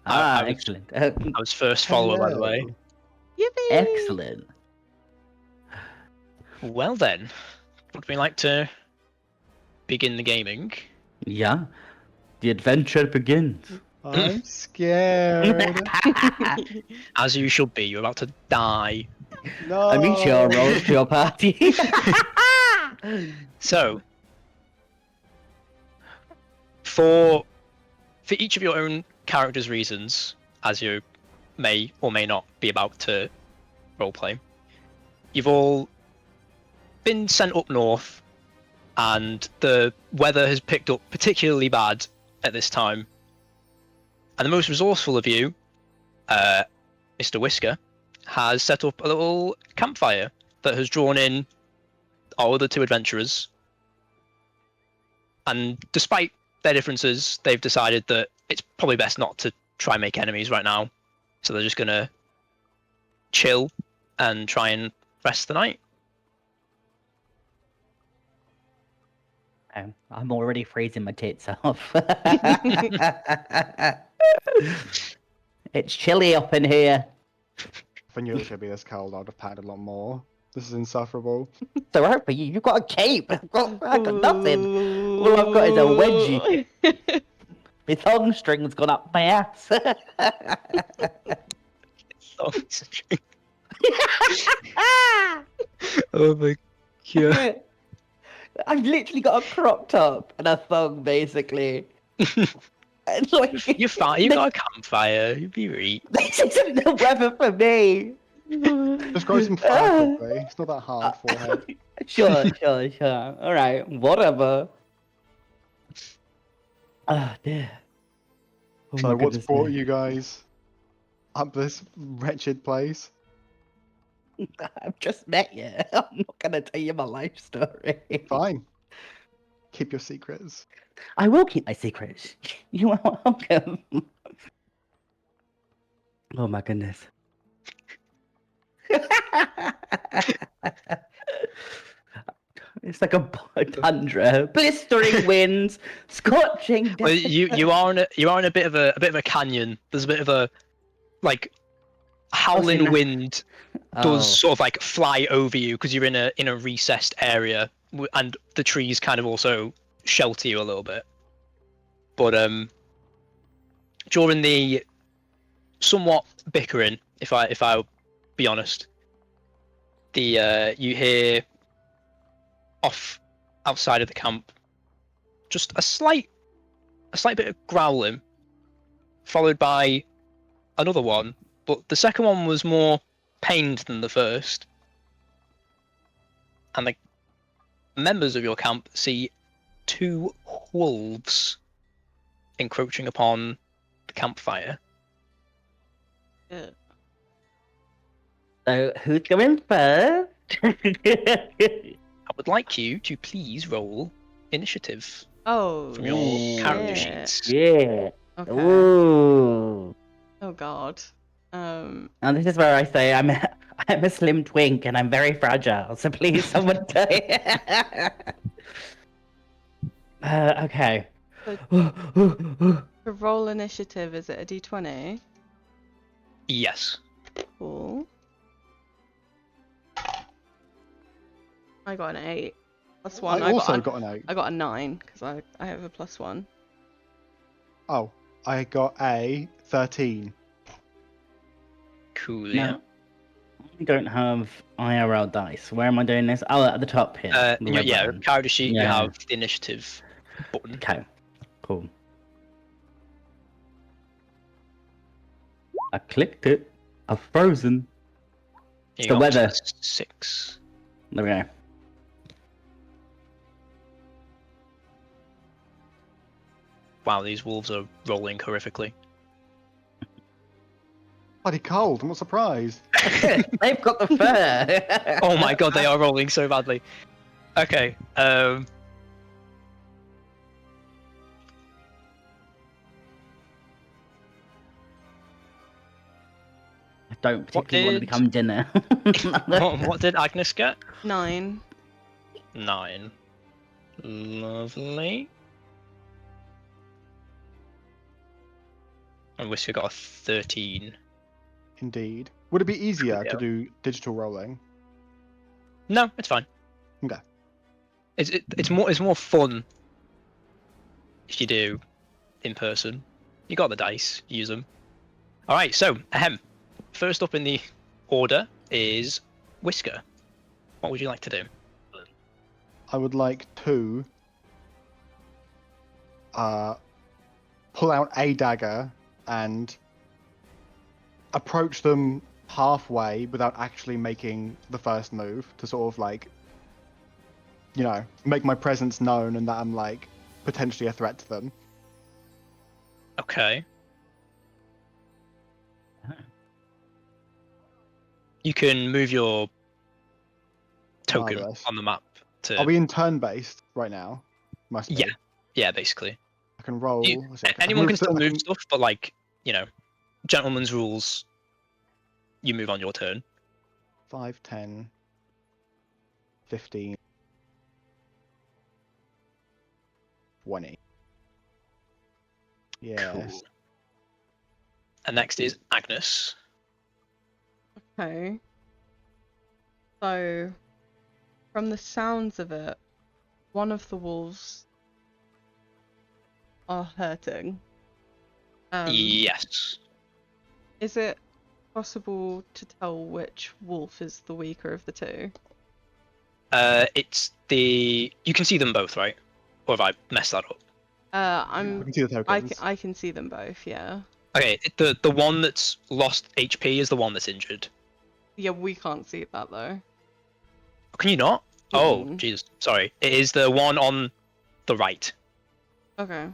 Excellent. I was first follower, by the way. Yippee! Excellent. Well then, would we like to begin the gaming? Yeah. The adventure begins. I'm scared. As you should be, you're about to die. No. I meet your roles to your party. So, for each of your own characters' reasons, as you may or may not be about to roleplay, you've all been sent up north, and the weather has picked up particularly bad at this time. And the most resourceful of you, Mr. Whisker, has set up a little campfire that has drawn in our other two adventurers. And despite their differences, they've decided that it's probably best not to try and make enemies right now. So they're just gonna chill and try and rest the night. I'm already freezing my tits off. It's chilly up in here. If I knew it was going to be this cold, I'd have packed a lot more. This is insufferable. It's alright for you. You've got a cape. I've got nothing. All I've got is a wedgie. My thong string's gone up my ass. Oh my god. I've literally got a crop top and a thong, basically. It's like, You're fine. You've got a campfire. You'll be right. this isn't the weather for me. Just grow some fur quickly. It's not that hard, forehead. Sure. Alright, whatever. Ah, dear. Oh So my what's goodness brought me. you guys up this wretched place? I've just met you. I'm not gonna tell you my life story. Fine. Keep your secrets. I will keep my secrets. You are welcome. Oh my goodness. It's like a tundra, blistering winds, scorching. Well, you are in a bit of a canyon. There's a bit of a like howling no. wind does sort of like fly over you because you're in a recessed area, and the trees kind of also shelter you a little bit. But during the somewhat bickering, if I be honest, you hear off outside of the camp just a slight bit of growling, followed by another one, but the second one was more pained than the first. And the members of your camp see two wolves encroaching upon the campfire. So who's going first? I would like you to please roll initiative Oh, from your character shit. sheets. Yeah. Okay. Ooh. Oh god. And this is where I say I'm a slim twink and I'm very fragile. So please, someone tell me. Okay. To roll initiative, is it a d20? Yes. Cool. I got an 8. Plus 1. I also got an 8. I got a 9, because I have a plus 1. Oh, I got a 13. Cool, yeah. No, I don't have IRL dice. Where am I doing this? Oh, at the top here. The red Yeah, button. character sheet, you Yeah. have the initiative button. Okay, cool. I clicked it. I've frozen. You the got weather. plus 6. There we go. Wow, these wolves are rolling horrifically. Bloody cold, I'm not surprised. They've got the fur. Oh my god, they are rolling so badly. Okay, I don't particularly want to become dinner. what did Agnes get? 9. 9. Lovely. And Whisker got a 13. Indeed. Would it be easier Yeah. to do digital rolling? No, it's fine. Okay. It's more fun if you do in person. You got the dice, use them. All right, so first up in the order is Whisker. What would you like to do? I would like to pull out a dagger and approach them halfway without actually making the first move to sort of like, you know, make my presence known and that I'm like potentially a threat to them. Okay. You can move your token Marvelous. on the map to. Are we in turn-based right now? Must be. Yeah, basically. I can roll. let's see, I can Anyone can still I move stuff, but like, you know, gentleman's rules. You move on your turn. 5, 10, 15, 20. Yes. Cool. And next is Agnes. Okay. So, from the sounds of it, one of the wolves are hurting. Yes. Is it possible to tell which wolf is the weaker of the two? It's the. You can see them both, right? Or have I messed that up? I can see the tokens. I can see them both, yeah. Okay, the one that's lost HP is the one that's injured. Yeah, we can't see that though. Can you not? Oh, Mm-mm. Jesus. Sorry. It is the one on the right. Okay.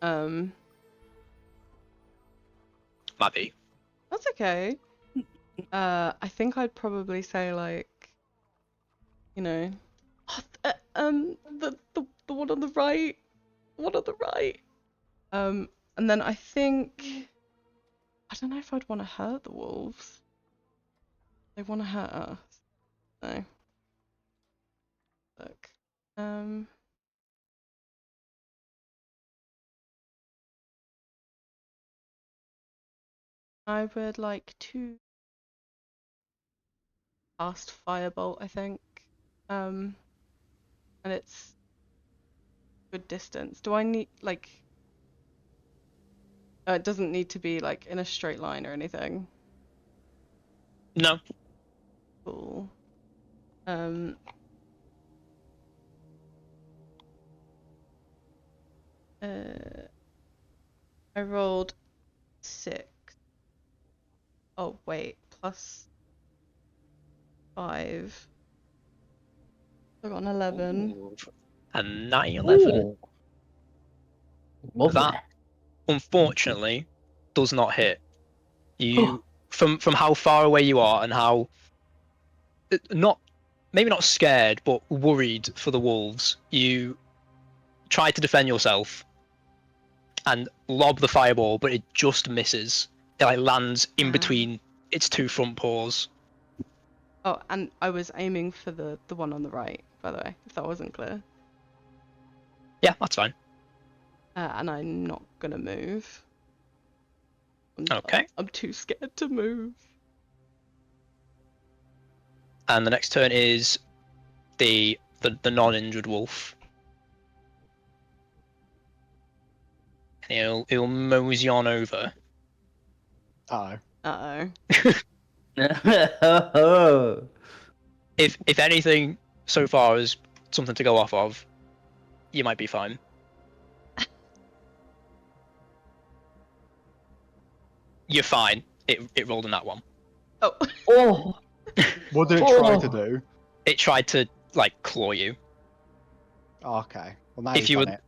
Might be. That's okay. I think I'd probably say like, you know, the one on the right, one on the right. And then I think I don't know if I'd want to hurt the wolves. They want to hurt us. No. Look. I would like to cast Firebolt, I think. And it's good distance. Do I need like? It doesn't need to be like in a straight line or anything. No. Cool. I rolled 6. Oh wait, plus 5. I got an 11. Ooh. A 9/11. Ooh. Lovely. That unfortunately does not hit. You from how far away you are and how not maybe not scared but worried for the wolves. You try to defend yourself and lob the fireball, but it just misses. It like lands in between its two front paws. Oh, and I was aiming for the one on the right, by the way, if that wasn't clear. Yeah, that's fine. And I'm not gonna move. Okay. I'm too scared to move. And the next turn is the non-injured wolf. He'll mosey on over. Uh-oh. Uh-oh. If anything, so far is something to go off of, you might be fine. You're fine. It rolled in that one. Oh. Oh. What did it try to do? It tried to like claw you. Okay. Well, now If you've you done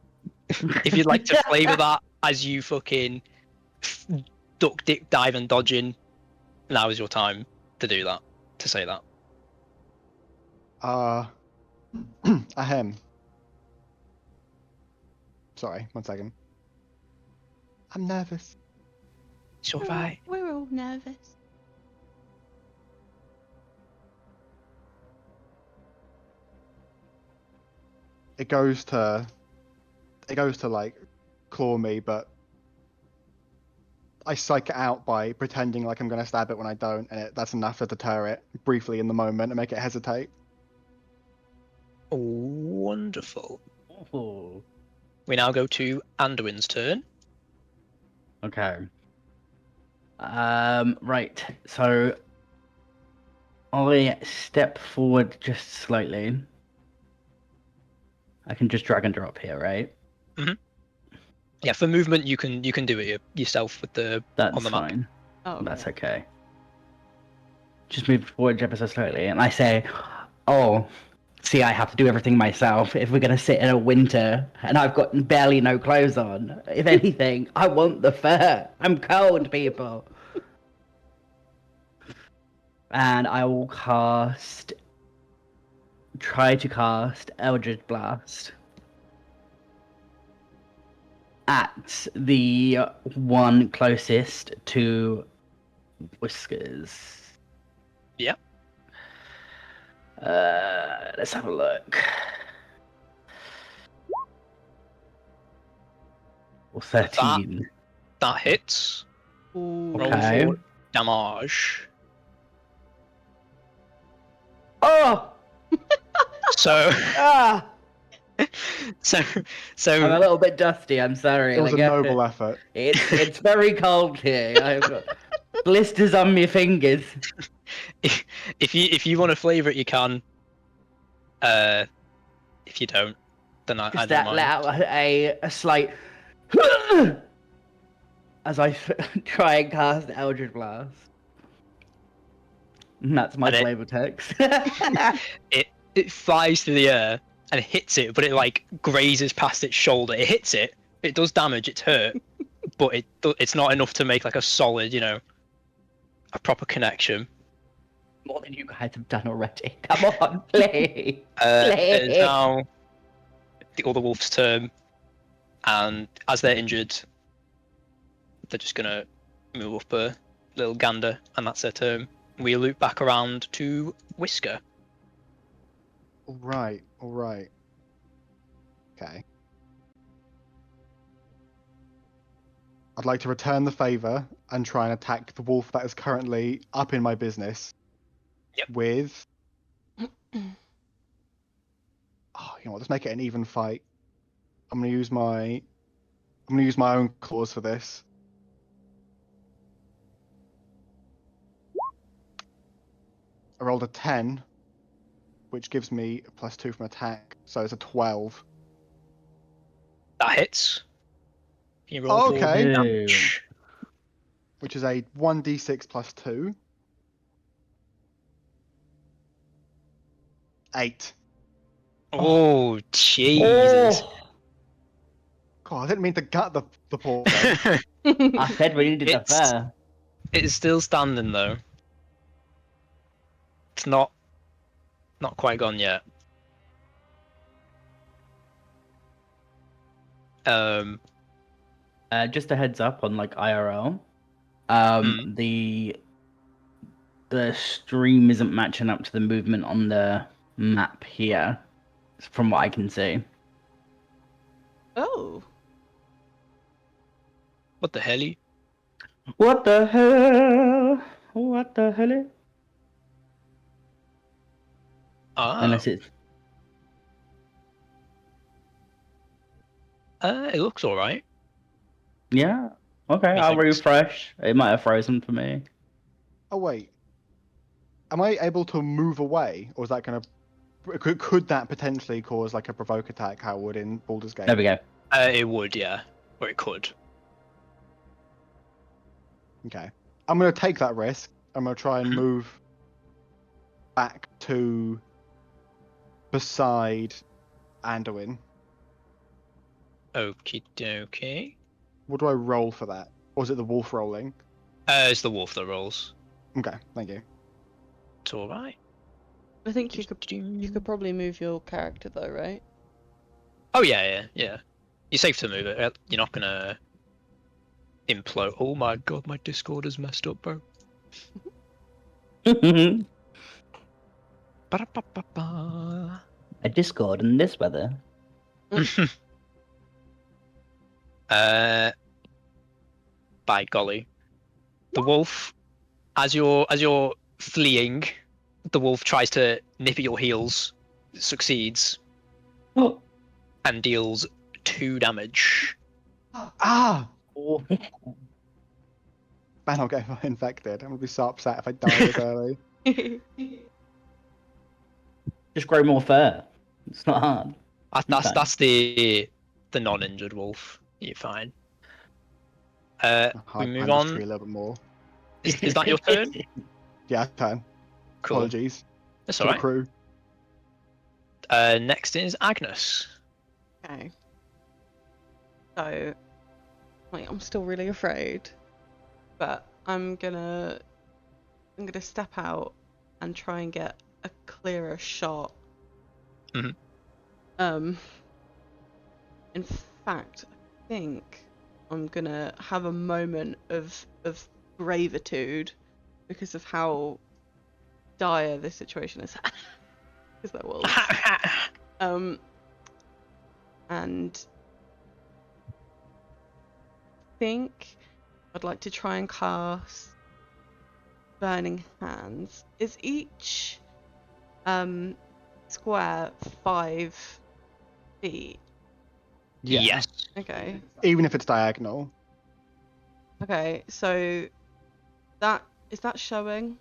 would, if you'd like to flavour that as you fucking duck, dip, dive, and dodging, now is your time to do that. To say that. Ahem. Sorry, 1 second. I'm nervous. It's alright. We're all nervous. It goes to like claw me, but I psych it out by pretending like I'm going to stab it when I don't, and that's enough to deter it briefly in the moment and make it hesitate. Wonderful. Ooh. We now go to Anduin's turn. Okay. Right. So I step forward just slightly. I can just drag and drop here, right? Yeah, for movement you can do it yourself with the That's on the map. fine. Oh, That's okay. okay. Just move forward ever so slightly, and I say, "Oh, see, I have to do everything myself. If we're gonna sit in a winter, and I've got barely no clothes on. If anything, I want the fur. I'm cold, people." And I will try to cast Eldritch Blast at the one closest to Whiskers. Yeah. Let's have a look. Or 13. That hits. Ooh. Roll Okay. for damage. Oh! So Ah! so I'm a little bit dusty, I'm sorry. It was a Like, noble effort. It's very cold here. I've got blisters on my fingers. if you want to flavour it, you can. If you don't, then I Just don't let mind. out a slight as I try and cast Eldritch Blast. And that's my And flavor text. it flies through the air and hits it, but it like grazes past its shoulder. It hits it. It does damage. It's hurt, but it's not enough to make like a solid, a proper connection. More than you guys have done already. Come on, play. It is now the other wolf's turn, and as they're injured, they're just gonna move up a little gander, and that's their turn. We loop back around to Whisker. All right. Okay. I'd like to return the favor and try and attack the wolf that is currently up in my business. Yep. With. Oh, you know what? Let's make it an even fight. I'm gonna use my own claws for this. I rolled a 10, which gives me a +2 from attack, so it's a 12. That hits. Can you roll for Okay. damage? Which is a 1d6 +2. 8. Oh, Jesus. Oh, God, I didn't mean to gut the poor thing. I said we needed the It's- fur. It's still standing though. It's not quite gone yet. Just a heads up on like IRL. The stream isn't matching up to the movement on the map here, from what I can see. Oh. What the hell? What the hell? What the hell? Oh. Unless it's It looks alright. yeah. Okay, I'll Methinks. refresh. It might have frozen for me. Oh wait, am I able to move away, or is that gonna? Could that potentially cause like a provoke attack? How it would in Baldur's Gate? There we go. It would, yeah. Or it could. Okay, I'm gonna take that risk. I'm gonna try and move back to beside Anduin. Okie dokie. What do I roll for that? Or is it the wolf rolling? It's the wolf that rolls. Okay, thank you. It's alright. I think you could probably move your character though, right? Oh yeah. You're safe to move it. You're not gonna implode. Oh my god, my Discord is messed up, bro. Ba-da-ba-ba-ba. A Discord in this weather. By golly, The wolf, as you're fleeing, the wolf tries to nip at your heels, succeeds, Oh. and deals 2 damage. Ah! Oh. Man, I'll get infected. I'm gonna be so upset if I die this early. Just grow more fur. It's not hard. That's the non-injured wolf. You're fine. We Hide move behind this on. tree a little bit more. Is that your turn? Yeah, time. Cool. Apologies That's to the alright. crew. Next is Agnes. Okay. So, like, I'm still really afraid, but I'm gonna step out and try and get a clearer shot. Mhm. In fact, I think I'm gonna have a moment of gravitude because of how dire this situation is. Because there will. And think I'd like to try and cast Burning Hands. Is each square 5 feet? Yeah. Yes. Okay. Even if it's diagonal. Okay, so that is that showing?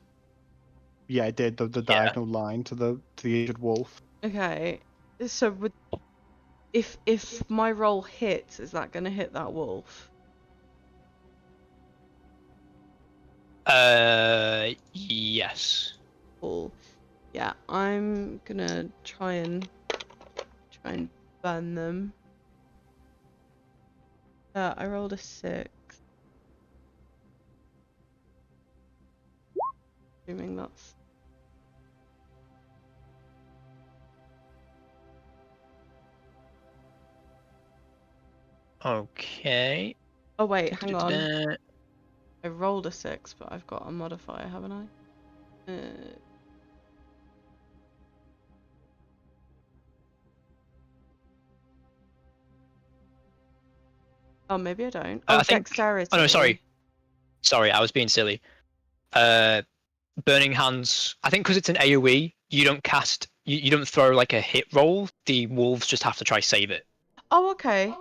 Yeah, it did the Yeah. diagonal line to the injured wolf. Okay. So would if my roll hits, is that gonna hit that wolf? Yes. Cool. Yeah, I'm gonna try and burn them. I rolled a 6. Assuming that's Okay. Oh wait, hang on. Da-da-da-da. I rolled a 6, but I've got a modifier, haven't I? Oh, maybe I don't. Oh, I think. dexterity. Oh no, sorry. Sorry, I was being silly. Burning Hands. I think because it's an AOE, you don't cast. You don't throw like a hit roll. The wolves just have to try save it. Oh, okay.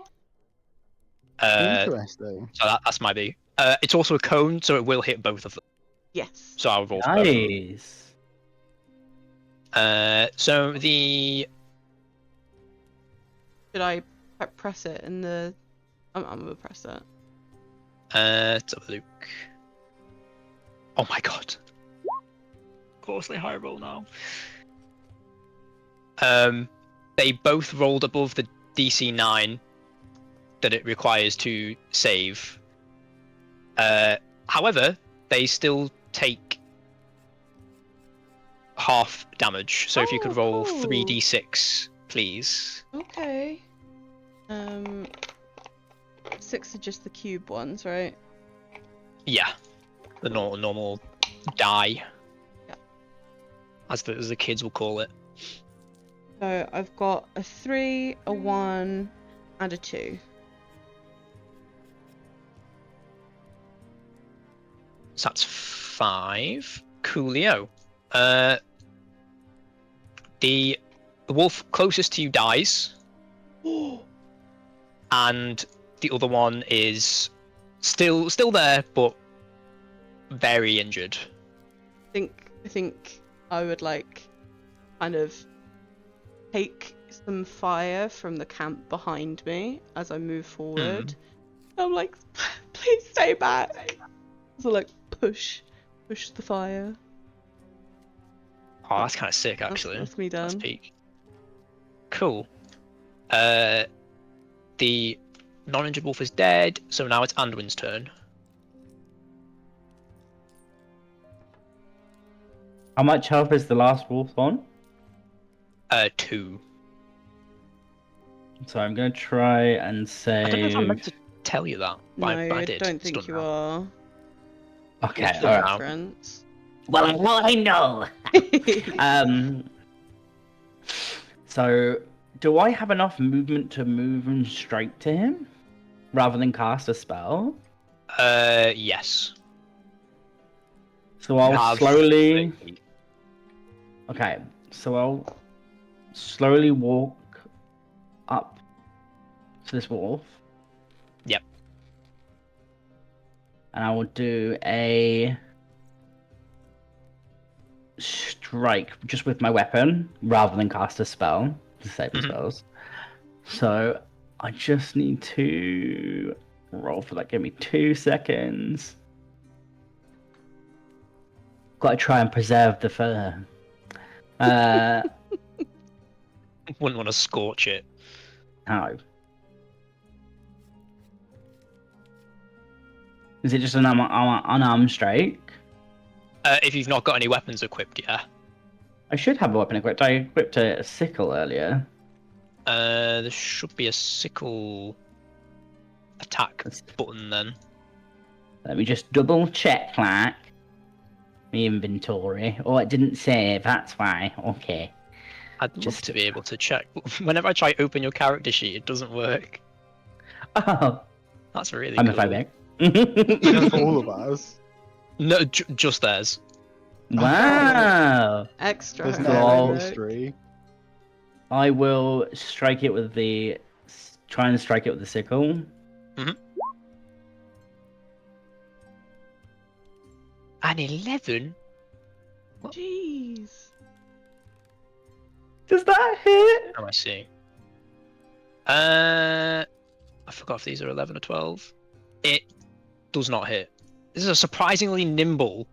Interesting. So that's my B. It's also a cone, so it will hit both of them. Yes. So I'll roll for both. Nice. So the Should I press it in the? I'm gonna press it. let's have a look. Oh my god. Of course they high roll now. They both rolled above the DC 9 that it requires to save. However, they still take half damage. So if you could roll cool. 3d6, please. Okay. 6 are just the cube ones, right? Yeah, the normal die, Yeah. as the kids will call it. So I've got a 3, a 1, and a 2. So that's 5. Coolio. The wolf closest to you dies, and the other one is still there, but very injured. I think I would like kind of take some fire from the camp behind me as I move forward. I'm like, please stay back. So like push the fire. Oh, that's kind of sick, actually. That's me That's done. peak. Cool. The non-injured wolf is dead, so now it's Anduin's turn. How much health is the last wolf on? 2. So I'm gonna try and I don't know if I'm meant save. to tell you that, but No, I I did. don't It's think done you now. are. Okay, What's the alright. reference? Well, I know. So do I have enough movement to move and straight to him, rather than cast a spell? Yes. So You I'll have slowly. 30 feet. Okay, so I'll slowly walk up to this wolf. Yep. And I will do a strike just with my weapon rather than cast a spell to save the Mhm. spells. So I just need to roll for that. Give me 2 seconds. Got to try and preserve the fur. Wouldn't want to scorch it. No. Is it just an unarmed strike? If you've not got any weapons equipped, yeah. I should have a weapon equipped. I equipped a sickle earlier. There should be a sickle attack button then. Let me just double check that. My inventory. Oh, it didn't save. That's why. Okay. I'd love Just- to be able to check. Whenever I try to open your character sheet, it doesn't work. Oh, That's really I'm cool. a phobic. For all of us. No, just theirs. Wow. Extra. There's an So air of I'll- mystery. I will strike it with the. Try and strike it with the sickle. An 11? Jeez. Does that hit? Oh, I see. I forgot if these are 11 or 12. It does not hit. This is a surprisingly nimble,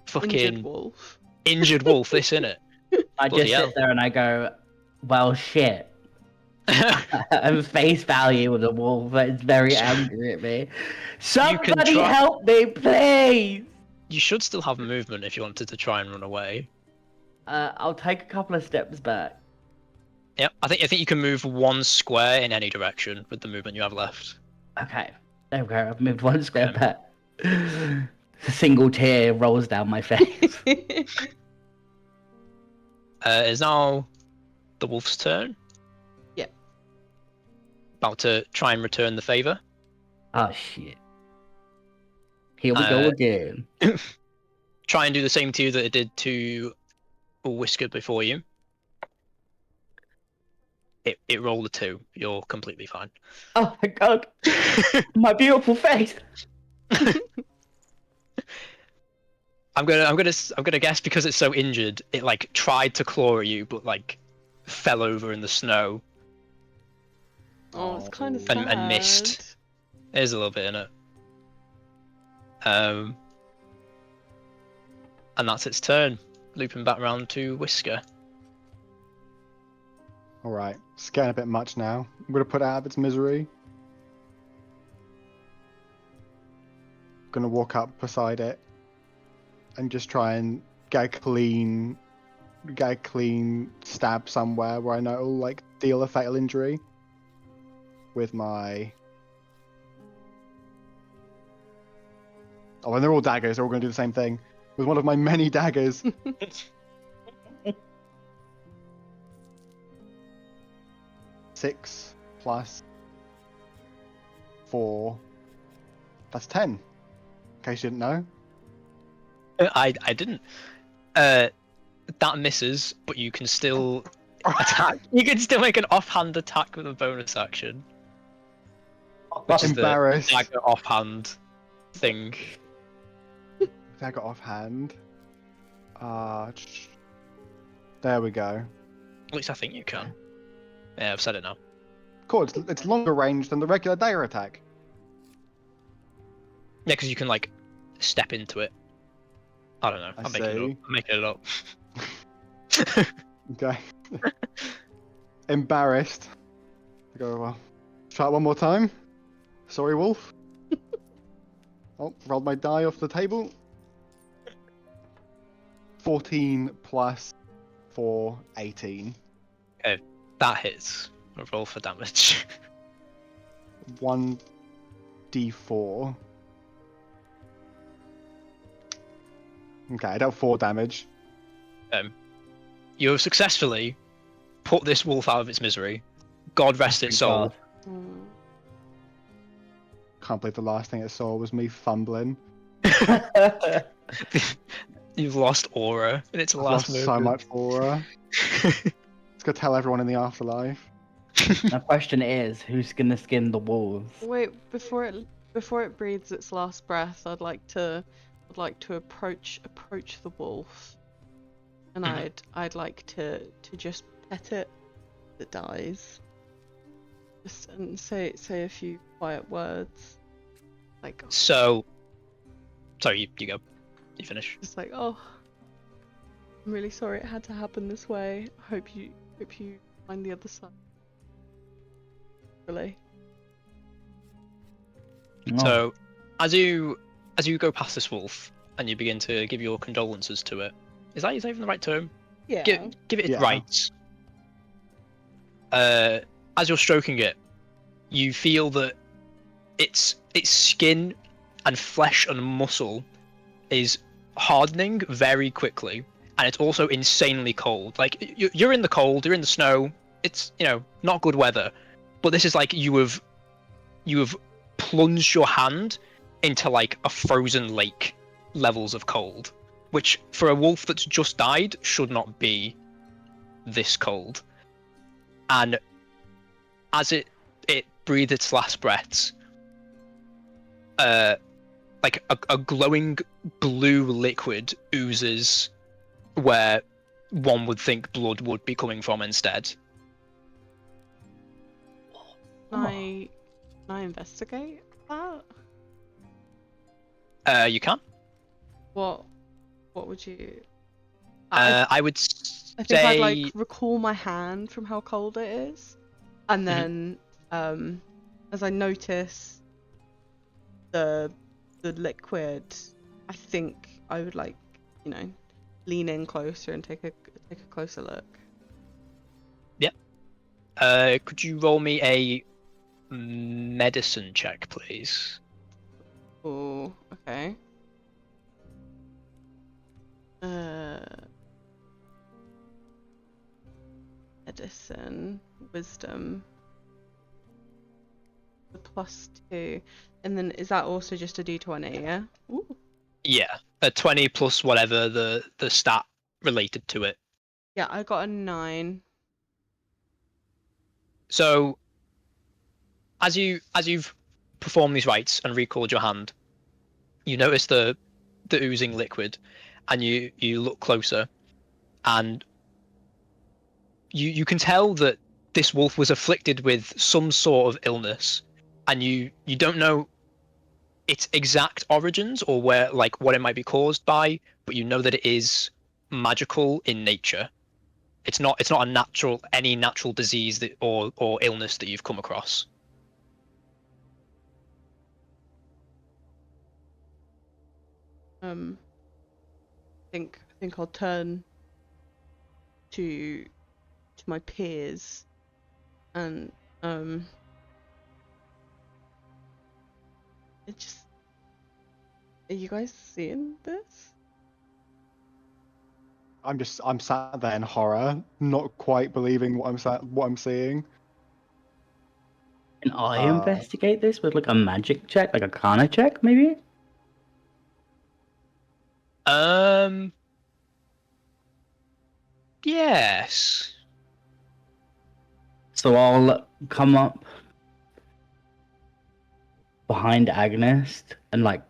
fucking Injured wolf. wolf. This in it. I Bloody just hell. sit there and I go, well, shit. I'm face value with a wolf that is very angry at me. Somebody try- help me, please! You should still have movement if you wanted to try and run away. I'll take a couple of steps back. Yeah, I think you can move 1 square in any direction with the movement you have left. Okay, there we go. I've moved 1 square Okay. back. A single tear rolls down my face. Is now the wolf's turn. Yep. About to try and return the favor. Oh shit. Here we go again. Try and do the same to you that it did to Whisker before you. It rolled a 2. You're completely fine. Oh my god. My beautiful face. I'm gonna guess because it's so injured, it like tried to claw at you, but like fell over in the snow Oh, it's kind of Oh. sad. And missed. There's a little bit in it. And that's its turn. Looping back round to Whisker. Alright, it's getting a bit much now. I'm gonna put it out of its misery. Gonna walk up beside it and just try and get a clean stab somewhere where I know it'll like deal a fatal injury with my. Oh, and they're all daggers. They're all gonna do the same thing with one of my many daggers. 6 plus 4. That's 10. In case you didn't know. I didn't. That misses, but you can still attack. You can still make an offhand attack with a bonus action. Which is the Embarrassed. dagger offhand thing. Dagger offhand. There we go. At least I think you can. Yeah, I've said it now. Cool. It's longer range than the regular dagger attack. Yeah, because you can like step into it. I don't know. I I'm making it see. up. I'm making it up. Okay. Embarrassed. I go, well, try it one more time. Sorry, Wolf. Oh, rolled my die off the table. 14 plus 4, 18. That hits. A roll for damage. 1d4. Okay, I dealt 4 damage. You have successfully put this wolf out of its misery. God rest its soul. Mm. Can't believe the last thing it saw was me fumbling. You've lost aura in its I've last lost so movement. much aura. Let's go tell everyone in the afterlife. The question is, who's gonna skin the wolves? Wait, before it breathes its last breath, I'd like to approach the wolf, and Mhm. I'd like to just pet it as it dies, just and say a few quiet words, like So, sorry, you go. You finish. just like, oh, I'm really sorry it had to happen this way. I hope you find the other side. Really. Oh, So, as you go past this wolf and you begin to give your condolences to it, is that even the right term? Yeah. Give it its Yeah. rights. As you're stroking it, you feel that its skin and flesh and muscle is hardening very quickly, and it's also insanely cold. Like you're in the cold, you're in the snow. It's not good weather, but this is like you have plunged your hand into like a frozen lake levels of cold, which for a wolf that's just died should not be this cold. And as it breathes its last breaths, like a glowing blue liquid oozes where one would think blood would be coming from instead. Can I investigate that? You can. What would you? I would I think I'd like say recall my hand from how cold it is, and then as I notice the liquid, I think I would like lean in closer and take a closer look. could you roll me a medicine check, please? Oh, okay. Medicine, wisdom, the +2, and then is that also just a d20? Yeah. Ooh. Yeah, a 20 plus whatever the stat related to it. Yeah, I got a 9. So as you've performed these rites and recalled your hand, you notice the oozing liquid, and you look closer, and you can tell that this wolf was afflicted with some sort of illness, and you don't know its exact origins or where what it might be caused by, but you know that it is magical in nature. It's not any natural disease or illness that you've come across. I think I'll turn to my peers and it just, are you guys seeing this? I'm sat there in horror, not quite believing what I'm seeing. can I investigate this with like a magic check, like a Arcana check, maybe? Yes. So I'll come up behind Agnes and like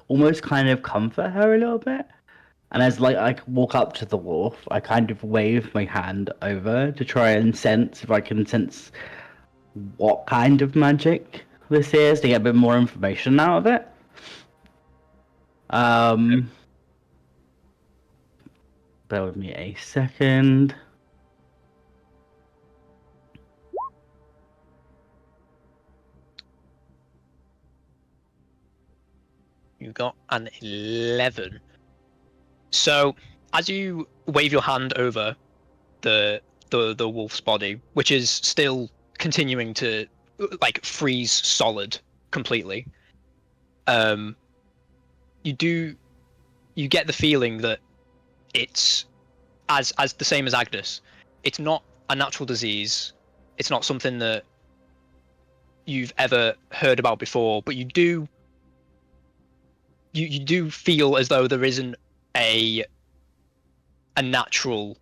almost kind of comfort her a little bit. And as like I walk up to the wolf, I kind of wave my hand over to try and sense if I can sense what kind of magic this is to get a bit more information out of it. Bear with me a second. You got an 11. So as you wave your hand over the wolf's body, which is still continuing to like freeze solid completely, you get the feeling that it's as the same as Agnes. It's not a natural disease. It's not something that you've ever heard about before, but you do you do feel as though there isn't a natural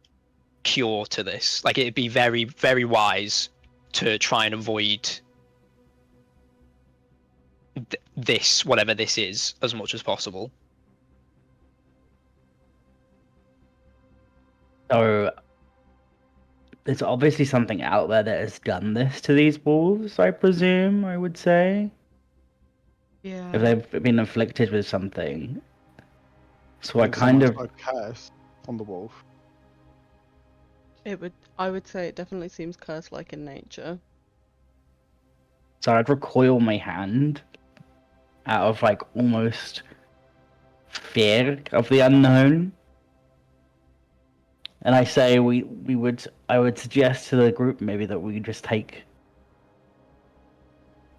cure to this. Like it'd be very, very wise to try and avoid this, whatever this is, as much as possible. So there's obviously something out there that has done this to these wolves, I presume, I would say. Yeah. If they've been afflicted with something. So I think kind someone's of... got a curse on the wolf. I would say it definitely seems curse-like in nature. So I'd recoil my hand out of like almost fear of the unknown. And I say I would suggest to the group maybe that we just take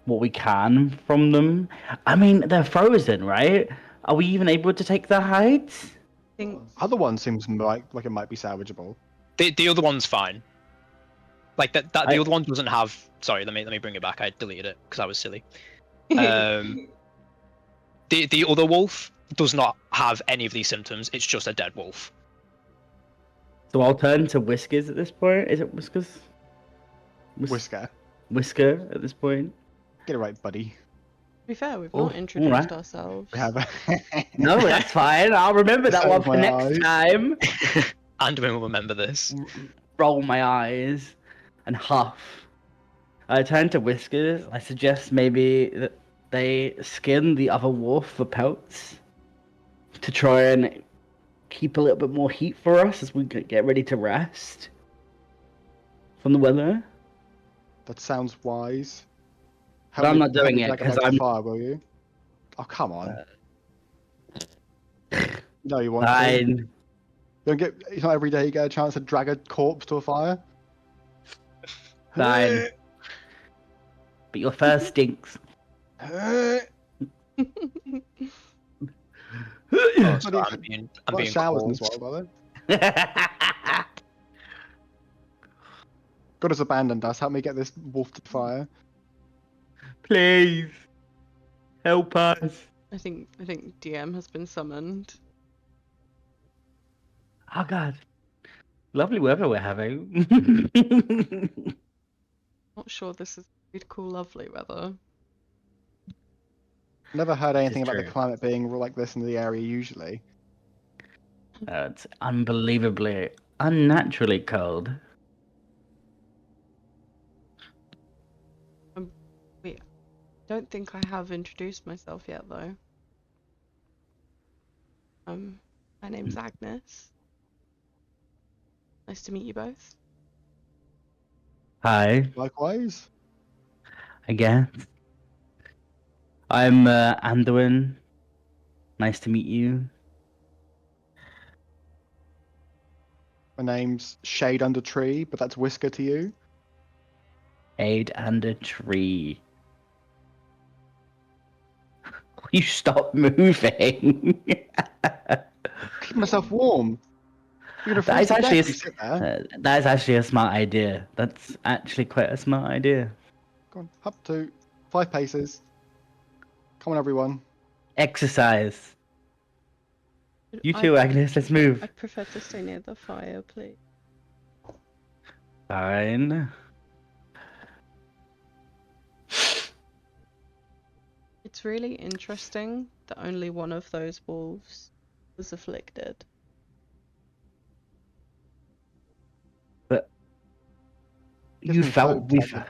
what we can from them. I mean, they're frozen, right? Are we even able to take their hides? I think Other one seems like it might be salvageable. The other one's fine. Like the I- other one doesn't have. Sorry, let me bring it back. I deleted it because I was silly. The other wolf does not have any of these symptoms. It's just a dead wolf. So I'll turn to Whiskers at this point. Is it Whiskers? Whisker. Whisker at this point. Get it right, buddy. to be fair, we've Oh, not introduced alright. ourselves. We have a... No, that's fine. I'll remember that one Save for my next eyes. time. And we will remember this. Roll my eyes and huff. I turn to Whiskers. I suggest maybe that they skin the other wolf for pelts to try and keep a little bit more heat for us as we get ready to rest from the weather. That sounds wise. But I'm not help doing me it drag because back to I'm fire, will you? Oh, come on. No, you want to. fine. You don't get. It's not every day you get a chance to drag a corpse to a fire. Fine. But your fur stinks. Oh, Not sorry, even- I'm being Not showers in cold. this world, are there? God has abandoned us. Help me get this wolf to fire. Please help us. I think DM has been summoned. Oh god, lovely weather we're having. Not sure this is really cool, lovely weather. Never heard anything about the true. climate being like this in the area usually. It's unbelievably, unnaturally cold. Don't think I have introduced myself yet, though. My name's Agnes. Nice to meet you both. Hi, Likewise. I guess. I'm Anduin. Nice to meet you. My name's Shade Under Tree, but that's Whisker to you. Aid and a tree. You stop moving. Keep myself warm. You're gonna That freeze is to death actually if you sit there. that is actually a smart idea. That's actually quite a smart idea. Go on, up to 5 paces. Come on, everyone. Exercise. You I- too, Agnes. Let's move. I prefer to stay near the fire, please. Fine. It's really interesting that only one of those wolves was afflicted. But Gives you me felt hope, we. Agnes.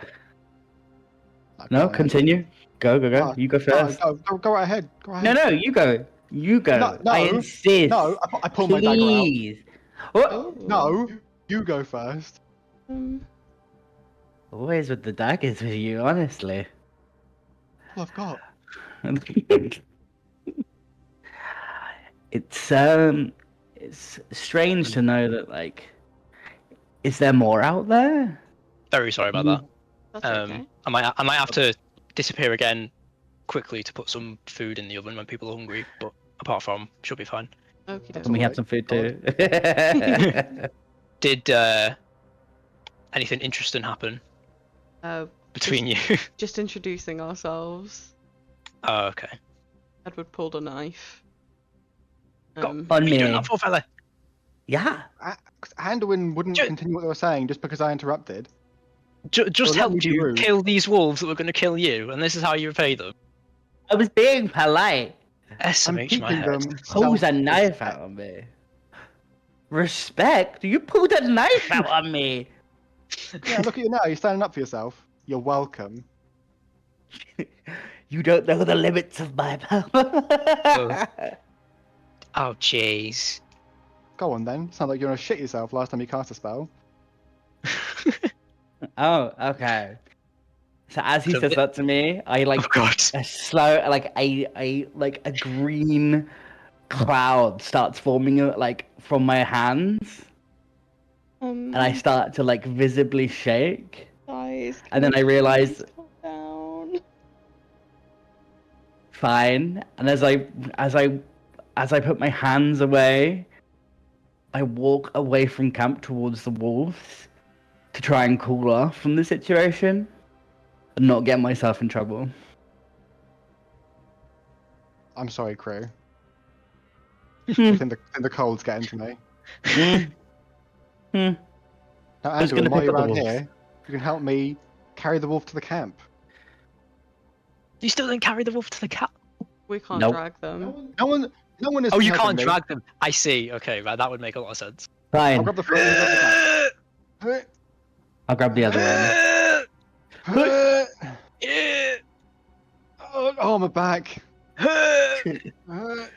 No, go ahead. continue. Go. No, You go No, first. go right ahead. Go ahead. No, you go. You go. No, I insist. No, I pull my dagger out. Please. What? Oh. No, you go first. Always with the daggers with you, honestly. All I've got. It's strange to know that, like, is there more out there? Very sorry about that. That's okay. I might have to disappear again quickly to put some food in the oven when people are hungry, but apart from, should be fine. Okay, And we have some food too. Did anything interesting happen between you? Just introducing ourselves. Oh, okay. Edward pulled a knife. God, Um, what On are you doing me. that for, fella? Yeah. Anduin wouldn't Ju- continue what they were saying just because I interrupted. Just let me helped be you rude. kill these wolves that were going to kill you, and this is how you repay them. I was being polite. I'm SMH my teaching head. them Pulls a knife self-respect. out on me. Respect? You pulled a knife out on me. Yeah, look at you now. You're standing up for yourself. You're welcome. You don't know the limits of my power. Oh, jeez. Go on then. Sounds like you're gonna shit yourself last time you cast a spell. Oh, okay. So as he So says thi- that to me, I like Oh god. a slow, like a green cloud starts forming like from my hands, and I start to like visibly shake. guys, can And then we I realize, please calm down? fine. And as I put my hands away, I walk away from camp towards the wolves to try and cool off from the situation and not get myself in trouble. I'm sorry, crew. Hmm. I think the cold's getting to me. Hmm. Hmm. Now, Who's gonna Anduin, while pick you're up the around wolves? here, you can help me carry the wolf to the camp. You still didn't carry the wolf to the cat. We can't Nope. drag them. No one is Oh, you helping can't me. drag them. I see. Okay, right. That would make a lot of sense. I'll Fine. grab the foot. You grab the cat. I'll grab the other Oh, my back. one.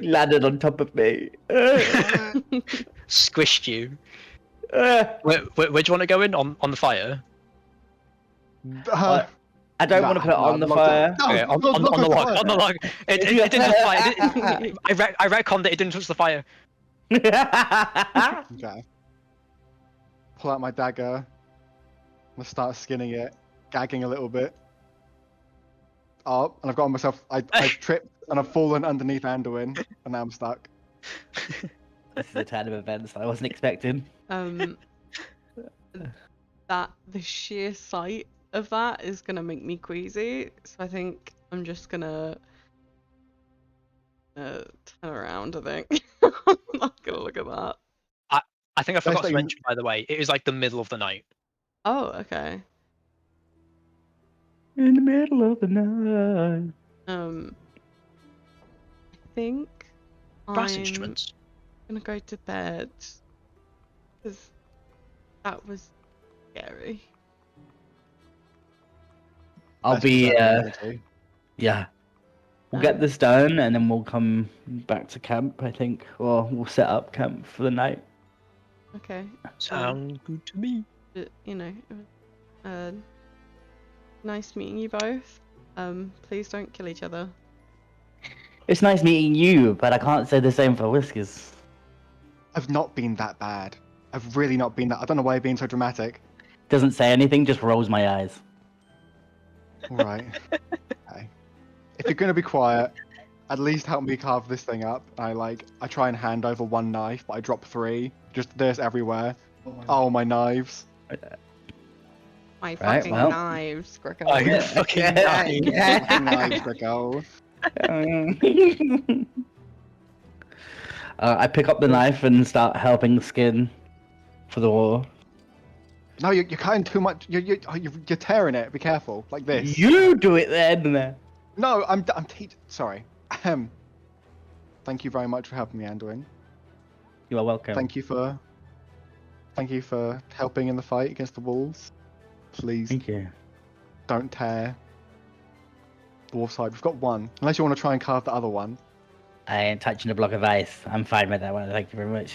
Landed on top of me. Squished you. Where do you want to go in? On the fire? I don't want to put it on the fire. No, Okay, on not the log. fire. On the log. It didn't touch the fire. I retconned it. It didn't touch the fire. Okay. Pull out my dagger. I'm gonna start skinning it, gagging a little bit. Oh, and I've got myself. I've tripped and I've fallen underneath Anduin, and now I'm stuck. This is a turn of events I wasn't expecting. That the sheer sight of that is gonna make me queasy. So I think I'm just gonna turn around. I think I'm not gonna look at that. I think I forgot that to you- mention, by the way, it is like the middle of the night. Oh, okay. In the middle of the night. I think Brass I'm instruments. gonna go to bed because that was scary. I'll Best be, preserved reality. yeah. We'll get this done and then we'll come back to camp, I think. Or we'll set up camp for the night. Okay. Sound good to me. But, you know, it was, nice meeting you both. Please don't kill each other. It's nice meeting you, but I can't say the same for Whiskers. I've not been that bad. I've really not been that. I don't know why you're being so dramatic. Doesn't say anything, just rolls my eyes. All right. Okay. If you're gonna be quiet, at least help me carve this thing up. I try and hand over one knife, but I drop three. Just there's everywhere. Oh, my knives. My Right, fucking well. knives, Greco. Oh, you fucking Fucking knives, Greco. I pick up the knife and start helping skin for the war. No, you're cutting too much. You're tearing it. Be careful, like this. You do it then. No, I'm teaching. Sorry. Thank you very much for helping me, Anduin. You are welcome. Thank you for helping in the fight against the wolves. Please Thank you. don't tear the wolf side. We've got one. Unless you want to try and carve the other one. I ain't touching a block of ice. I'm fine with that one. Thank you very much.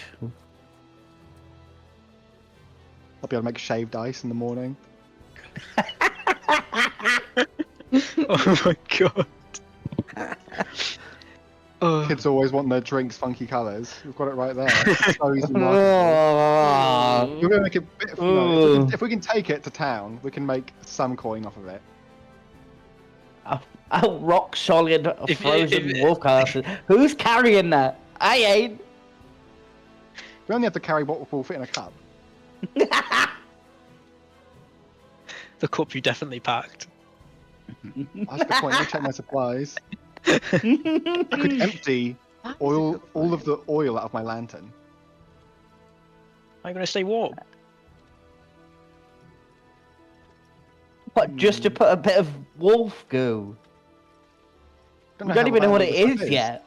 I'll be able to make shaved ice in the morning. Oh my god. Oh. Kids always want their drinks funky colours. We've got it right there. It's so easy marketable. Oh. We're gonna make a bit of, if we can take it to town, we can make some coin off of it. A rock solid If- frozen if- wolf castle. Who's carrying that? I ain't. We only have to carry what will fit in a cup. The cup you definitely packed. That's the point. I check my supplies. I could empty That is a all good all of point. the oil out of my lantern. I'm gonna stay warm. But just to Hmm. put a bit of wolf goo. Don't We know don't how even know what valuable it the stuff is yet.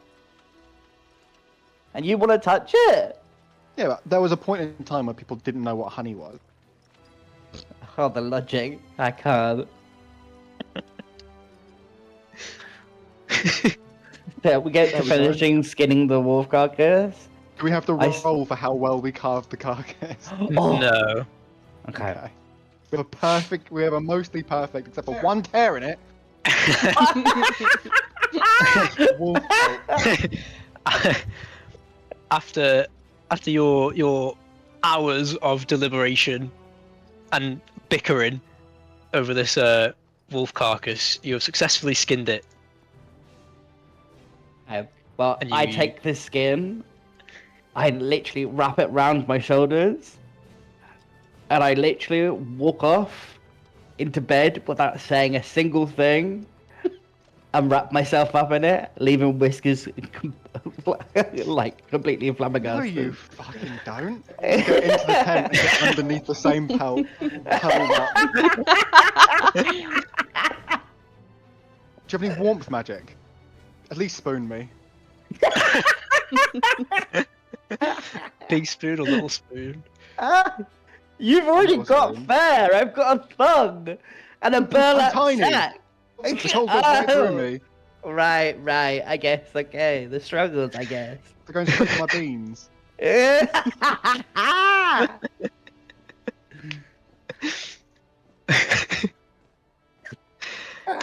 And you want to touch it? Yeah, but there was a point in time where people didn't know what honey was. Oh, the logic. I can't. Yeah, we get There to we go. finishing skinning the wolf carcass. Do we have to I s- roll for how well we carved the carcass? Oh, No. okay. Okay. We have a mostly perfect, except for one tear in it. Wolf bolt. after your hours of deliberation and bickering over this wolf carcass, you have successfully skinned it. Well, And I you- take the skin, I literally wrap it round my shoulders, and I literally walk off into bed without saying a single thing, and wrap myself up in it, leaving Whiskers like completely No, flabbergasted. you fucking don't. Just go into the tent and get underneath the same pelt, huddled up. Do you have any warmth magic? At least spoon me. Big spoon or little spoon? You've already little got spoon. fur. I've got a thumb and a burlap tiny. sack. This hole goes right through me. Right. I guess. Okay, the struggles. I guess. They're going straight to my beans.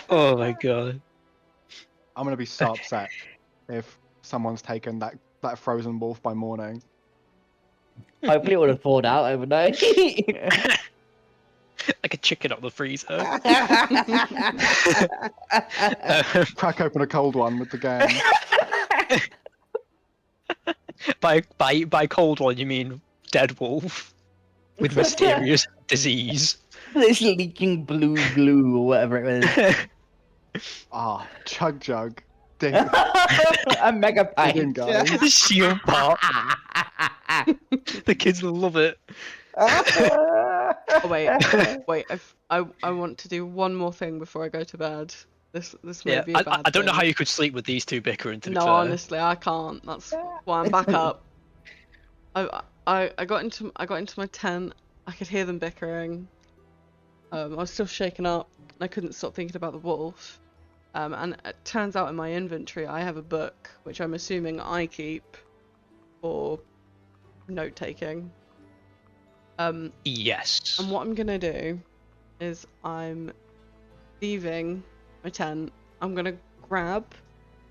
Oh my god. I'm gonna be so upset if someone's taken that frozen wolf by morning. Hopefully, it would have thawed out overnight. Like a chicken out the freezer. Crack open a cold one with the gang. By cold one, you mean dead wolf with mysterious disease. This leaking blue glue or whatever it was. Ah, chug jug. Ding. A mega Dig in, pint. guys. The shield part. The kids will love it. Oh, wait. I want to do one more thing before I go to bed. This may Yeah, be a bad I don't know thing. how you could sleep with these two bickering. To be No, fair. honestly, I can't. That's why I'm back up. I got into my tent. I could hear them bickering. I was still shaken up, and I couldn't stop thinking about the wolf. And it turns out in my inventory I have a book, which I'm assuming I keep for note taking. Yes. And what I'm gonna do is I'm leaving my tent. I'm gonna grab,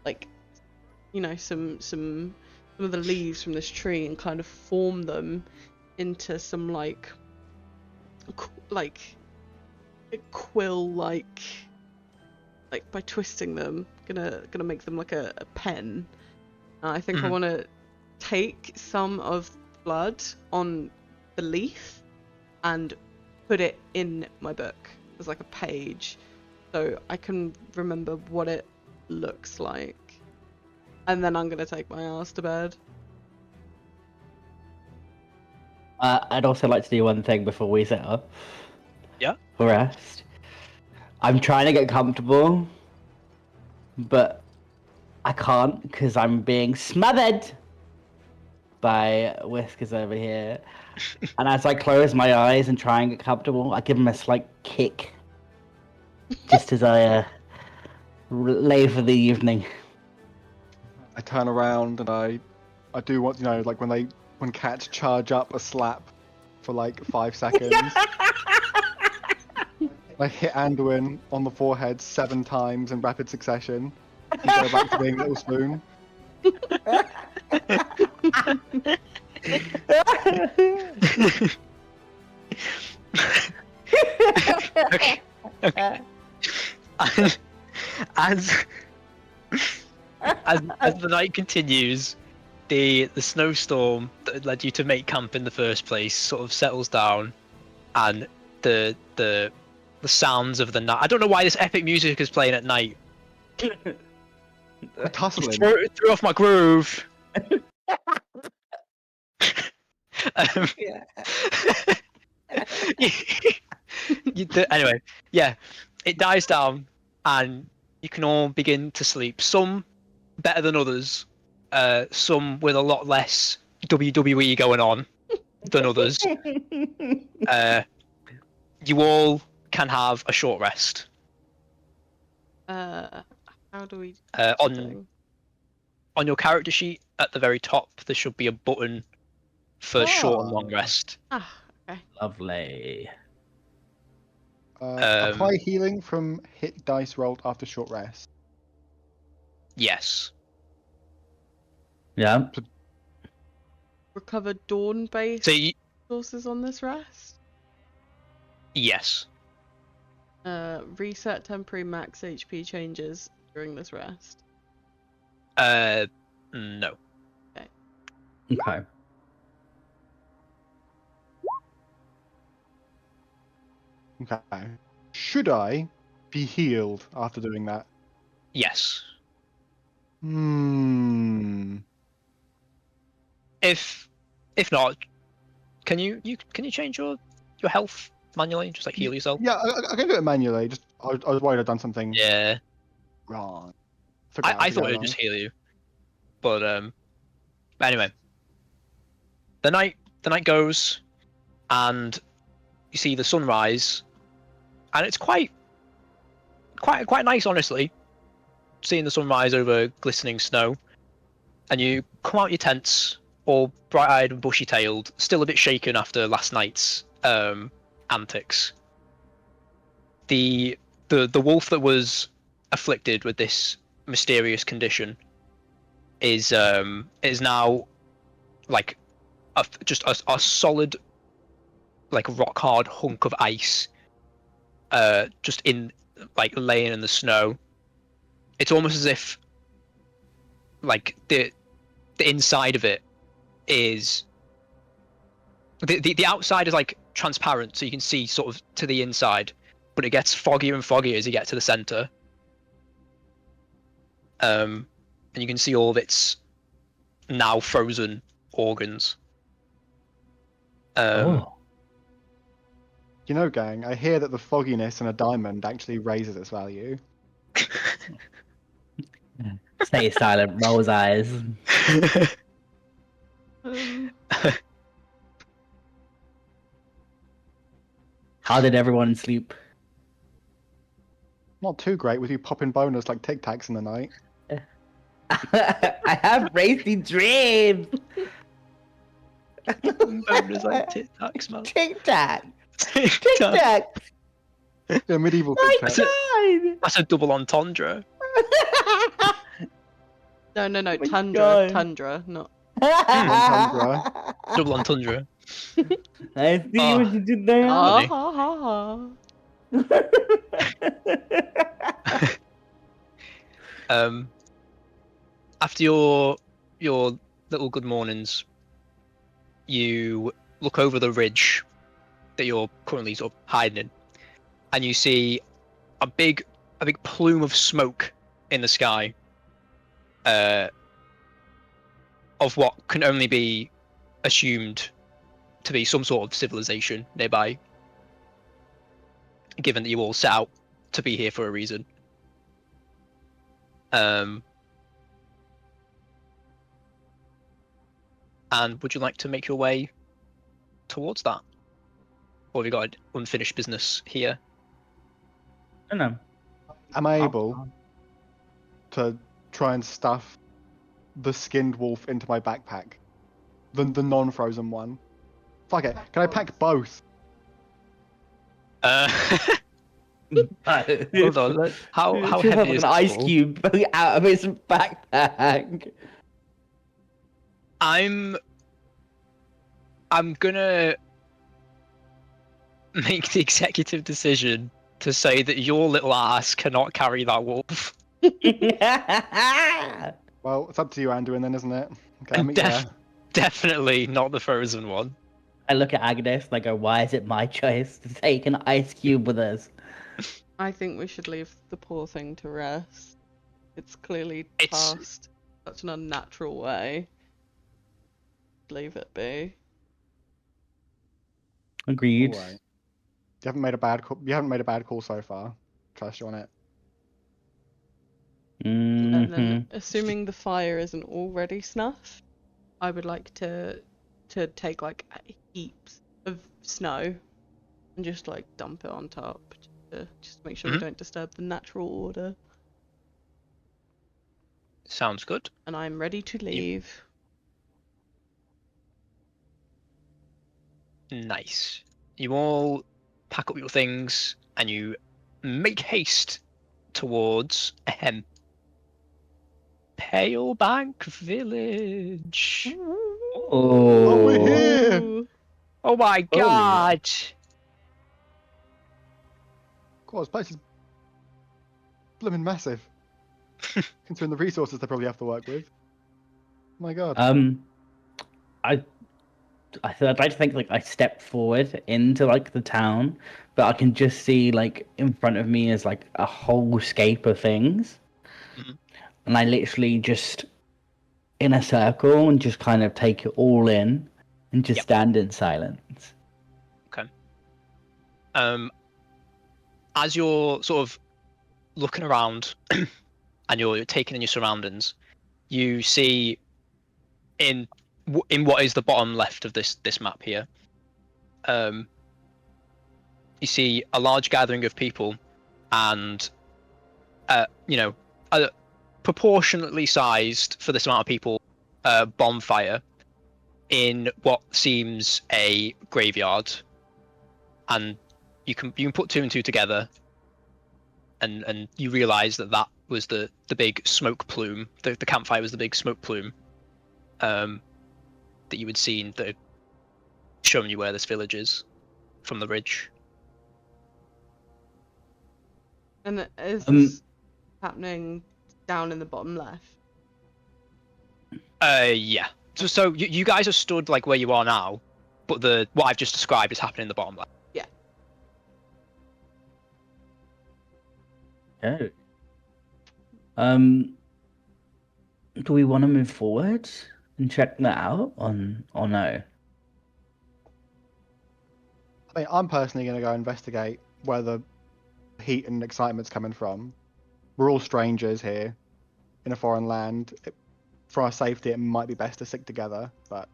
like, you know, some of the leaves from this tree and kind of form them into some like a quill, like by twisting them. Gonna make them like a pen. And I think I want to take some of the blood on the leaf and put it in my book as like a page, so I can remember what it looks like. And then I'm gonna take my ass to bed. I'd also like to do one thing before we set up. Yeah. For rest. I'm trying to get comfortable, but I can't because I'm being smothered by Whiskers over here. And as I close my eyes and try and get comfortable, I give him a slight kick, just as I lay for the evening. I turn around and I do what, you know, like when cats charge up a slap for like 5 seconds. I hit Anduin on the forehead 7 times in rapid succession. And go back to being Little Spoon. Okay. As the night continues, the snowstorm that led you to make camp in the first place sort of settles down, and the sounds of the night. I don't know why this epic music is playing at night. We're tussling. Threw off my groove. Yeah. Anyway, yeah, it dies down, and you can all begin to sleep. Some better than others. Some with a lot less WWE going on than others. You all can have a short rest. How do we? On your character sheet at the very top, there should be a button for short and long Ah. rest. Ah, okay. Lovely. Apply healing from hit dice rolled after short rest. Yes. Yeah. Recover dawn-based So sources on this rest. yes. Reset temporary max HP changes during this rest. No. Okay. Okay. Should I be healed after doing that? Yes. If not, can you change your health manually? Just like heal yourself. Yeah, I can do it manually. Just I was worried I'd done something Yeah. wrong. I thought it would just heal you, but anyway, the night goes, and you see the sunrise, and it's quite nice, honestly, seeing the sunrise over glistening snow, and you come out your tents, all bright-eyed and bushy-tailed, still a bit shaken after last night's antics. The wolf that was afflicted with this mysterious condition is now like just a solid, like rock hard hunk of ice, just in like laying in the snow. It's almost as if like the inside of it is the outside is like transparent, so you can see sort of to the inside, but it gets foggier and foggier as you get to the center. And you can see all of its now frozen organs. Oh. You know, gang, I hear that the fogginess in a diamond actually raises its value. Stay silent, rolls eyes. How did everyone sleep? Not too great with you popping bonus like Tic Tacs in the night. I have racy dreams. Bonus like Tic Tacs, man. Tic Tac. Tic Tic Tac. Yeah, medieval My Tic Tacs. God. That's a double entendre. No, my tundra, God. tundra, not. Tundra. Double entendre. I see Oh. what you did there. Ah, Funny. ha, ha. After your little good mornings, you look over the ridge that you're currently sort of hiding in, and you see a big plume of smoke in the sky, of what can only be assumed to be some sort of civilization nearby, given that you all set out to be here for a reason. And would you like to make your way towards that? Or have you got unfinished business here? I don't know. Am I able to try and stuff the skinned wolf into my backpack? The non-frozen one. Fuck it. Can I pack both? Hold on. How Should have heavy like is an this ice ball? cube out of his backpack? I'm gonna make the executive decision to say that your little ass cannot carry that wolf. Well, it's up to you, Anduin, then, isn't it? Okay, I'll meet you there. Definitely not the frozen one. I look at Agnes and I go, why is it my choice to take an ice cube with us? I think we should leave the poor thing to rest. It's clearly It's- passed such an unnatural way. Leave it be. Agreed. Alright. You haven't made a bad call. You haven't made a bad call so far. Trust you on it. And then, Mhm. assuming the fire isn't already snuffed, I would like to take like heaps of snow and just like dump it on top, just to make sure we Mhm. don't disturb the natural order. Sounds good. And I'm ready to leave. Nice. You all pack up your things and you make haste towards Palebank Village. Oh, we're here! Ooh. Oh my Oh, yeah. god! God, this place is blooming massive. Considering the resources they probably have to work with. My god. I I'd like to think like I step forward into like the town, but I can just see like in front of me is like a whole scape of things, Mhm. and I literally just in a circle and just kind of take it all in and just Yep. stand in silence. Okay. As you're sort of looking around and you're taking in your surroundings, you see in what is the bottom left of this map here, you see a large gathering of people and you know, a proportionately sized for this amount of people bonfire in what seems a graveyard, and you can put two and two together, and you realize that was the big smoke plume. The campfire was the big smoke plume that you had seen that had shown you where this village is from the ridge. And is this happening down in the bottom left? Yeah. So you guys are stood like where you are now, but what I've just described is happening in the bottom left. Yeah. Oh. Do we want to move forward and check that out or no? I mean, I'm personally going to go investigate where the heat and excitement's coming from. We're all strangers here in a foreign land. For our safety, it might be best to stick together, but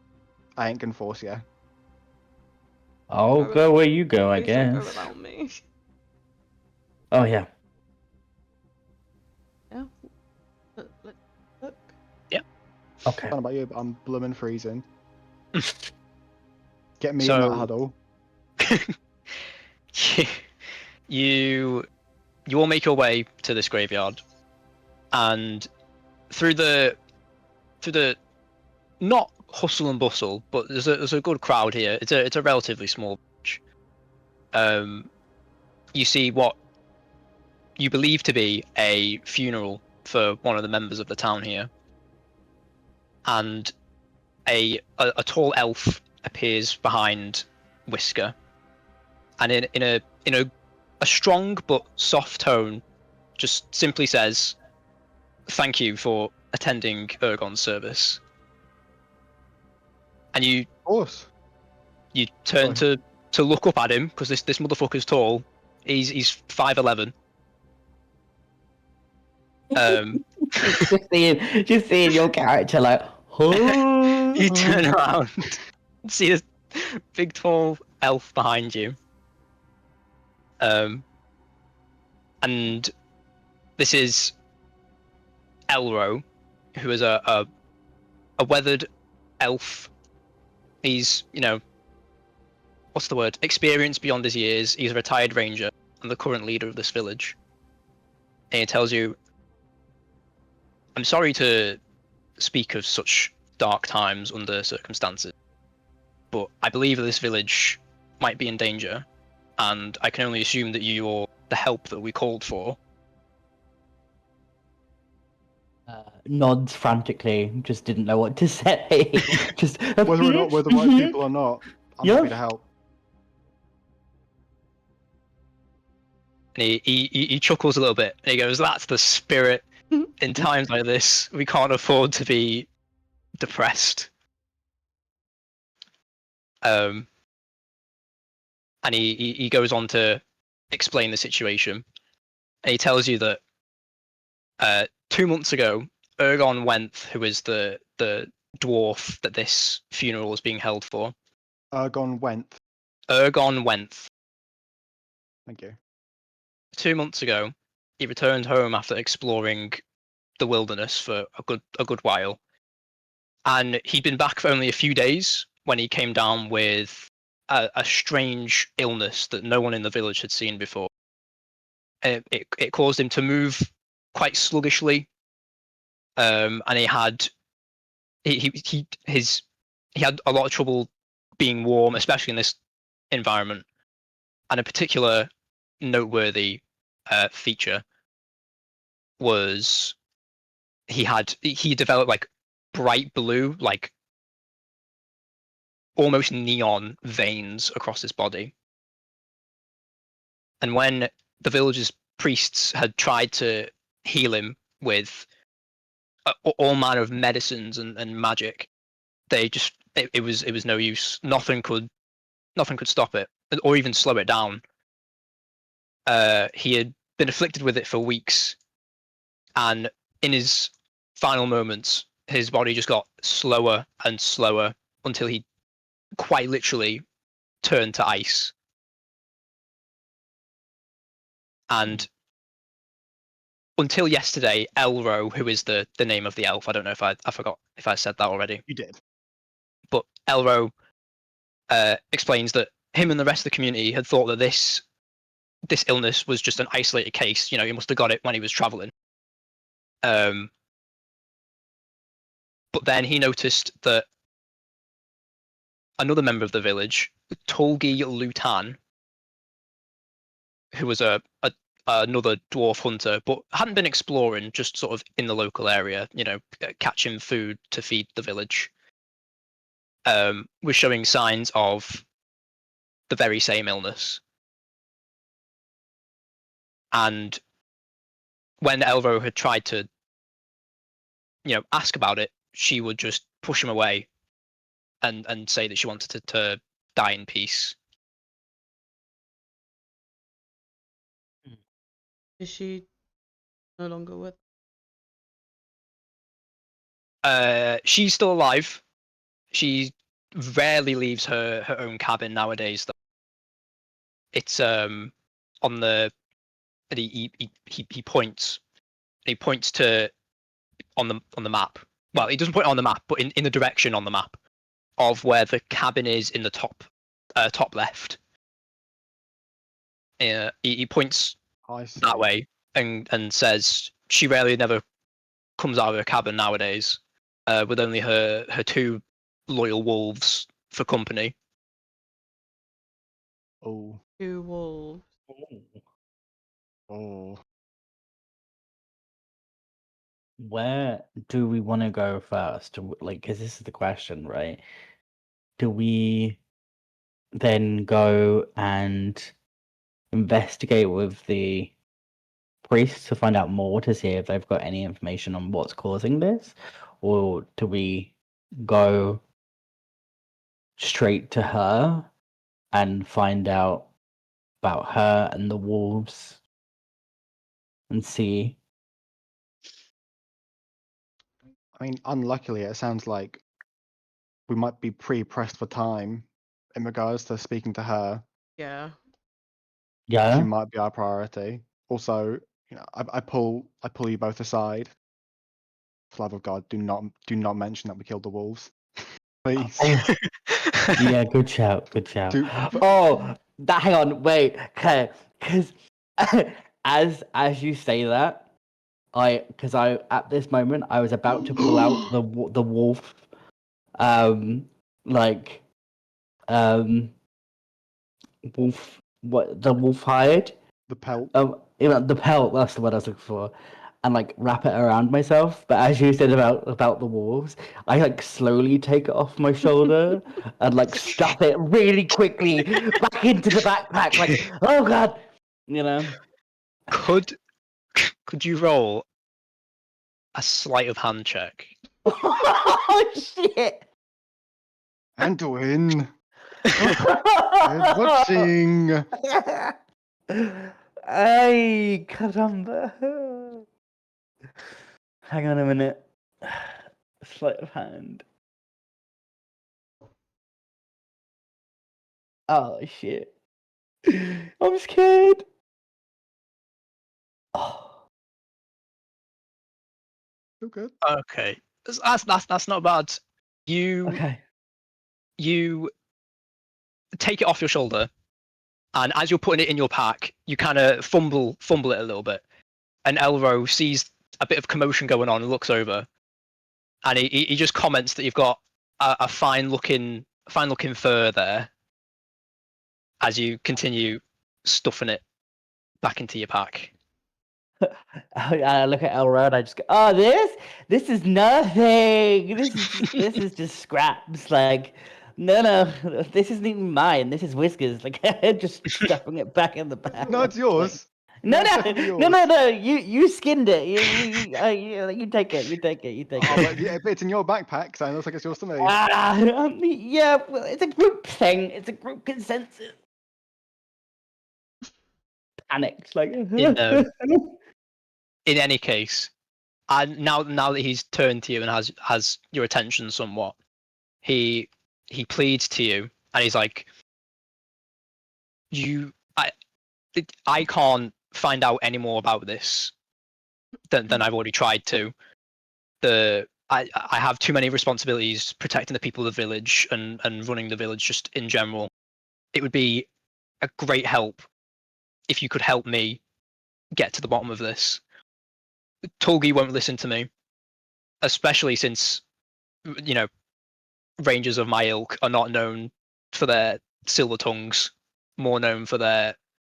I ain't gonna force you. I'll go where you go, I Please don't go guess. without me. Oh yeah. Yeah. Look. Okay. I don't know about you, but I'm blooming freezing. Get me in So- that huddle. you all make your way to this graveyard, and through the not hustle and bustle, but there's a good crowd here. It's a relatively small village. You see what you believe to be a funeral for one of the members of the town here, and a tall elf appears behind Whisker, and in a strong but soft tone, just simply says, "Thank you for attending Ergon's service." And you Of course. turn to look up at him because this motherfucker's tall. He's 5'11". just seeing your character like, oh. You turn around, see this big tall elf behind you. And this is Elro, who is a weathered elf. He's, what's the word? Experienced beyond his years. He's a retired ranger and the current leader of this village. And he tells you, "I'm sorry to speak of such dark times under circumstances, but I believe that this village might be in danger, and I can only assume that you're the help that we called for." Nods frantically, just didn't know what to say. Just Whether or not we're the right people or not, I'm Yeah. happy to help. And he chuckles a little bit, and he goes, "That's the spirit. In times like this, we can't afford to be depressed. And he goes on to explain the situation. And he tells you that 2 months ago, Ergon Wenth, who is the dwarf that this funeral is being held for, Ergon went. Ergon Wenth, Thank you. 2 months ago, he returned home after exploring the wilderness for a good while, and he'd been back for only a few days when he came down with a strange illness that no one in the village had seen before. It caused him to move quite sluggishly, and he had a lot of trouble being warm, especially in this environment. And a particular noteworthy feature was he developed like bright blue, like almost neon veins across his body. And when the village's priests had tried to heal him with all manner of medicines and magic, it was no use. Nothing could stop it or even slow it down. He had been afflicted with it for weeks, and in his final moments, his body just got slower and slower until he quite literally turned to ice. And until yesterday, Elro, who is the name of the elf, I don't know if I forgot if I said that already, You did. but Elro explains that him and the rest of the community had thought that this illness was just an isolated case. You know, he must have got it when he was traveling. But then he noticed that another member of the village, Tolgi Lutan, who was another dwarf hunter, but hadn't been exploring, just sort of in the local area, you know, catching food to feed the village, was showing signs of the very same illness. And when Elro had tried to, you know, ask about it, she would just push him away and say that she wanted to die in peace. Is she no longer with? She's still alive. She rarely leaves her own cabin nowadays, though. It's on the he points to on the map. Well, he doesn't point on the map, but in the direction on the map of where the cabin is in the top left. He points I see. that way and says she rarely never comes out of her cabin nowadays, with only her two loyal wolves for company. Oh. 2 wolves. Oh. Where do we want to go first? Like, because this is the question, right? Do we then go and investigate with the priests to find out more to see if they've got any information on what's causing this? Or do we go straight to her and find out about her and the wolves and see? I mean, unluckily, it sounds like we might be pretty pressed for time in regards to speaking to her. Yeah. She Yeah? might be our priority. Also, you know, I pull you both aside. For the love of God, do not mention that we killed the wolves, please. Oh, yeah, good shout, good shout. But- Oh, hang on, wait, okay, because as you say that, because I at this moment I was about to pull out the wolf, like, wolf, what the wolf hide, The pelt. you know, the pelt. That's the word I was looking for, and like wrap it around myself. But as you said about the wolves, I like slowly take it off my shoulder and like stuff it really quickly back into the backpack. Like, oh god, you know. Could you roll a sleight of hand check. Oh shit! Anduin, we're watching. Ay, caramba. Hang on a minute. Sleight of hand. Oh shit. I'm scared. Oh. Feel good. Okay, that's not bad. You Okay. you take it off your shoulder, and as you're putting it in your pack, you kind of fumble it a little bit, and Elro sees a bit of commotion going on and looks over, and he just comments that you've got a fine looking fur there, as you continue stuffing it back into your pack. I look at Elro and I just go, oh, this is nothing. This is just scraps. Like, no, this isn't even mine. This is Whiskers. Like, just stuffing it back in the bag. No, it's yours. No, It's no, definitely no, yours. no, no. You skinned it. You take it. You take it. You take Oh, it. but yeah, if it's in your backpack, so it looks like it's yours to me. Yeah. Well, it's a group thing. It's a group consensus. Panics like. In any case, and now that he's turned to you and has your attention somewhat, he pleads to you, and he's like, I can't find out any more about this than I've already tried to. I have too many responsibilities protecting the people of the village and running the village just in general. It would be a great help if you could help me get to the bottom of this. Tolgi won't listen to me, especially since, you know, rangers of my ilk are not known for their silver tongues, more known for their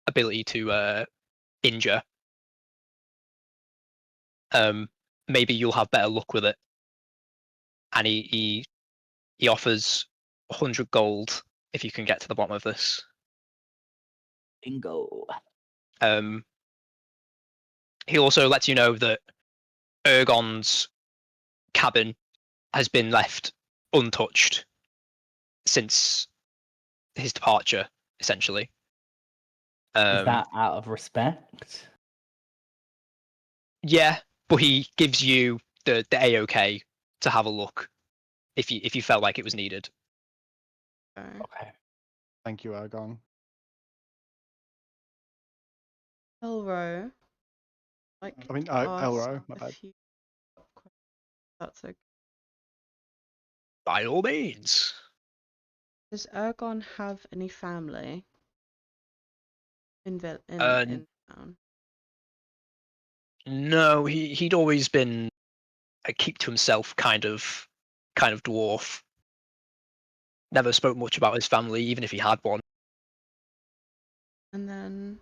ability to injure. Maybe you'll have better luck with it. And he offers 100 gold if you can get to the bottom of this. Bingo. He also lets you know that Ergon's cabin has been left untouched since his departure, essentially. Is that out of respect? Yeah, but he gives you the A-OK to have a look if you felt like it was needed. Okay. Thank you, Ergon. Elro, like, I mean, ask Elro, my a bad. few questions. That's okay. By all means. Does Ergon have any family in Uh, town? No, he'd always been a keep to himself kind of dwarf. Never spoke much about his family, even if he had one. And then,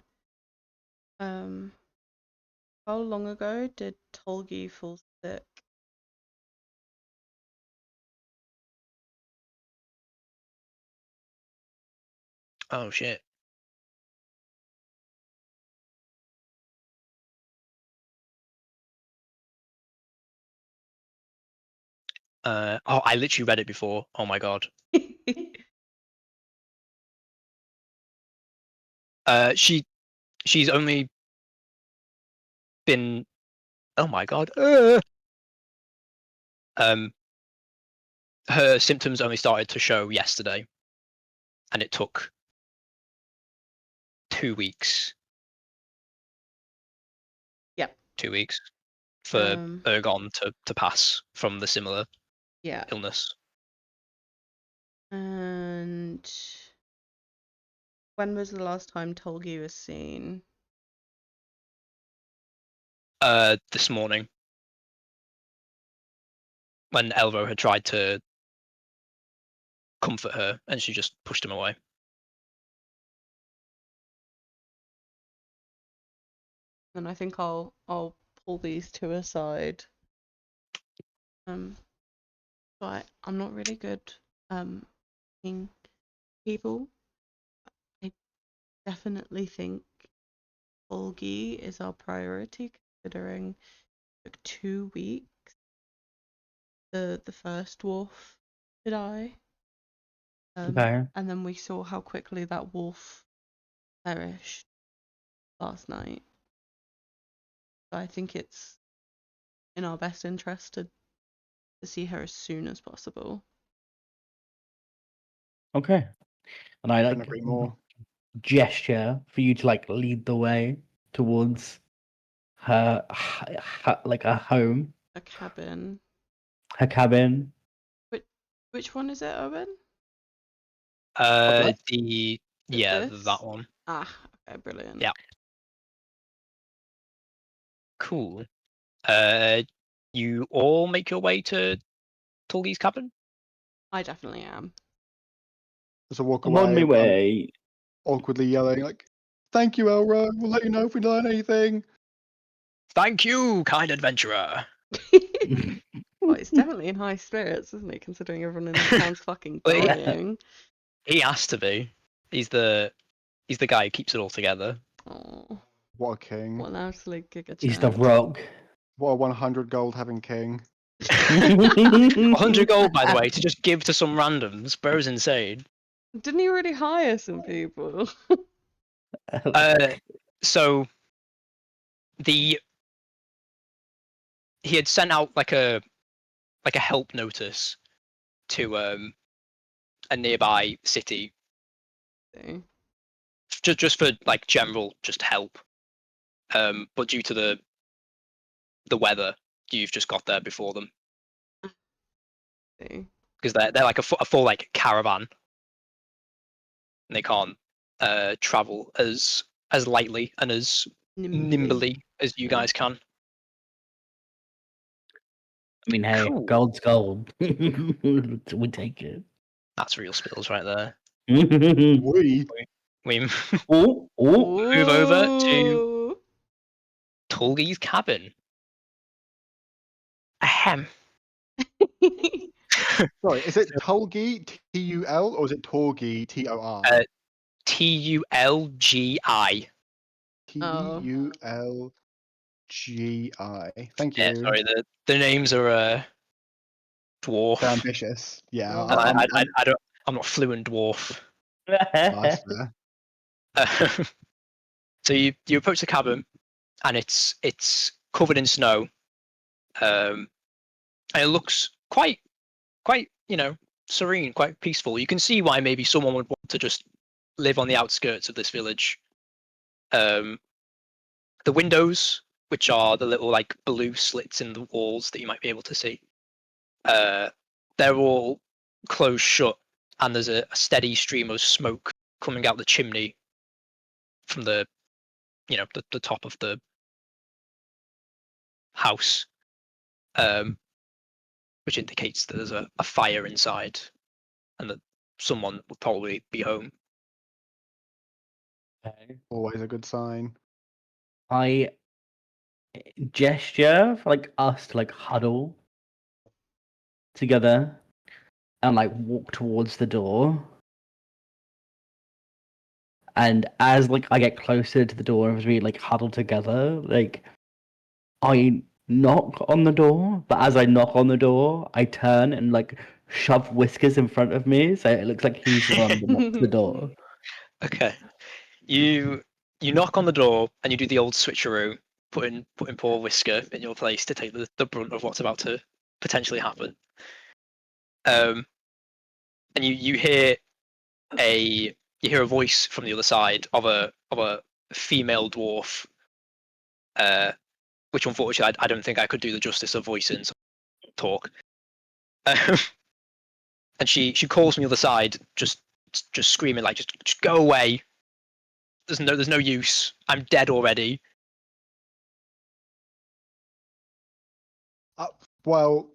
how long ago did Tolgi fall sick? Oh shit. I literally read it before. Oh my god. She's only been. Oh my god. Her symptoms only started to show yesterday, and it took 2 weeks. Yep. 2 weeks for Ergon to pass from the similar Yeah. illness. And when was the last time Tolgi was seen? This morning, when Elro had tried to comfort her, and she just pushed him away. And I think I'll pull these two aside. But I'm not really good picking people. I definitely think Olgi is our priority, considering took 2 weeks. The first wolf to die. Okay. And then we saw how quickly that wolf perished last night. So I think it's in our best interest to see her as soon as possible. Okay. And I Couldn't like agree more. gesture for you to like lead the way towards her, like her home, A cabin. her cabin. Which one is it, Owen? left? Yeah, This? that one. Ah, okay, brilliant. Yeah. Cool. You all make your way to Tulgi's cabin? I definitely am. As I walk I'm on away, my way. awkwardly yelling like, "Thank you, Elro. We'll let you know if we learn anything." Thank you, kind adventurer. Well, he's definitely in high spirits, isn't he? Considering everyone in the town's fucking Well, dying. He has to be. He's the guy who keeps it all together. Oh, What a king! what an absolute giga He's the chat. rock. What a 100 gold having king! 100 gold, by the way, to just give to some randoms. Bro's insane. Didn't he already hire some people? So he had sent out like a help notice to a nearby city, just for like general just help. But due to the weather, you've just got there before them because they're like a full like caravan, and they can't travel as lightly and as nimbly as you guys can. I mean, hey, Cool. gold's gold. We take it. That's real spills right there. We We Oh, oh. move over to Ooh. Tulgi's cabin. Ahem. sorry, is it Tulgi T-U-L or is it Torgi T-O-R? Tulgi. T-U-L-G-I. Thank Yeah, you. sorry. The names are dwarf. They're ambitious. Yeah, Oh. And I'm I don't. I'm not fluent dwarf. nice there. So you approach the cabin, and it's covered in snow, and it looks quite serene, quite peaceful. You can see why maybe someone would want to just live on the outskirts of this village. The windows, which are the little like blue slits in the walls that you might be able to see, they're all closed shut, and there's a steady stream of smoke coming out the chimney from the top of the house, which indicates that there's a fire inside and that someone would probably be home. Always a good sign. I gesture for like us to like huddle together and like walk towards the door. And as like I get closer to the door, as we like huddle together, like I knock on the door, but as I knock on the door, I turn and like shove Whiskers in front of me, so it looks like he's the one that knocks the door. Okay, you knock on the door and you do the old switcheroo, putting poor Whisker in your place to take the brunt of what's about to potentially happen. And you hear a voice from the other side of a female dwarf, which unfortunately I don't think I could do the justice of voicing. So talk. And she calls from the other side, just screaming like, just go away. There's no use. I'm dead already. Well,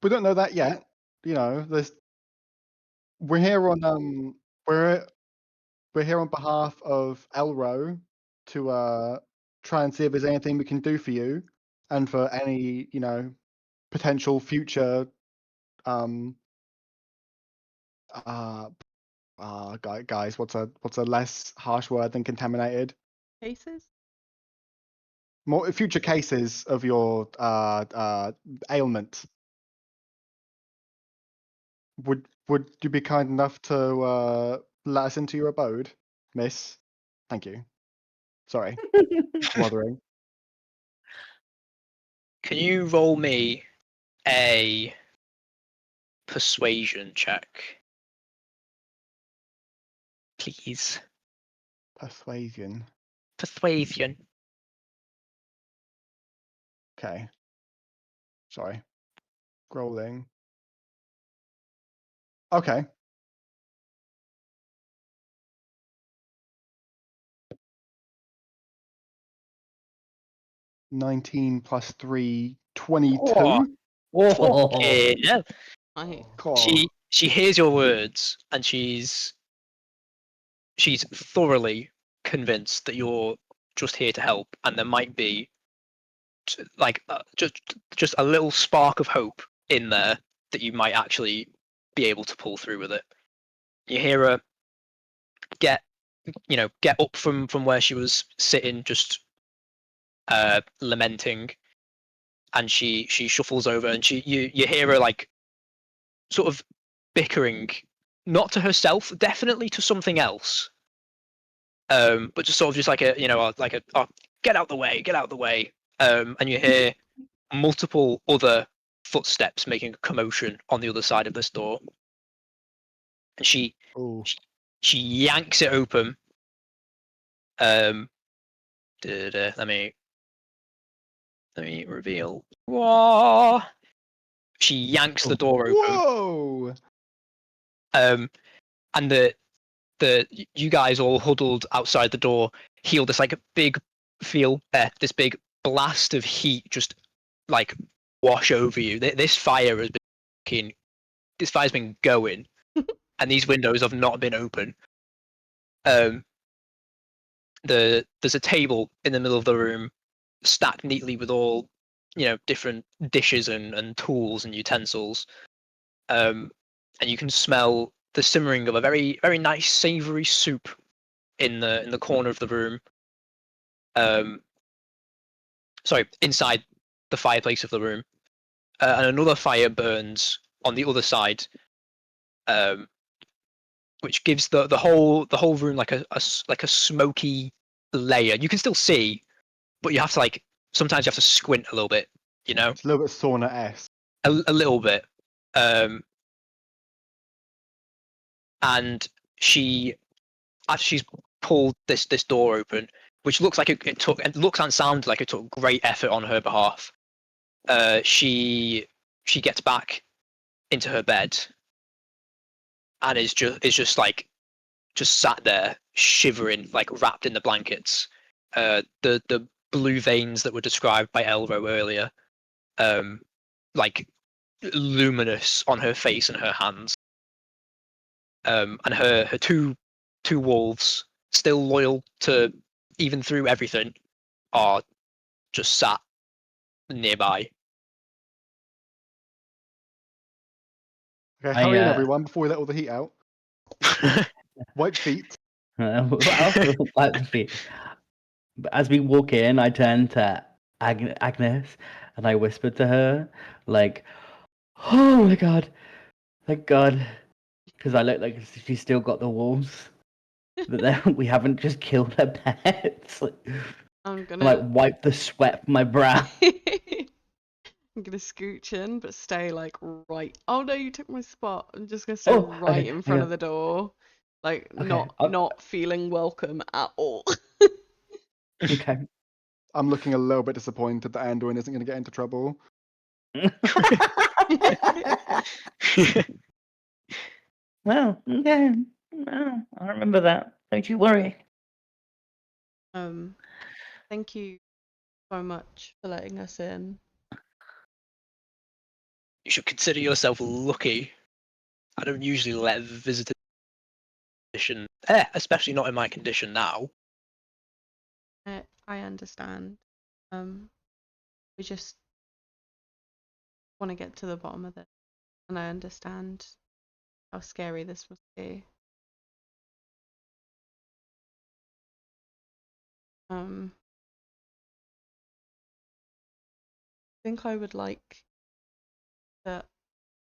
we don't know that yet. You know, we're here on we're here on behalf of Elro to try and see if there's anything we can do for you, and for any potential future um uh guys, what's a less harsh word than contaminated? Cases? more future cases of your ailment. Would you be kind enough to let us into your abode, miss? Thank you. Sorry, bothering. Can you roll me a persuasion check, please? Persuasion. Persuasion. Okay. Sorry. Scrolling. Okay. $19 plus 3, 22. Oh. Whoa. Fucking hell. I Cool. She hears your words and she's thoroughly convinced that you're just here to help, and there might be like just a little spark of hope in there that you might actually be able to pull through with it. You hear her get up from where she was sitting, just lamenting, and she shuffles over, and you hear her like sort of bickering, not to herself, definitely to something else, but just sort of just like a oh, get out the way, get out the way, and you hear multiple other footsteps making a commotion on the other side of this door, and Oh. she yanks it open. Um, let me reveal. Whoa! She yanks the door open. Whoa! And you guys all huddled outside the door heal this like this big blast of heat just like wash over you. This fire has been this fire's been going, and these windows have not been open. There's a table in the middle of the room, stacked neatly with all different dishes and tools and utensils. And you can smell the simmering of a very very nice savoury soup in the corner of the room. Sorry, inside the fireplace of the room, and another fire burns on the other side, which gives the whole room like a smoky layer. You can still see, but you have to sometimes you have to squint a little bit, It's a little bit sauna-esque. a little bit. And after she's pulled this door open, which looks like it looks and sounds like it took great effort on her behalf. She gets back into her bed and is just sat there shivering, like wrapped in the blankets. The blue veins that were described by Elro earlier, like luminous on her face and her hands. And her two wolves, still loyal to even through everything, are just sat nearby. Okay, I, hurry in, everyone, before we let all the heat out. Wipe feet. well, let's see. But as we walk in, I turn to Agnes and I whisper to her, like, "Oh my god, thank God," because I look like she's still got the wolves, but then we haven't just killed her pets. I'm I like gonna wipe the sweat from my brow. I'm gonna scooch in, but stay like right. Oh no, you took my spot. I'm just gonna stay Oh, right okay, in front okay. of the door, like Okay, not feeling welcome at all. okay. I'm looking a little bit disappointed that Anduin isn't going to get into trouble. Well, okay. Well, I remember that. Don't you worry. Thank you so much for letting us in. You should consider yourself lucky. I don't usually let visitors, especially not in my condition now. I understand. We just want to get to the bottom of it, and I understand how scary this must be. think I would like to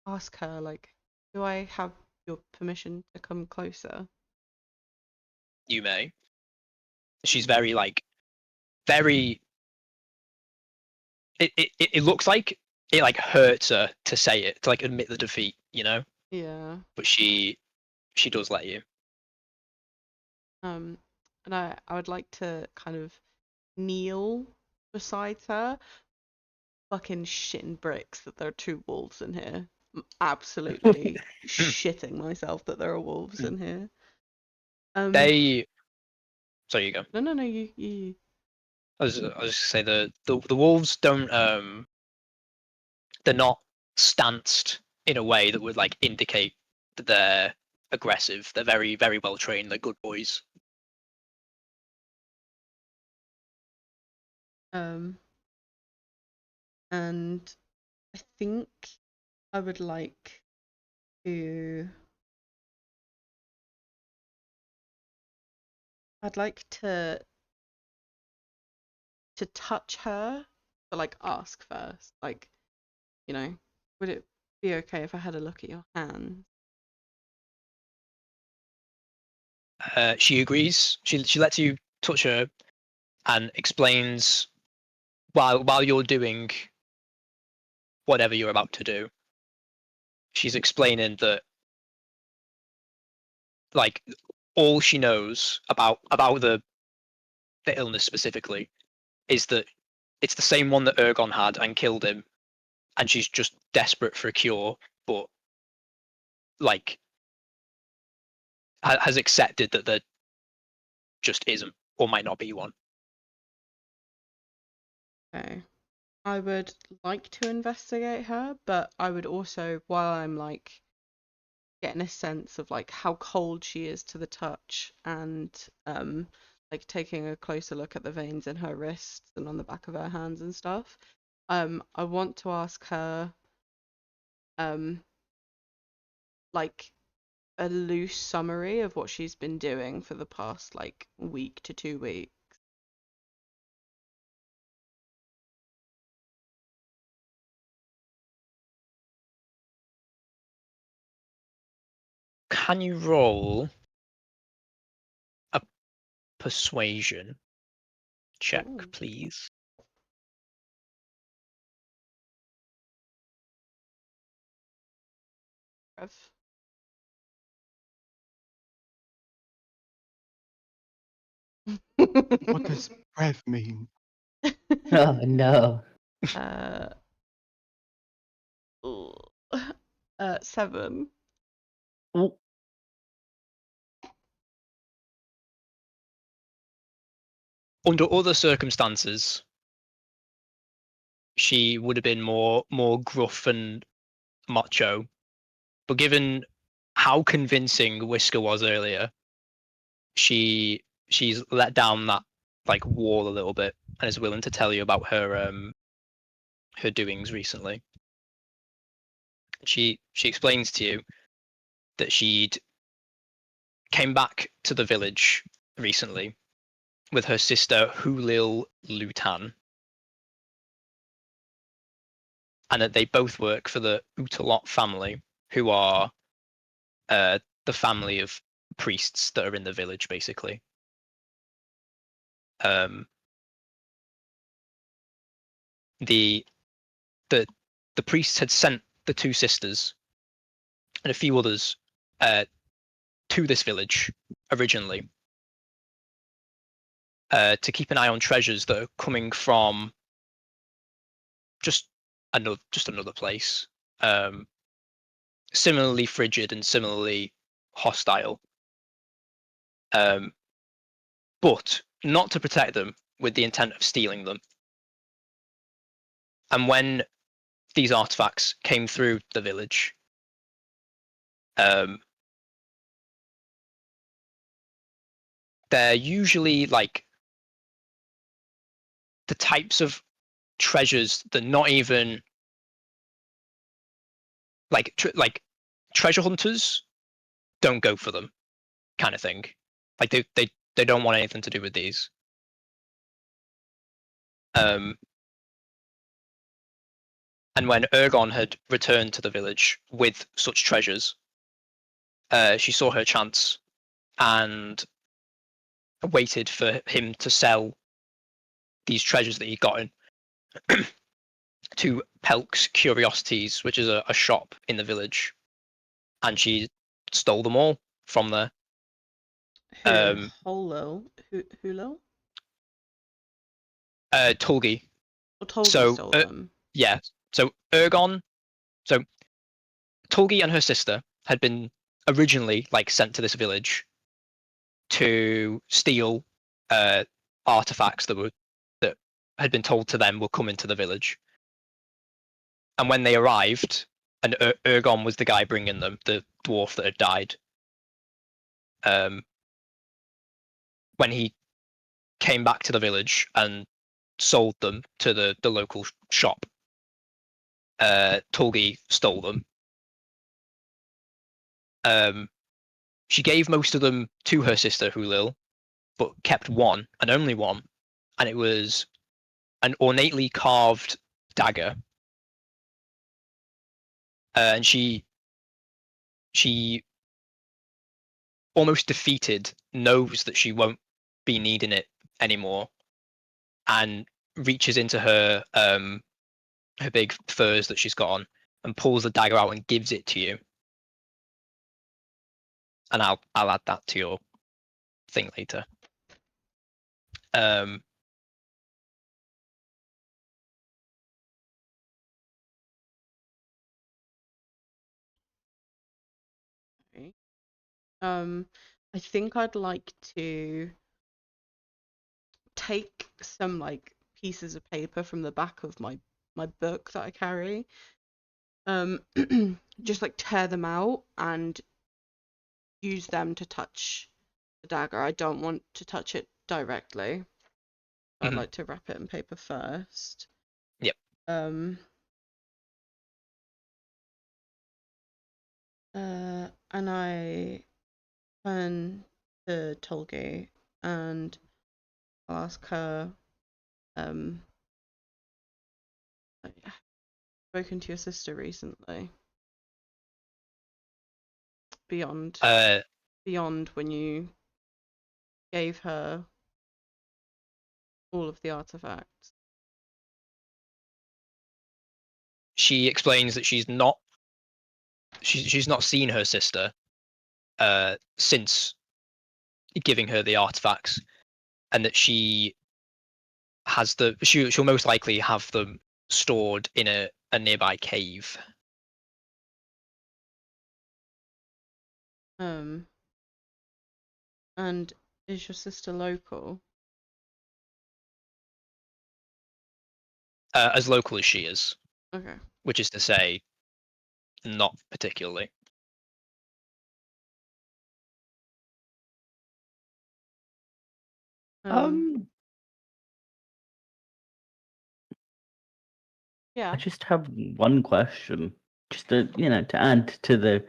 ask her, like, do I have your permission to come closer? You may. She's very like very. It looks like it like hurts her to say it, to like admit the defeat, you know. Yeah. But she does let you. And I would like to kind of kneel beside her. Fucking shitting bricks that there are two wolves in here. I'm absolutely shitting myself that there are wolves in here. They. So you go. No, you. I was just gonna say the wolves don't they're not stanced in a way that would like indicate that they're aggressive. They're very well trained. They're good boys. And I think I would like to. I'd like to touch her, but like ask first. Like, you know, would it be okay if I had a look at your hand? She agrees. She lets you touch her and explains while you're doing whatever you're about to do. She's explaining that like all she knows about the illness specifically is that it's the same one that Ergon had and killed him, and she's just desperate for a cure, but like has accepted that there just isn't or might not be one. Okay. I would like to investigate her, but I would also, while I'm like getting a sense of like how cold she is to the touch and like taking a closer look at the veins in her wrists and on the back of her hands and stuff, I want to ask her um like a loose summary of what she's been doing for the past like week to 2 weeks. Can you roll a persuasion check, Ooh. please? What does breath mean? Oh no. uh, ooh. 7. Oh, Under other circumstances, she would have been more gruff and macho, but given how convincing Whisker was earlier, she's let down that like wall a little bit and is willing to tell you about her doings recently. She explains to you that she'd came back to the village recently with her sister Hulil Lutan, and that they both work for the Utalot family, who are the family of priests that are in the village, basically. Um, the the the priests had sent the two sisters and a few others to this village originally to keep an eye on treasures that are coming from just another place, similarly frigid and similarly hostile, but not to protect them with the intent of stealing them. And when these artifacts came through the village, they're usually like the types of treasures that not even like treasure hunters don't go for them, kind of thing. Like they don't want anything to do with these. And when Ergon had returned to the village with such treasures, she saw her chance and waited for him to sell these treasures that he'd gotten to Pelk's Curiosities, which is a shop in the village, and she stole them all from there. Holil? Hulil? Tulgi. Or Tolgi So, stole them? Yeah. So Ergon. So Tulgi and her sister had been originally sent to this village to steal artifacts that had been told to them will come into the village. And when they arrived, and Ergon was the guy bringing them, the dwarf that had died. When he came back to the village and sold them to the local shop, Tulgi stole them. She gave most of them to her sister Hulil, but kept one, and only one, and it was an ornately carved dagger. And she almost defeated, knows that she won't be needing it anymore, and reaches into her big furs that she's got on and pulls the dagger out and gives it to you. And I'll add that to your thing later. I think I'd like to take some pieces of paper from the back of my book that I carry, just tear them out and use them to touch the dagger. I don't want to touch it directly. I'd like to wrap it in paper first. Yep. And I turn to Tolgi and ask her, have you spoken to your sister recently? Beyond when you gave her all of the artifacts. She explains that she's not seen her sister since giving her the artifacts, and that she has she'll most likely have them stored in a nearby cave. And is your sister local? As local as she is. Okay. Which is to say, not particularly. Yeah. I just have one question, just to add to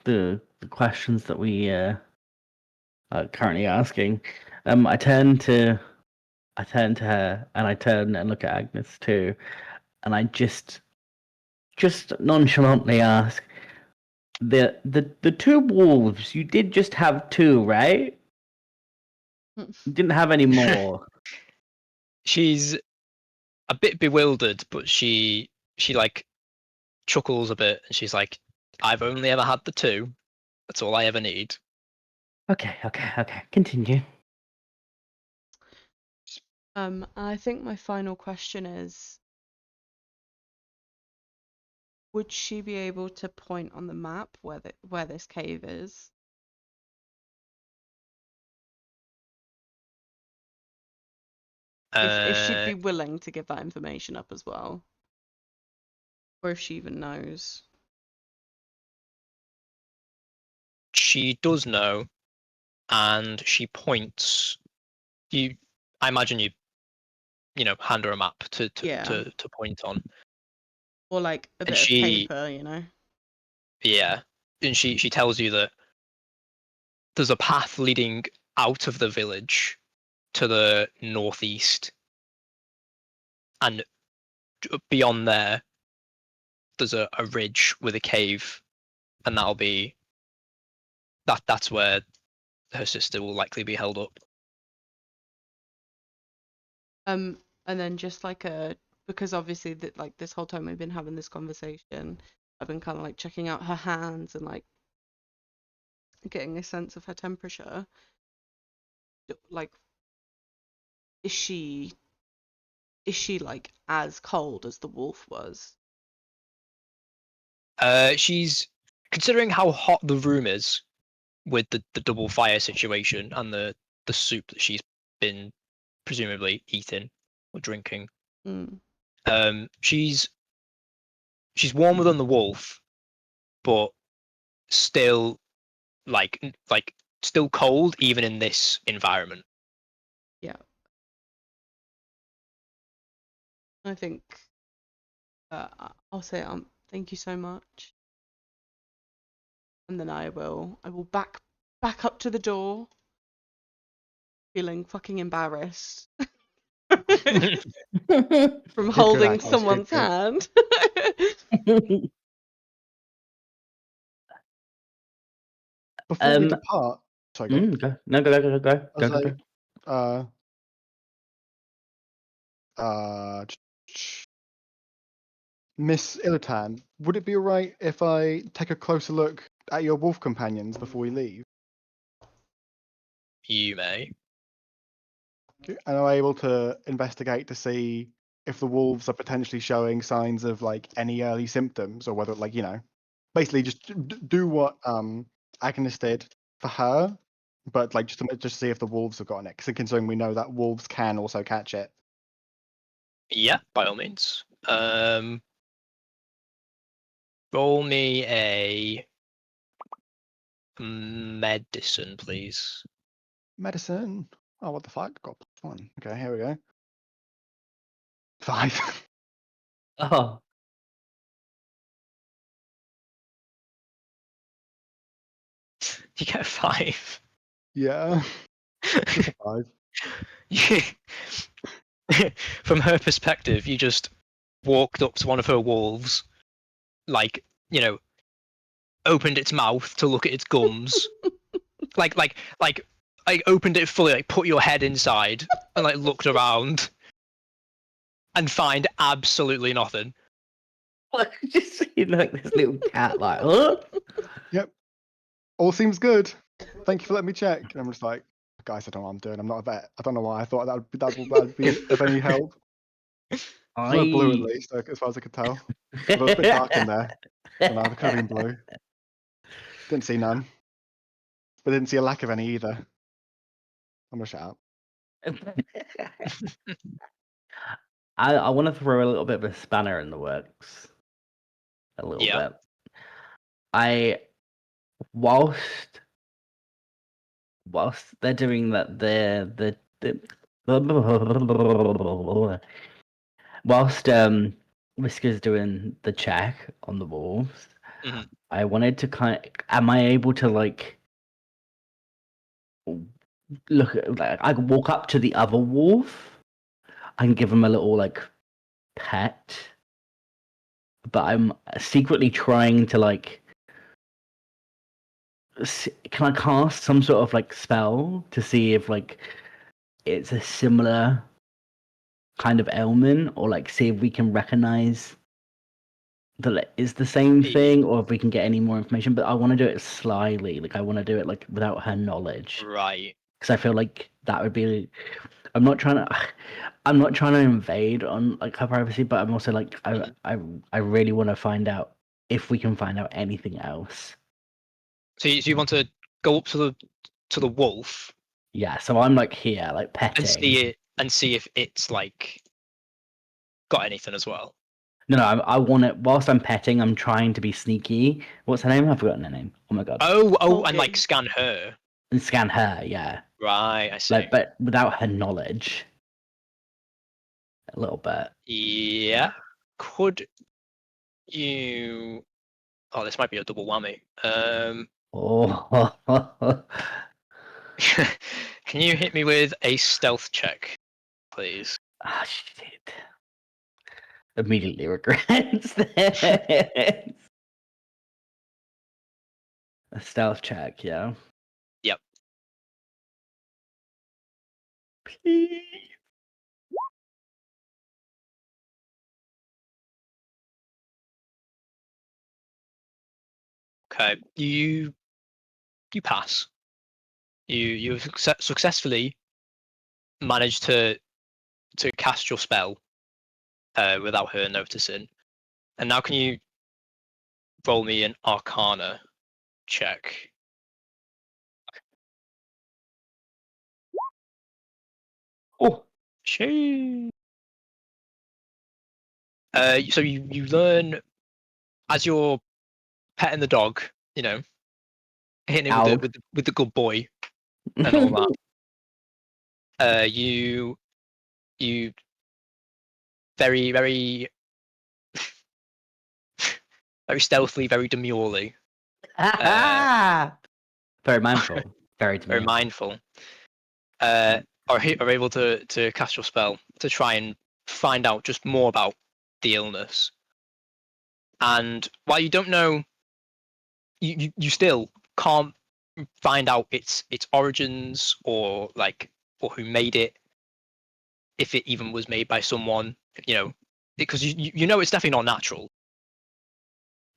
the questions that we are currently asking. I turn to her, and I turn and look at Agnes too, and I just nonchalantly ask, the two wolves, you did just have two, right? You didn't have any more. She's a bit bewildered, but she chuckles a bit, and she's like, I've only ever had the two. That's all I ever need. Okay. Continue. I think my final question is, would she be able to point on the map where this cave is? If she'd be willing to give that information up as well, or if she even knows. She does know, and she points. I imagine you hand her a map to point on, or a bit of paper, Yeah, and she tells you that there's a path leading out of the village to the northeast, and beyond there there's a ridge with a cave, and that'll be that's where her sister will likely be held up. And then just like because obviously that like this whole time we've been having this conversation, I've been kind of like checking out her hands and like getting a sense of her temperature. Like, is she like as cold as the wolf was? She's considering how hot the room is with the double fire situation and the soup that she's been presumably eating or drinking. Mm. She's warmer than the wolf, but still like still cold even in this environment. Yeah. I think I'll say thank you so much, and then I will back up to the door, feeling fucking embarrassed from Good holding Agnes, someone's good. hand. Before we depart, sorry, go. Go. No, go. I was Go. like, Miss Illitan, would it be alright if I take a closer look at your wolf companions before we leave? You may. And are able to investigate to see if the wolves are potentially showing signs of like any early symptoms, or whether like basically just do what Agnes did for her, but like just see if the wolves have gotten it. Because considering we know that wolves can also catch it. Yeah, by all means. Roll me a medicine, please. Medicine. Oh, what the fuck? Got +1. Okay, here we go. 5. Oh. You get a 5. Yeah. Just a 5. From her perspective, you just walked up to one of her wolves, like, opened its mouth to look at its gums, like I opened it fully, like put your head inside and like looked around and find absolutely nothing. Just see like this little cat, like, huh? Yep. All seems good. Thank you for letting me check. And I'm just like, guys, I don't know what I'm doing. I'm not a vet. I don't know why I thought that'd be of any help. No blue, at least, as far as I could tell. Although it was a bit dark in there. I don't know, there could have been blue. Didn't see none. But didn't see a lack of any either. I'm gonna shut up. I want to throw a little bit of a spanner in the works. A little Yeah. bit. Whilst they're doing that, whilst Whisker's doing the check on the wolves, Mhm. I wanted to am I able to like look at, like, I can walk up to the other wolf, I can give him a little like pet, but I'm secretly trying to like, can I cast some sort of like spell to see if like it's a similar kind of ailment, or like see if we can recognize that it is the same thing, or if we can get any more information. But I want to do it slyly, like I want to do it like without her knowledge, Right. because I feel like that would be, I'm not trying to invade on like her privacy, but I'm also like I really want to find out if we can find out anything else. So you want to go up to the wolf Yeah, so I'm like here, like petting. and see if it's like got anything as well. No, I want it whilst I'm petting. I'm trying to be sneaky. What's her name? I've forgotten her name. Oh my god. Oh, and like Colgate. scan her. And scan her, yeah. Right, I see. Like, but without her knowledge. A little bit. Yeah. Could you? Oh, this might be a double whammy. Oh. Can you hit me with a stealth check, please? Ah, shit. immediately regrets this. A stealth check, yeah. Yep. Please. Okay. You pass. You successfully managed to cast your spell without her noticing. And now can you roll me an Arcana check? Oh, Shoo. So you learn as you're petting the dog, you know, hitting it with the ow. with the good boy and all that. You very very very stealthily, very demurely, Very mindful. Very very demure. mindful, are able to cast your spell to try and find out just more about the illness. And while you don't know, you still can't find out its origins or like or who made it, if it even was made by someone, you know, because you know it's definitely not natural.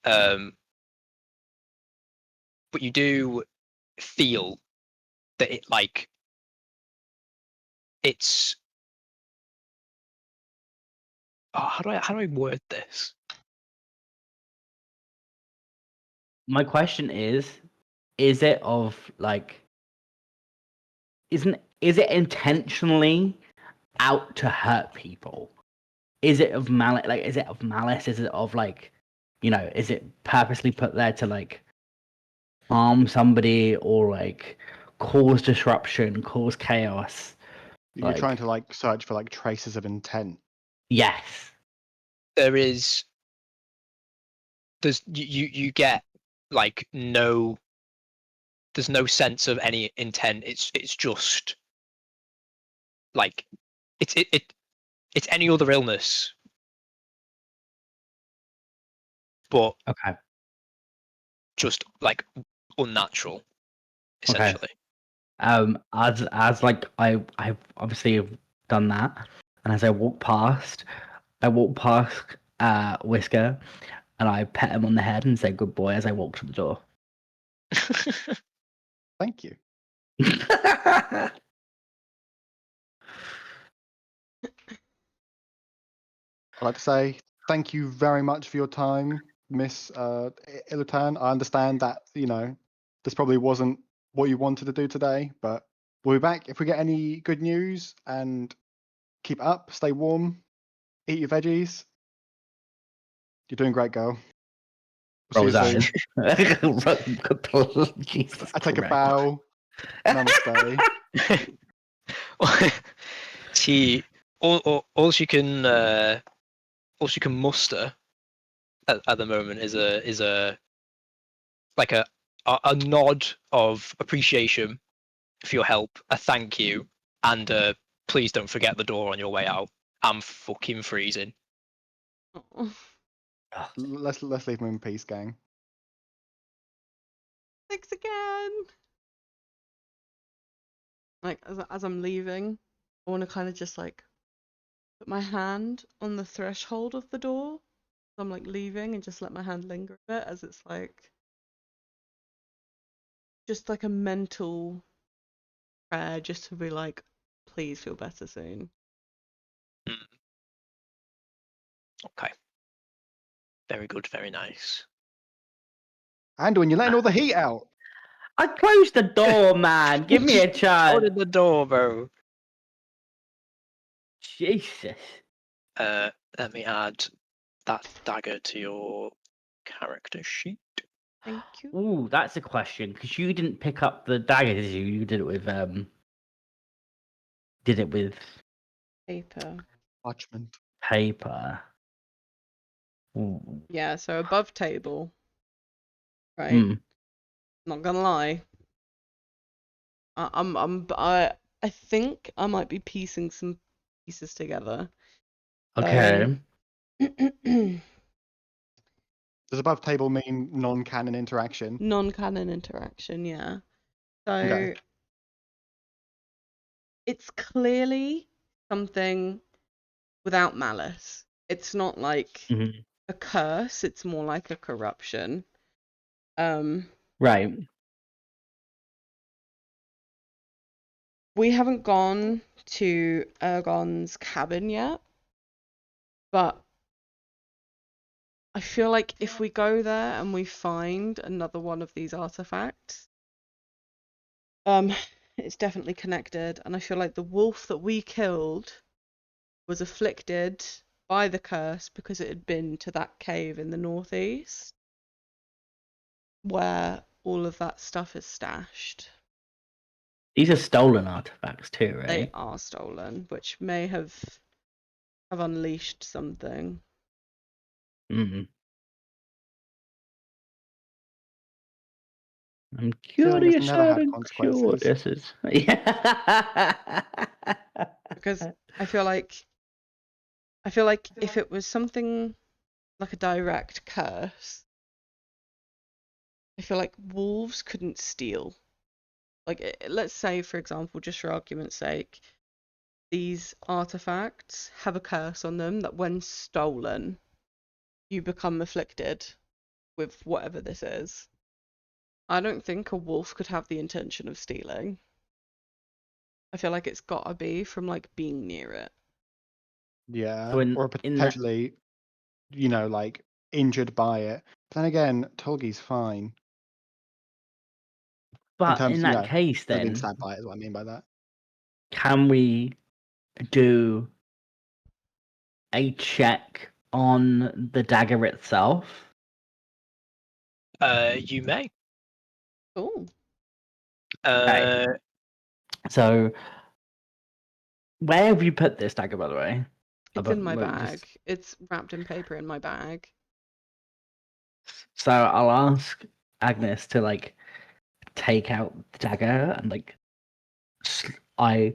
Um, but you do feel that it like it's how do I word this? My question is it of like is it intentionally out to hurt people? Is it of malice? Like, is it of malice? Is it of like, is it purposely put there to like harm somebody or like cause disruption, cause chaos? You're trying Like, to like search for like traces of intent. yes. There is you get like no there's no sense of any intent. It's just like it's any other illness, but Okay. just like unnatural, Okay. essentially. As like I've obviously done that, and as I walk past Whisker, and I pet him on the head and say "good boy" as I walk to the door. Thank you. I'd like to say thank you very much for your time, Miss Illutan. I understand that, this probably wasn't what you wanted to do today, but we'll be back if we get any good news, and keep it up, stay warm, eat your veggies. You're doing great, girl. We'll Roll see his you soon. eyes. Jesus I take a Christ. bow. Namaste. she all she can muster at the moment is a like a nod of appreciation for your help, a thank you, and please don't forget the door on your way out. I'm fucking freezing. Oh, Let's leave him in peace, gang. thanks again. Like as I'm leaving, I want to kind of just like put my hand on the threshold of the door. I'm like leaving and just let my hand linger a bit as it's like just like a mental prayer just to be like, please feel better soon. Mm. Okay. Very good. Very nice. And when you're letting all the heat out. I closed the door, man. Give me a Out chance. in the door, bro. Jesus. Let me add that dagger to your character sheet. Thank you. Ooh, that's a question because you didn't pick up the dagger, did you? You did it with Paper. Parchment. paper. Ooh. Yeah, so above table. Right. Hmm. Not gonna lie. I think I might be piecing some pieces together. So Okay. Does above table mean non-canon interaction? Non-canon interaction, yeah. So Okay. it's clearly something without malice. It's not like Mhm. a curse, it's more like a corruption. Um, Right. we haven't gone to Ergon's cabin yet, but I feel like if we go there and we find another one of these artifacts, it's definitely connected, and I feel like the wolf that we killed was afflicted by the curse because it had been to that cave in the northeast where all of that stuff is stashed. These are stolen artifacts too, They right? are stolen, which may have unleashed something. Mm. I'm Stealing has curious never how had to cure consequences. this is. Yeah. Because I feel like if it was something like a direct curse, I feel like wolves couldn't steal. Like, let's say, for example, just for argument's sake, these artifacts have a curse on them that when stolen, you become afflicted with whatever this is. I don't think a wolf could have the intention of stealing. I feel like it's gotta be from like being near it. Yeah. So Or in that, potentially, like injured by it. But then again, Tolgi's fine. In but terms, in that case, could have been then stabbed by it is what I mean by that. can we do a check on the dagger itself? You may. Cool. Okay. Uh, So where have you put this dagger, by the way? It's in my Like, bag. It's wrapped in paper in my bag. so I'll ask Agnes to like take out the dagger and like I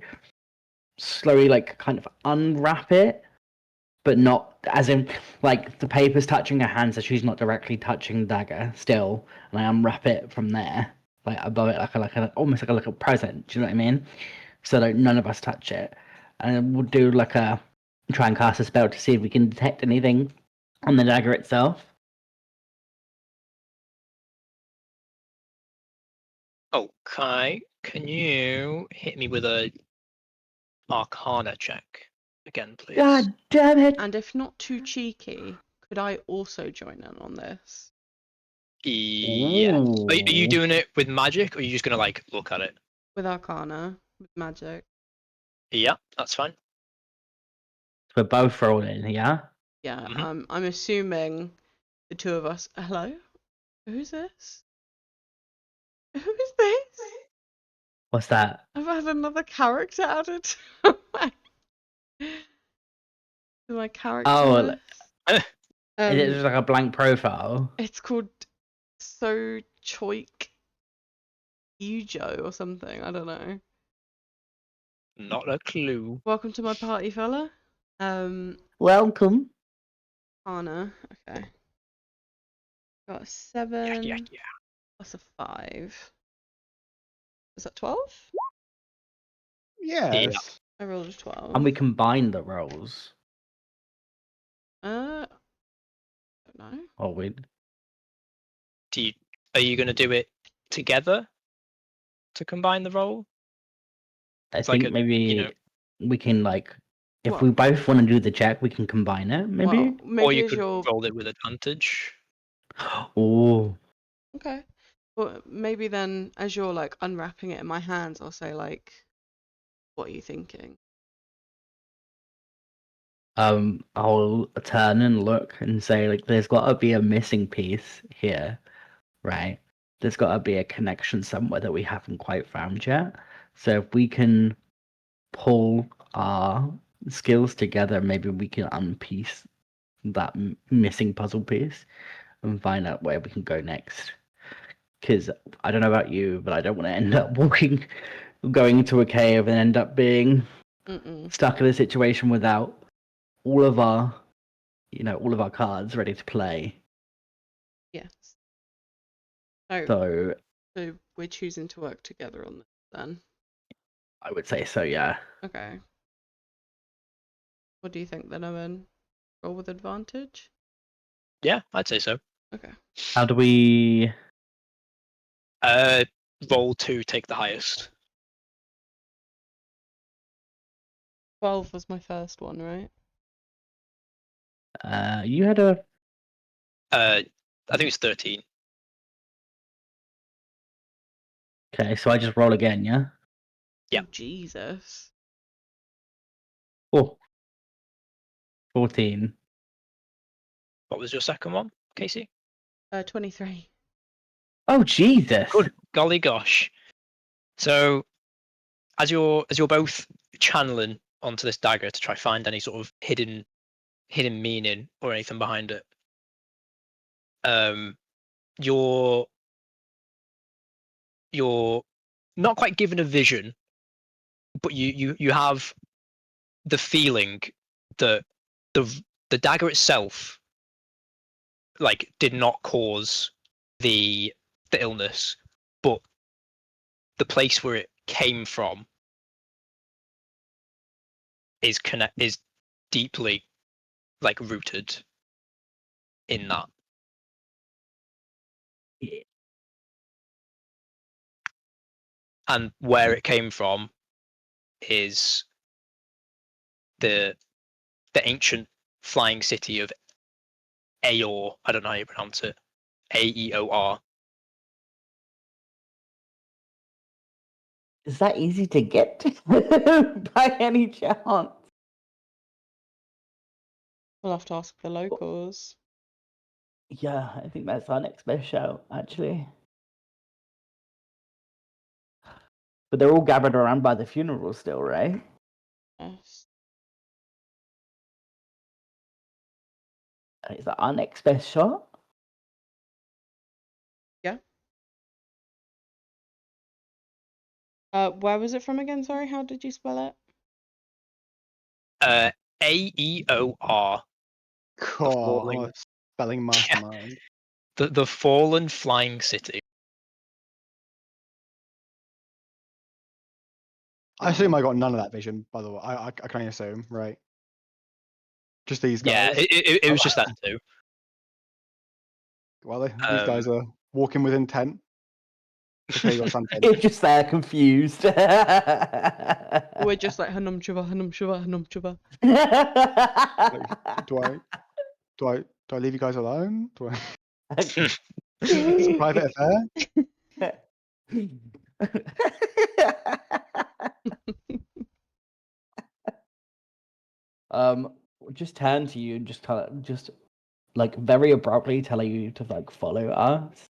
slowly like kind of unwrap it, but not as in like the paper's touching her hand, so she's not directly touching the dagger still, and I unwrap it from there, like above it, like a almost like a little present. Do you know what I mean? So that none of us touch it, and then we'll do like a try and cast a spell to see if we can detect anything on the dagger itself. okay. Can you hit me with a Arcana check again, please? God damn it! And if not too cheeky, could I also join in on this? Yes. Are you Ooh. doing it with magic, or are you just gonna like look at it? With Arcana, with magic. Yeah, that's fine. We're both rolling, yeah. Yeah, Mhm. I'm assuming the two of us. Hello? Who's this? Who is this? What's that? I've had another character added to my character Oh, list. is it Um, just like a blank profile? it's called So Choik Ujo or something. I don't know. Not a clue. Welcome to my party, fella. Welcome. Anna. Okay. Got a Yeah, 7 yeah, yeah. plus a 5. Is that 12? Yes. I rolled a And 12. we combine the rolls. Don't know. Or we Are you gonna do it together to combine the roll? I It's like think a, maybe we can like if Well, we both want to do the check, we can combine it, maybe. or maybe you as could you're roll it with advantage. Oh, okay. Well, maybe then as you're like unwrapping it in my hands, I'll say like, what are you thinking? I'll turn and look and say like there's gotta be a missing piece here, right? There's gotta be a connection somewhere that we haven't quite found yet. So if we can pull our skills together, maybe we can unpiece that missing puzzle piece and find out where we can go next. Because I don't know about you, but I don't want to end up going into a cave and end up being Mm-mm. stuck in a situation without all of our all of our cards ready to play. Yes. So, So so we're choosing to work together on this then. I would say so, yeah. Okay. What do you think then, Owen? Roll with advantage? Yeah, I'd say so. Okay. How do we? Roll 2, take the highest. 12 was my first one, right? You had a. I think it's 13. Okay, so I just roll again, yeah. Yeah. Oh, Jesus. Oh. 14. What was your second one, Casey? 23. Oh Jesus! Good golly gosh. So as you're both channeling onto this dagger to try find any sort of hidden meaning or anything behind it, you're not quite given a vision, but you have the feeling that the dagger itself like did not cause the illness, but the place where it came from is deeply like rooted in that. And where it came from is the ancient flying city of Aeor. I don't know how you pronounce it. Aeor. Is that easy to get to by any chance? We'll have to ask the locals. Yeah, I think that's our next best shout, actually. But they're all gathered around by the funeral still, right? Yes. Is that our next best shot? Yeah. Where was it from again? Sorry, how did you spell it? Aeor. God, I'm a falling- spelling mastermind. The fallen flying city. I assume I got none of that vision, by the way. I can only assume, right? Just these Yeah, guys. it was just that too. Well, these guys are walking with intent. Okay, you got something. You're just there confused. We're just like hanum chuba, hanum chuba, hanum chuba. Do I leave you guys alone? Do I... It's a private affair. Just turn to you and just like very abruptly tell you to like follow us,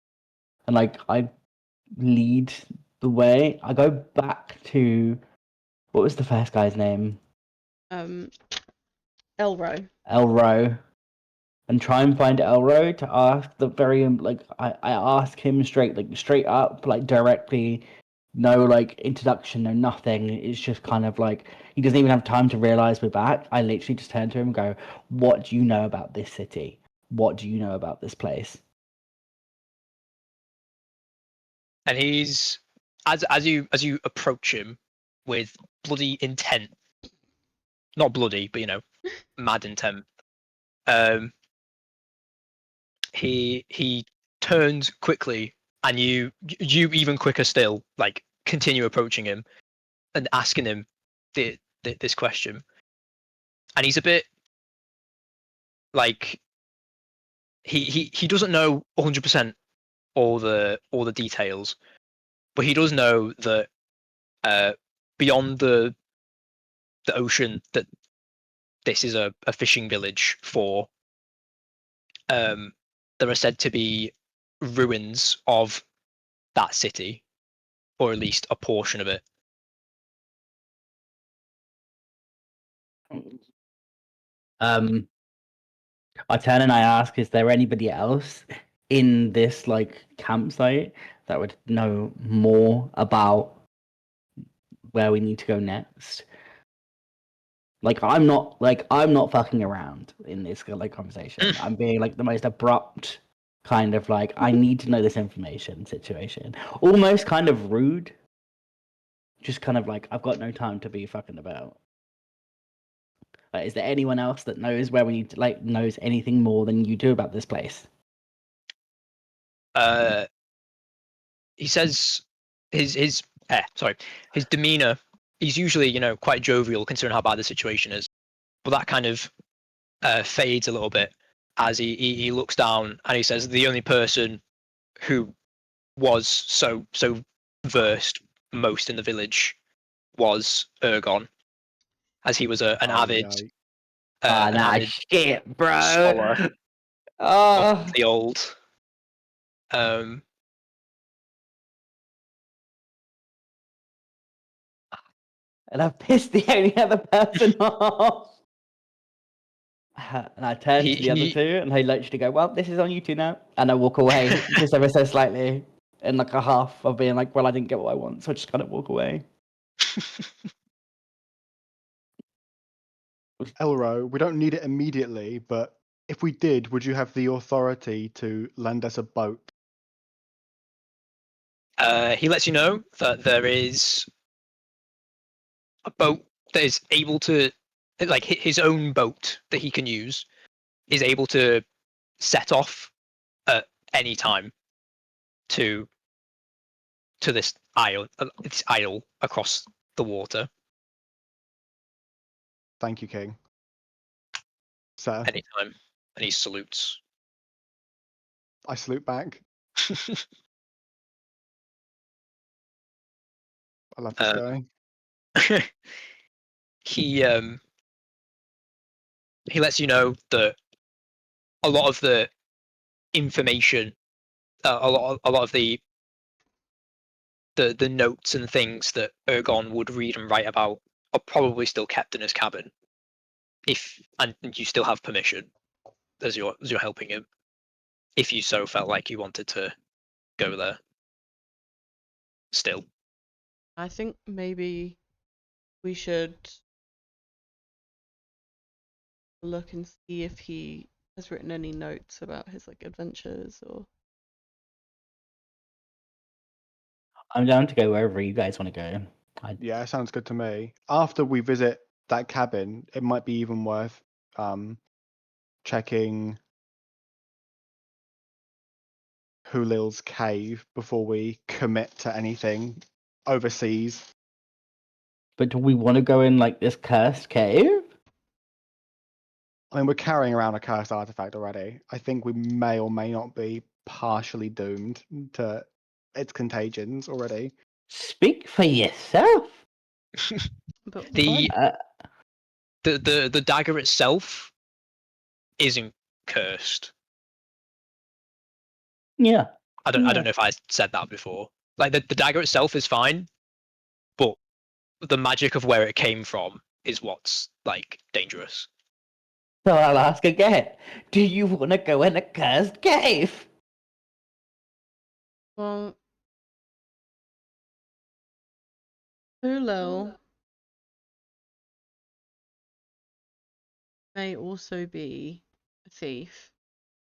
and like I lead the way. I go back to what was the first guy's name? Elro. Elro, and try and find Elro to ask the very like I ask him straight up, like directly, no like introduction, no nothing. It's just kind of like he doesn't even have time to realize we're back. I literally just turn to him and go, "What do you know about this city? What do you know about this place?" And he's as you approach him with bloody intent, not bloody, but mad intent. He turns quickly, and you even quicker still, like continue approaching him and asking him this question. And he's a bit like he doesn't know 100% all the details, but he does know that beyond the ocean that this is a fishing village for. There are said to be ruins of that city, or at least a portion of it. I turn and I ask, "Is there anybody else in this like campsite that would know more about where we need to go next?" Like I'm not fucking around in this like conversation. I'm being like the most abrupt kind of like I need to know this information situation. Almost kind of rude. Just kind of like I've got no time to be fucking about. Like, is there anyone else that knows where we need to like knows anything more than you do about this place? He says his demeanor. He's usually quite jovial considering how bad the situation is, but that kind of fades a little bit as he looks down and he says the only person who was so versed most in the village was Ergon, as he was an Oh, avid yikes. an Nah, avid shit, bro. scholar Oh, of the old. Um, and I've pissed the only other person off. And I turn to the other he two, and I literally go, "Well, this is on you two now," and I walk away just ever so slightly, in like a half of being like, "Well, I didn't get what I want," so I just kind of walk away. Elro, we don't need it immediately, but if we did, would you have the authority to lend us a boat? he lets you know that there is a boat that is able to, like his own boat that he can use, is able to set off at any time to this isle across the water Thank you, King. Sir, anytime, and he salutes. I salute back. I love this guy. he he lets you know that a lot of the information, a lot of the notes and things that Ergon would read and write about are probably still kept in his cabin. And you still have permission as you're helping him, if you so felt like you wanted to go there. Still, I think maybe we should look and see if he has written any notes about his like adventures or. I'm down to go wherever you guys want to go. Yeah, sounds good to me. After we visit that cabin, it might be even worth checking Hulil's cave before we commit to anything overseas. But do we want to go in like this cursed cave? I mean, we're carrying around a cursed artifact already. I think we may or may not be partially doomed to its contagions already. Speak for yourself. But the what? the dagger itself isn't cursed. Yeah. I don't know if I said that before. Like the dagger itself is fine, but the magic of where it came from is what's like dangerous. So I'll ask again. Do you want to go in a cursed cave? Well, Hulil may also be a thief,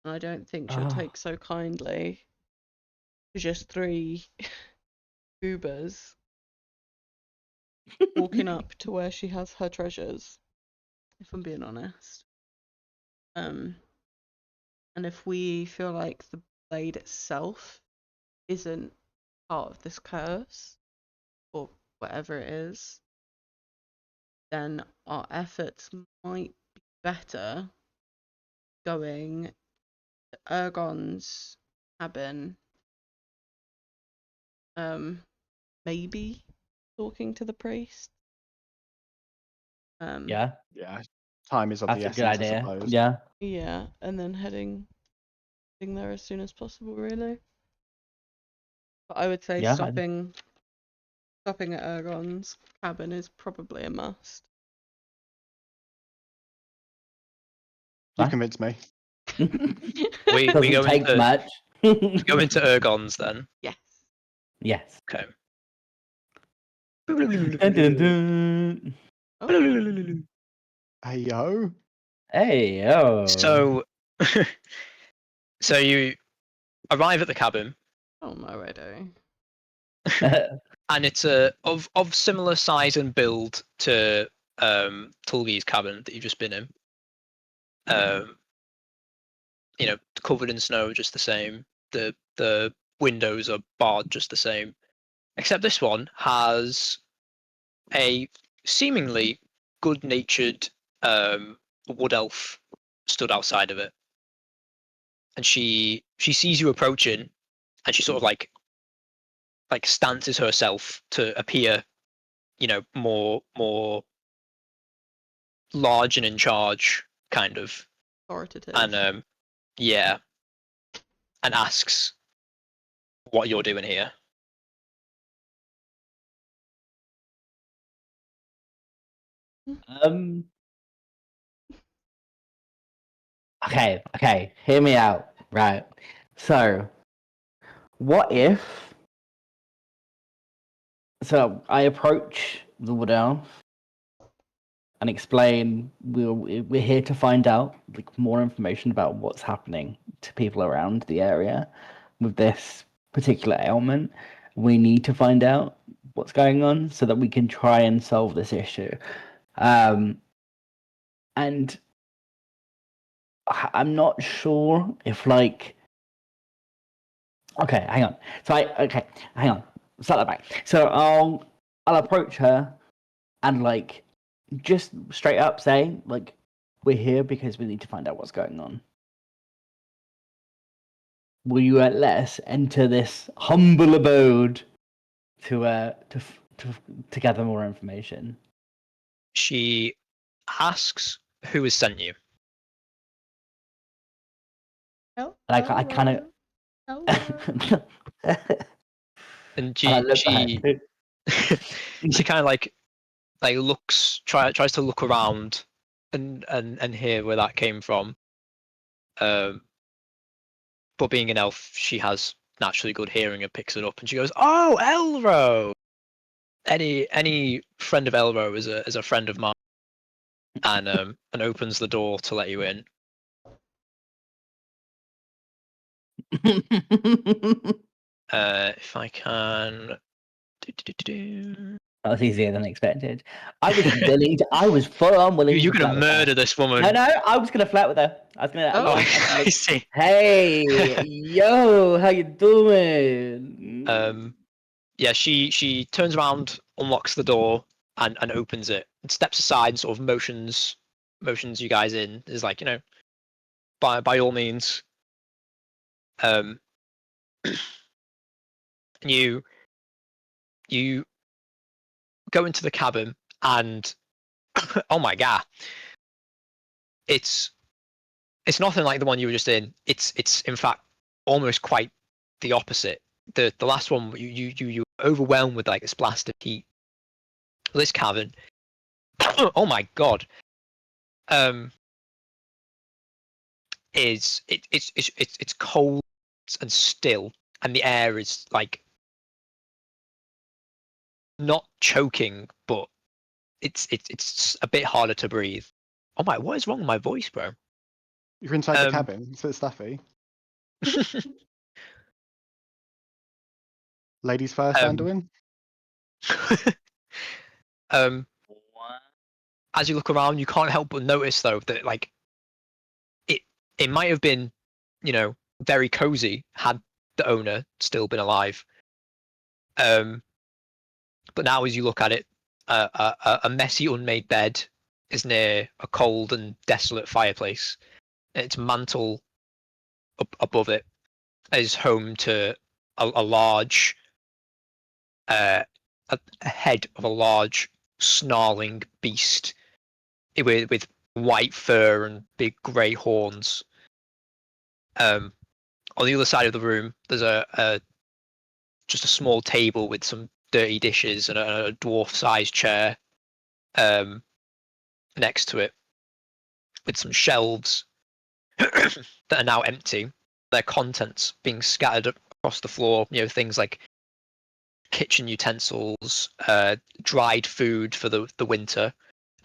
and I don't think she'll take so kindly to just three goobers walking up to where she has her treasures, if I'm being honest. And if we feel like the blade itself isn't part of this curse, or whatever it is, then our efforts might be better going to Ergon's cabin, maybe talking to the priest. Yeah, Yeah, time is of that's the a good essence, I idea. suppose. Yeah. Yeah, and then heading there as soon as possible, really. But I would say Yeah. stopping at Ergon's cabin is probably a must. You've Fine. convinced me. We Doesn't go take into much. go into Ergon's then. Yes. Yes. Okay. Dun, dun, dun. Oh, Hey yo. Hey, yo. So, so you arrive at the cabin, Oh my righto. and it's of similar size and build to Tulgi's cabin that you've just been in. Um, covered in snow, just the same. The windows are barred just the same, except this one has a seemingly good-natured wood elf stood outside of it, and she sees you approaching, and she sort of like stances herself to appear, more large and in charge, kind of, Authoritative. and yeah, and asks what you're doing here. Um. Okay. Hear me out. Right. So, what if? So I approach the wood elf and explain we're here to find out like more information about what's happening to people around the area with this particular ailment. We need to find out what's going on so that we can try and solve this issue. And I'm not sure if like. Okay, hang on. Hang on. Start that back. So I'll approach her and like just straight up say like we're here because we need to find out what's going on. Will you let us enter this humble abode to gather more information? She asks who has sent you. Hello. And I kind of Hello. And and I she look back. she she kind of tries to look around and hear where that came from. But being an elf, she has naturally good hearing and picks it up, and she goes, "Oh, Elro! Any friend of Elro is a friend of mine," and opens the door to let you in. If I can. That was easier than expected. I was full on willing You're to gonna flirt with her. murder this woman. No, I was gonna flirt with her. I was gonna, Oh. I was gonna I like, see. hey, yo, how you doing? Yeah, she turns around, unlocks the door, and opens it, and steps aside, and sort of motions you guys in. Is like, by all means. Um, and you go into the cabin, and oh my god, it's nothing like the one you were just in. It's in fact almost quite the opposite. The last one, you were overwhelmed with like this blast of heat. This cabin, oh my god, um, it's cold and still, and the air is like not choking, but it's a bit harder to breathe. Oh my, what is wrong with my voice, bro? You're inside the cabin. It's a bit stuffy. Ladies first, Anduin. um, as you look around, you can't help but notice though that like it might have been, very cozy had the owner still been alive. But now as you look at it, a messy unmade bed is near a cold and desolate fireplace. Its mantle above it is home to a large, a head of a large snarling beast with white fur and big grey horns. On the other side of the room, there's just a small table with some dirty dishes and a dwarf-sized chair next to it, with some shelves that are now empty. Their contents being scattered across the floor. Things like kitchen utensils, dried food for the winter,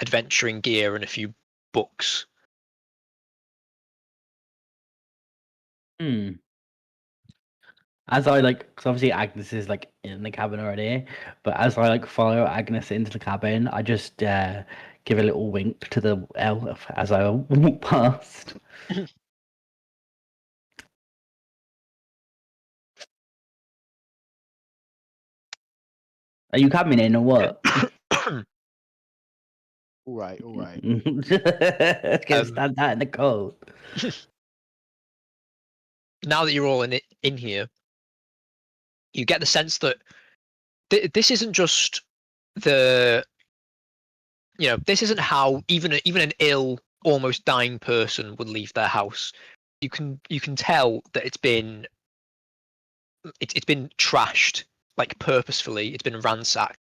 adventuring gear, and a few books. Hmm. As I like, because obviously Agnes is like in the cabin already, but as I like follow Agnes into the cabin, I just give a little wink to the elf as I walk past. Are you coming in or what? All right, all right. Can't stand that in the cold. Now that you're all in here, you get the sense that this isn't just the, this isn't how even an ill, almost dying person would leave their house. You can tell that it's been trashed, like purposefully. It's been ransacked.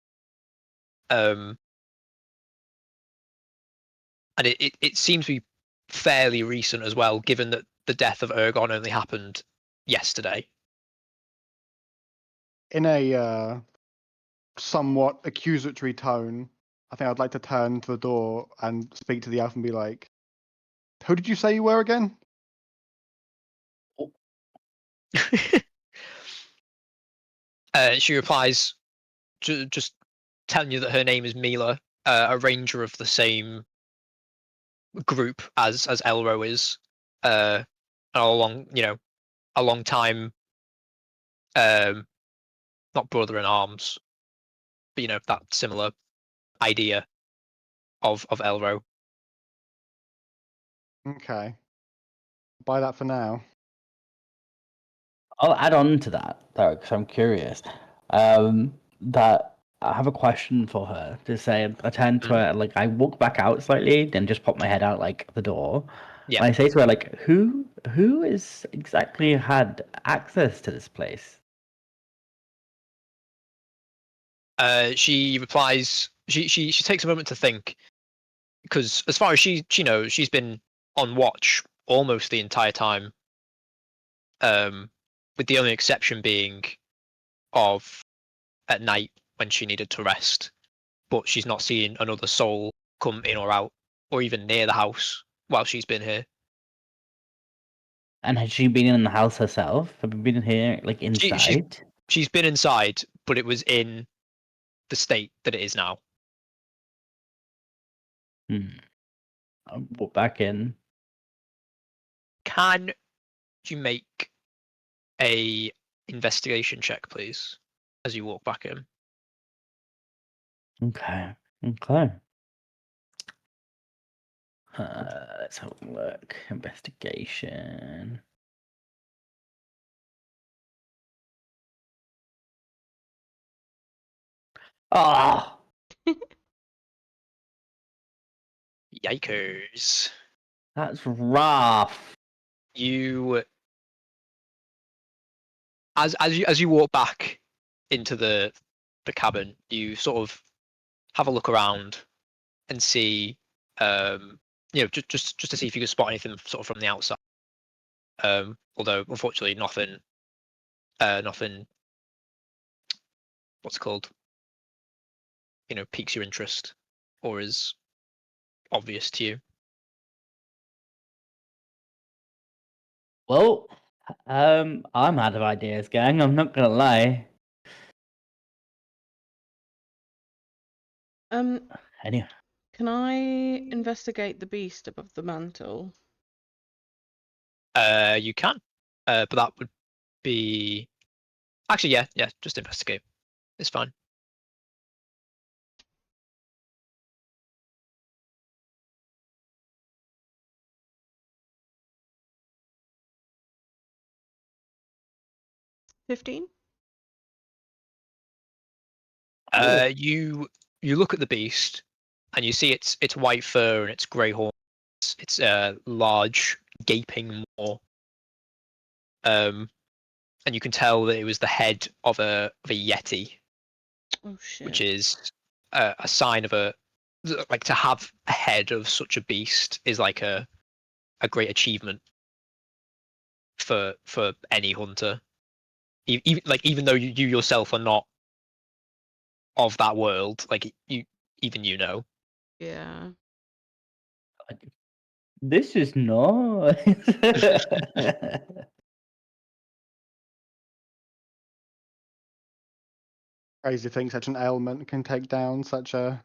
And it seems to be fairly recent as well, given that the death of Ergon only happened yesterday. In a somewhat accusatory tone, I think I'd like to turn to the door and speak to the elf and be like, "Who did you say you were again?" She replies, just telling you that her name is Mila, a ranger of the same group as Elro is, a long time, not brother in arms, but that similar idea of Elro. Okay. Buy that for now. I'll add on to that though, because I'm curious. That I have a question for her to say. I turn to her, like I walk back out slightly, then just pop my head out like the door. Yeah. And I say to her, like, who is exactly had access to this place? She replies. She takes a moment to think, because as far as she knows, she's been on watch almost the entire time. With the only exception being of at night when she needed to rest, but she's not seen another soul come in or out, or even near the house while she's been here. And has she been in the house herself? Have you been in here, like She inside? she's been inside, but it was in the state that it is now. I'll walk back in. Can you make a investigation check, please, as you walk back in? Okay. Okay. Let's have a look. Investigation. Ah, Yikers! that's rough. You as you walk back into the cabin, you sort of have a look around and see, just to see if you can spot anything sort of from the outside. Although unfortunately nothing, what's it called, piques your interest or is obvious to you. Well, I'm out of ideas, gang. I'm not gonna lie. Anyway, Can I investigate the beast above the mantle? You can, but that would be actually, yeah, just investigate. It's fine. $15? You look at the beast and you see its white fur and its grey horns. It's a large gaping maw. And you can tell that it was the head of a yeti, Oh shit. which is a sign of like to have a head of such a beast is like a great achievement for any hunter. Even though you yourself are not of that world, like you know. Yeah. This is nice. Crazy to think such an ailment can take down such a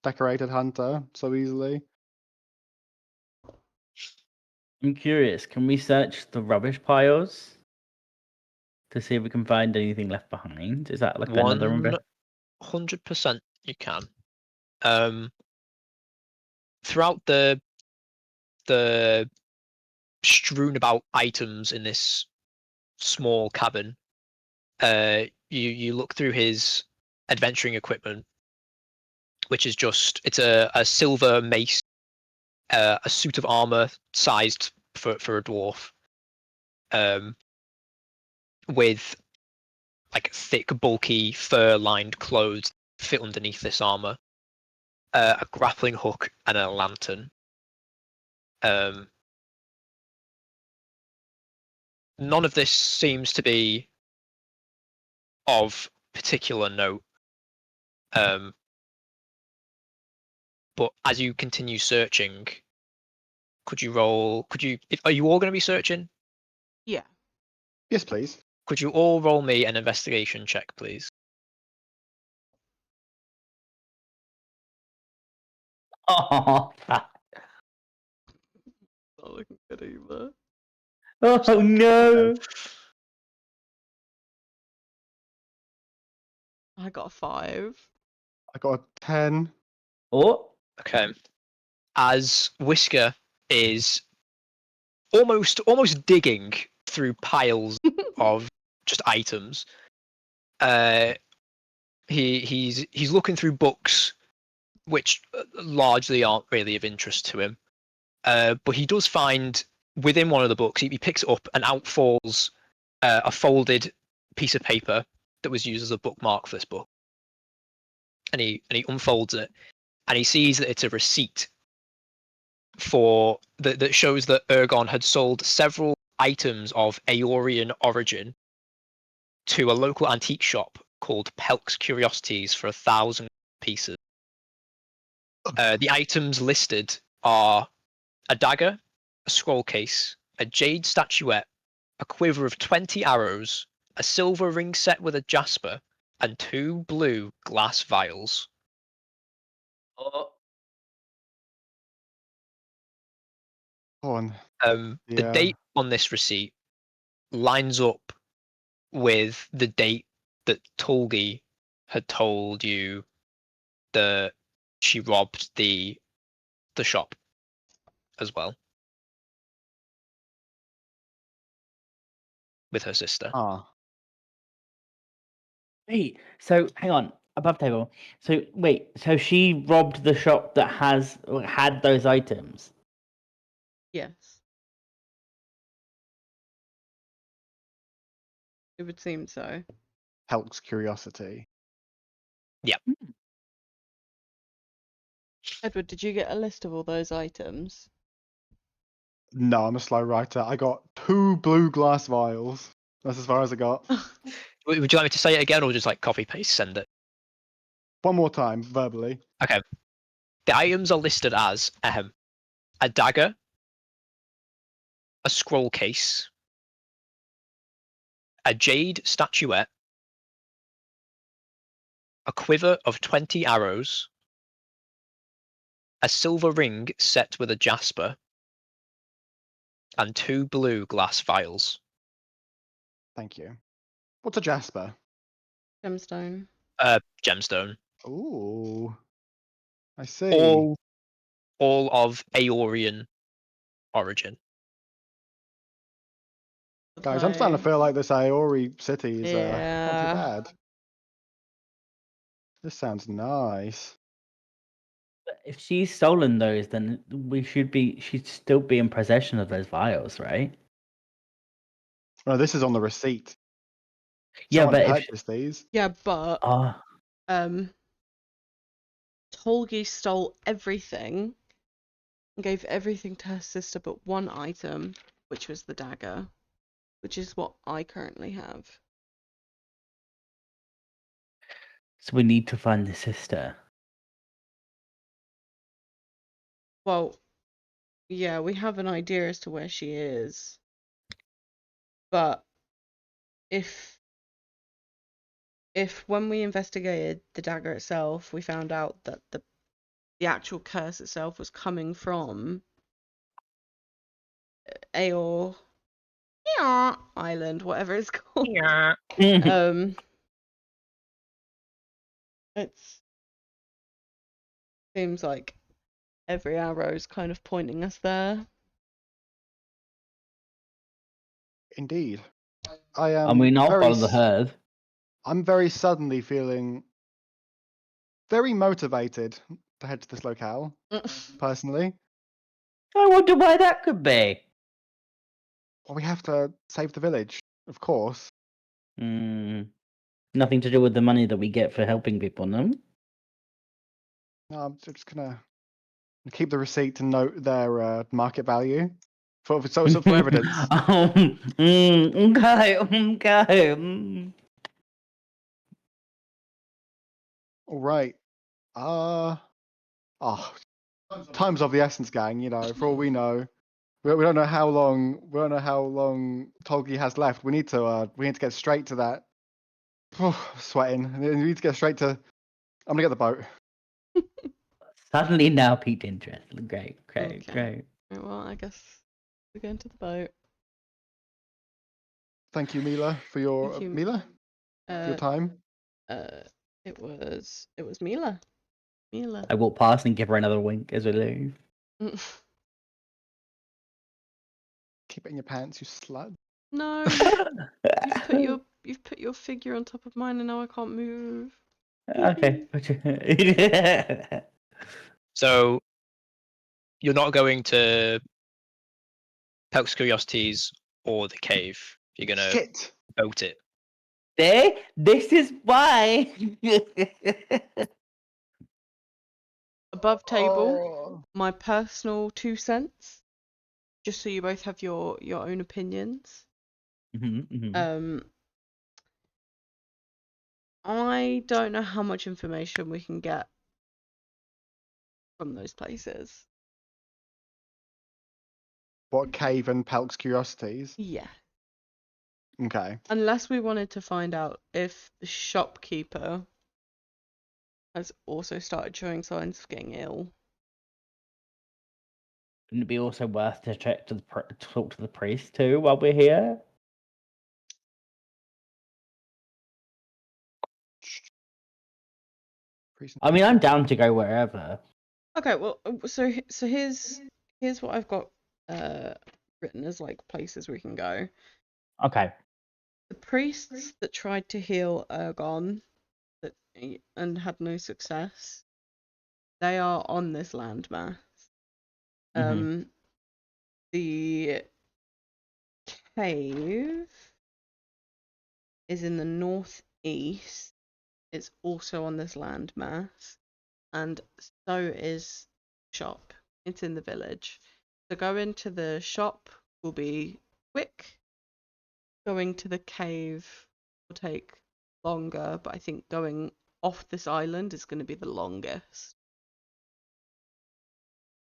decorated hunter so easily. I'm curious, can we search the rubbish piles to see if we can find anything left behind? Is that like another 100% you can. Throughout the strewn about items in this small cabin, you look through his adventuring equipment, which is it's a silver mace, a suit of armor sized for a dwarf, with like thick, bulky, fur-lined clothes fit underneath this armor, a grappling hook, and a lantern. None of this seems to be of particular note. But as you continue searching, could you roll? Are you all going to be searching? Yeah. Yes, please. Could you all roll me an investigation check, please? Oh, Not looking good either. oh no! I got a 5. I got a 10. Oh, Okay. As Whisker is almost digging through piles of just items, he's looking through books which largely aren't really of interest to him. But he does find within one of the books, he picks it up and out falls a folded piece of paper that was used as a bookmark for this book. And he unfolds it, and he sees that it's a receipt that shows that Ergon had sold several items of Aeorian origin to a local antique shop called Pelk's Curiosities for 1,000 pieces. The items listed are a dagger, a scroll case, a jade statuette, a quiver of 20 arrows, a silver ring set with a jasper, and 2 blue glass vials. oh. Go on. The Yeah. date on this receipt lines up with the date that Tolgi had told you that she robbed the shop as well with her sister. Ah. Wait, so hang on, above table. So wait, so she robbed the shop that had those items. Yes. It would seem so. Pelk's Curiosity. Edward, did you get a list of all those items? No, I'm a slow writer. I got 2 blue glass vials. That's as far as I got. Would you like me to say it again, or just like copy paste send it? One more time, verbally. Okay. The items are listed as a dagger, a scroll case, a jade statuette, a quiver of 20 arrows, a silver ring set with a jasper, and 2 blue glass vials. Thank you. What's a jasper? Gemstone. Gemstone. Ooh. I see. All of Aeorian origin. Guys, I'm starting to feel like this Aori city is not too Yeah. bad. This sounds nice. If she's stolen those, then she'd still be in possession of those vials, right? No, this is on the receipt. Yeah, Someone but if purchased these. Yeah, but oh, Tolgi stole everything and gave everything to her sister but one item, which was the dagger, which is what I currently have. so we need to find the sister. Well, yeah, we have an idea as to where she is. But if when we investigated the dagger itself, we found out that the actual curse itself was coming from Aor Island, whatever it's called. Yeah. It seems like every arrow's kind of pointing us there. Indeed. I am And we now very follow the herd. I'm very suddenly feeling very motivated to head to this locale, personally. I wonder why that could be. Well, we have to save the village, of course. Nothing to do with the money that we get for helping people, no? No, I'm just gonna keep the receipt to note their market value for evidence. Okay, okay. All right. Time's of the essence, gang. You know, for all we know, we don't know how long Tolgi has left. We need to get straight to that. Sweating. We need to get straight to. I'm gonna get the boat. Suddenly now piqued interest. Great. Okay. Right, well, I guess we're going to the boat. Thank you, Mila, for your Thank you. Mila for your time. It was Mila. Mila. I walk past and give her another wink as we leave. Keep it in your pants, you slut. No, you've put your figure on top of mine, and now I can't move. Okay. So you're not going to Pelk's Curiosities or the cave. You're gonna Shit. boat it. This is why. Above table, Oh. my personal 2 cents, just so you both have your own opinions. I don't know how much information we can get from those places. What, cave and Pelk's Curiosities? Yeah. Okay. Unless we wanted to find out if the shopkeeper has also started showing signs of getting ill. Wouldn't it be also worth to check to talk to the priest too while we're here? I mean, I'm down to go wherever. Okay, well, so here's what I've got written as like places we can go. Okay. The priests that tried to heal Ergon and had no success, they are on this landmass. The cave is in the northeast. It's also on this landmass, and so is shop. It's in the village. So going to the shop will be quick. Going to the cave will take longer, but I think going off this island is going to be the longest.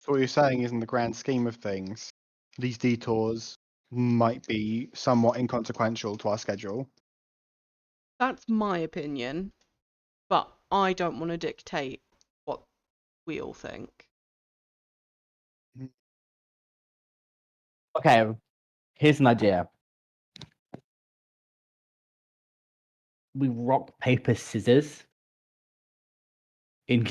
So what you're saying is, in the grand scheme of things, these detours might be somewhat inconsequential to our schedule. That's my opinion, but I don't want to dictate what we all think. Okay. Here's an idea. We rock, paper, scissors in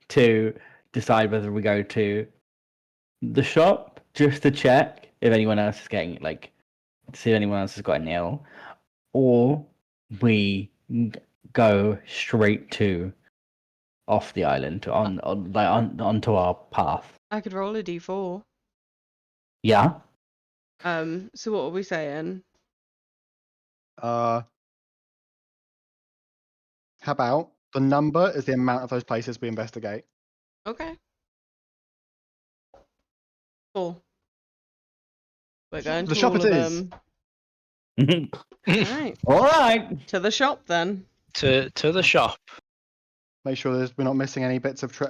to decide whether we go to the shop just to check if anyone else is getting to see if anyone else has gotten ill, or we go straight to off the island onto our path. I could roll a d4. Yeah. So what are we saying? How about the number is the amount of those places we investigate? Okay. 4. We're going The to shop all it of is. them. Right. All right. To the shop then. To the shop. Make sure we're not missing any bits of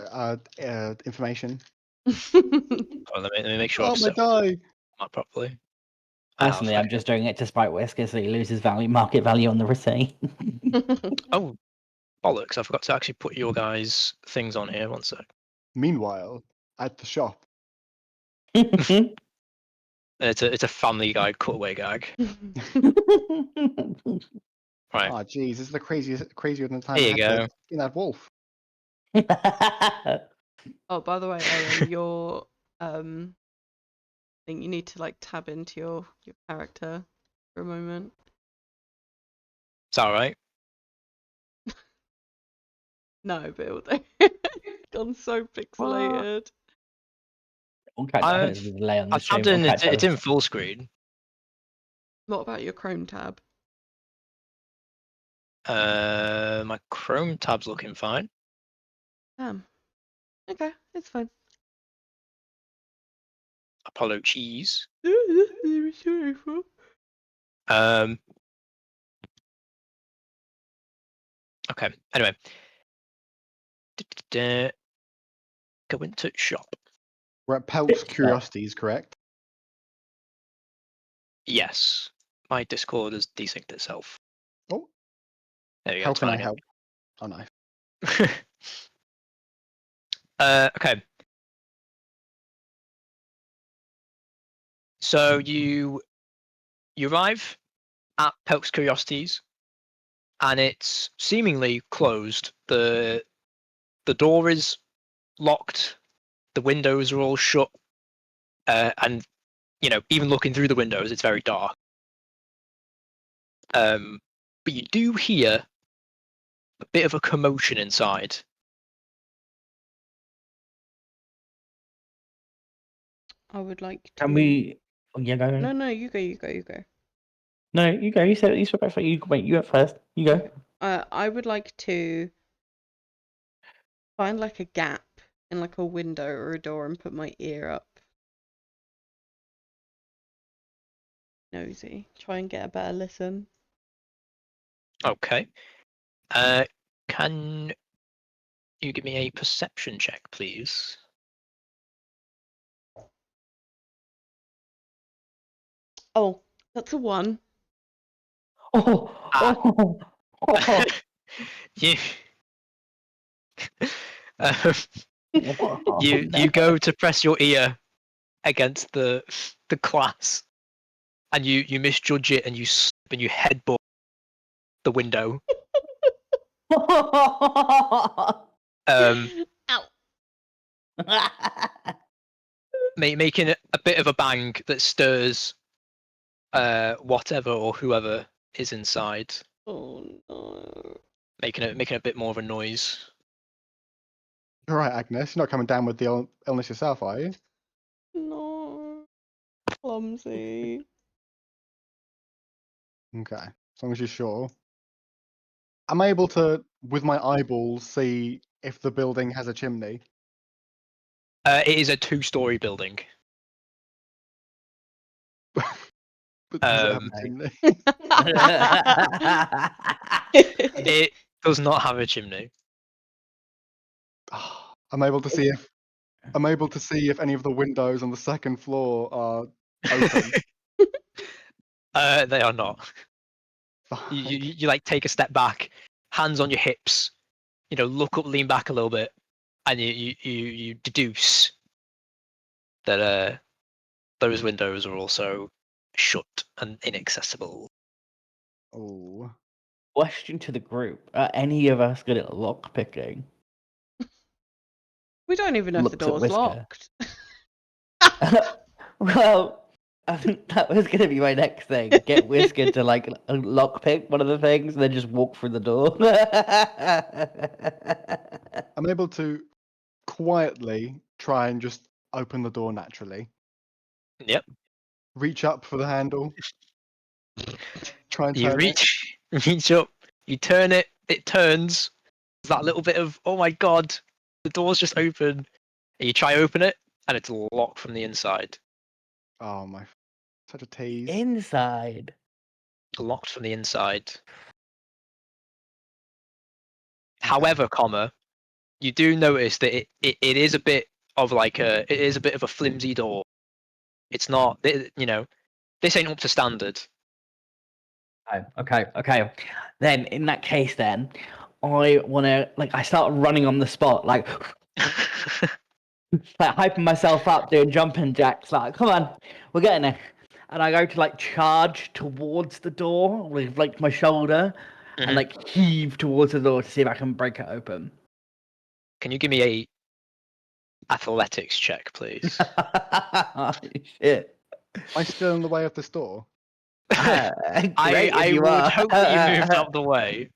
information. Oh, let me make sure Oh I've my set die! that properly. I have. Personally, I'm just doing it to spite Whisker so he loses market value on the receipt. Oh, bollocks! I forgot to actually put your guys' things on here. One sec. Meanwhile, at the shop, It's a Family Guy cutaway gag. Right. oh jeez, this is the crazier than the time Here I you had go. to in that wolf. Oh, by the way, Owen, your thing, you need to like tab into your character for a moment. It's all right. No, but gone so pixelated. Okay, I think I've there's a delay on I the stream. tabbed in. Okay, It's in full screen. What about your Chrome tab? My Chrome tab's looking fine. Damn. Okay, it's fine. Apollo cheese. Sorry for. Um. Okay. Anyway. Go into shop. We're at Pelt's Shop. Curiosities, correct? Yes. My Discord has desynced itself. Oh, There you go. how It's can fine I again. help? Oh, nice. Okay. So you arrive at Pelk's Curiosities, and it's seemingly closed. The door is locked. The windows are all shut, and even looking through the windows, it's very dark. But you do hear a bit of a commotion inside. I would like to. Can we? Oh, yeah, go. No, you go. You go. No, you go. You said back for you. Wait, you went first. You go. Okay. I would like to find like a gap in like a window or a door and put my ear up. Nosy. Try and get a better listen. Okay. Can you give me a perception check, please? Oh, that's a 1. Oh, Ah. oh. you um, Oh, you no. go to press your ear against the glass, and you misjudge it, and you slip and you headbutt the window, um, Ow. making a bit of a bang that stirs whatever or whoever is inside, Oh no. making a bit more of a noise. All right, Agnes, you're not coming down with the illness yourself, are you? No. Clumsy. Okay, as long as you're sure. I'm able to, with my eyeballs, see if the building has a chimney. It is a 2-story building. But does it have Um, a chimney? It does not have a chimney. I'm able to see if any of the windows on the second floor are open. They are not. You, Fine. you like take a step back, hands on your hips, look up, lean back a little bit, and you deduce that those windows are also shut and inaccessible. Oh. Question to the group: are any of us good at lock picking? We don't even know if the Looks at door's Whisker. locked. Well, that was gonna be my next thing. Get Whisker to like lock pick one of the things, and then just walk through the door. I'm able to quietly try and just open the door naturally. Yep. Reach up for the handle. Try and You turn it. reach up, you turn it, it turns. There's that little bit of, oh my god, the door's just open. And you try open it, and it's locked from the inside. Oh my, such a tease. Inside. Locked from the inside. Okay. However, you do notice that it is a bit of like it is a bit of a flimsy door. It's not, you know, this ain't up to standard. Okay. Then in that case, then I wanna like I start running on the spot, like hyping myself up, doing jumping jacks. Like, come on, we're getting there. And I go to like charge towards the door with like my shoulder, and Mhm. like heave towards the door to see if I can break it open. Can you give me a athletics check, please? Shit. Am I still in the way of this door? Great if I you would are. hope that you moved out of the way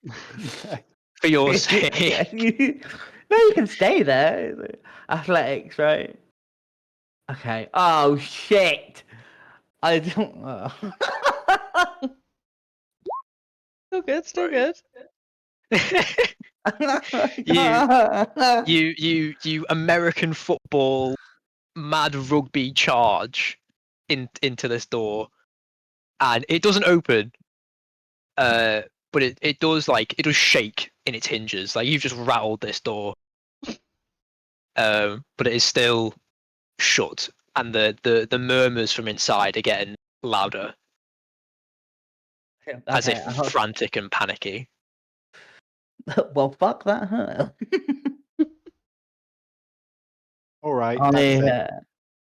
Okay. for your sake. No, you can stay there. Athletics, right? Okay. Oh shit! I don't. Still good, still Right. good. You American football mad rugby charge into this door, and it doesn't open. But it does shake in its hinges. Like you've just rattled this door. But it is still shut, and the murmurs from inside are getting louder, as if Okay. frantic and panicky. Well, fuck that, huh? All right, I that's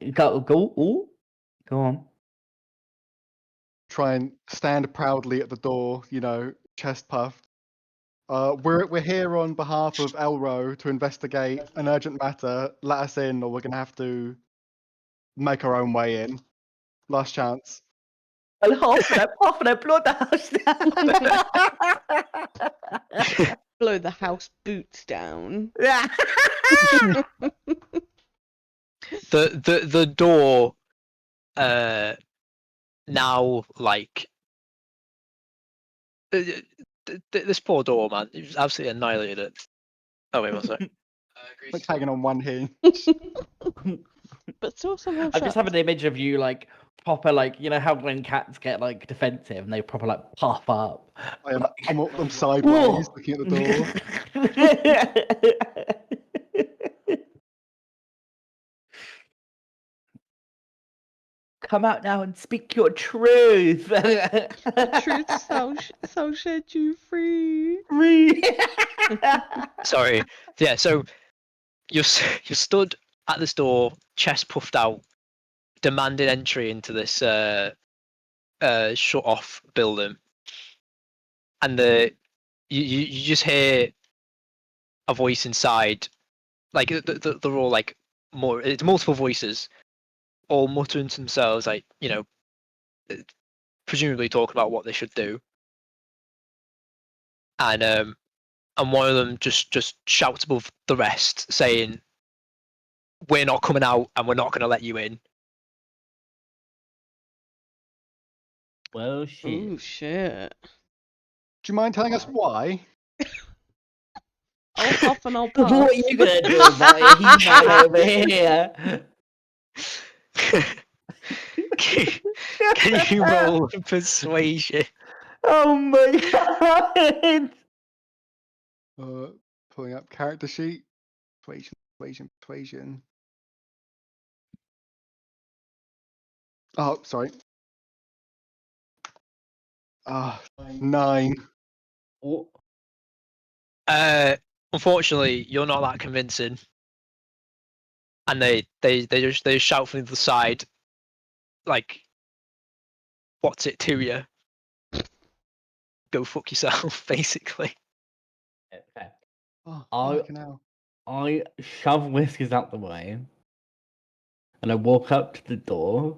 it. go. Ooh, go on. Try and stand proudly at the door, you know, chest puffed. We're here on behalf of Elro to investigate an urgent matter. Let us in, or we're gonna have to make our own way in. Last chance. I'll half and I blow the house down. Blow the house boots down. The door now like this poor door, man. It was absolutely annihilated it. Oh wait, one sec. Like hanging on one hinge. But still somehow I shut. just have an image of you like proper like you know how when cats get like defensive and they proper like puff up. I'm sideways looking at the door. Come out now and speak your truth. The truth shall set you free. Sorry. Yeah. So you're stood at this door, chest puffed out, demanding entry into this shut off building, and you just hear a voice inside, like they're all like it's multiple voices, all muttering to themselves, like you know, presumably talking about what they should do, and one of them just shouts above the rest, saying, "We're not coming out, and we're not going to let you in." Well, shit. Oh shit. Do you mind telling us why? I'll huff and I'll puff. What are you gonna do about it? He's not over here. Can you roll persuasion? Oh my god! Pulling up character sheet. Persuasion. Oh, sorry. 9. What? Unfortunately, you're not that convincing, and they just shout from the side, like, "What's it to you? Go fuck yourself," basically. Okay. Oh, I fucking hell. I shove Whiskers out the way, and I walk up to the door,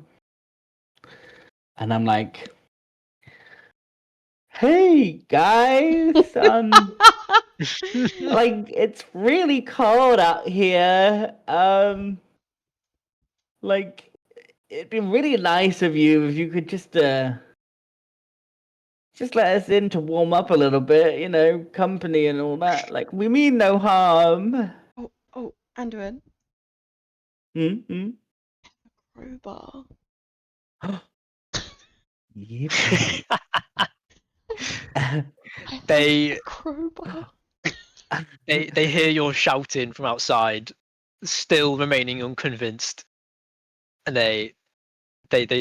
and I'm like, "Hey guys, like it's really cold out here. Like it'd be really nice of you if you could just let us in to warm up a little bit, you know, company and all that. Like we mean no harm." Oh, Anduin. Mm-hmm. Crowbar. Yep. They Crowbar. they hear your shouting from outside, still remaining unconvinced, and they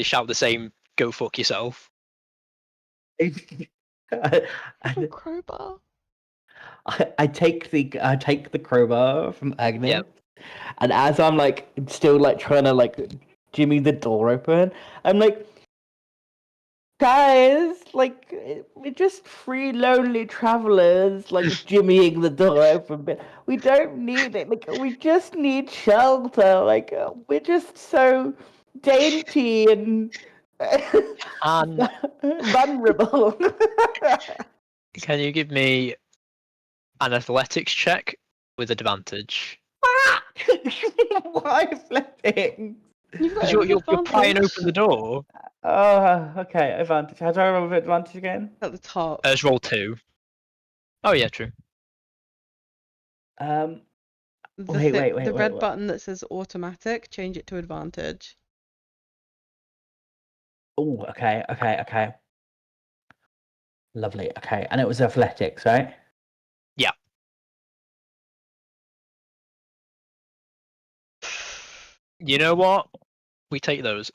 shout the same "Go fuck yourself." I, A crowbar. I take the crowbar from Agnes, Yep. and as I'm like still like trying to like jimmy the door open, I'm like, guys, like we're just three lonely travelers, like jimmying the door open. But we don't need it. Like we just need shelter. Like we're just so dainty and And vulnerable. can you give me an athletics check with advantage? Why flipping? You've got Because it with you're prying advantage. open the door. Oh, okay, advantage. How do I remember advantage again? At the top. Just roll 2. Oh yeah, true. Um, The wait, the red wait. button that says automatic, change it to advantage. Oh, okay. Lovely. Okay, and it was athletics, right? Yeah. You know what? We take those.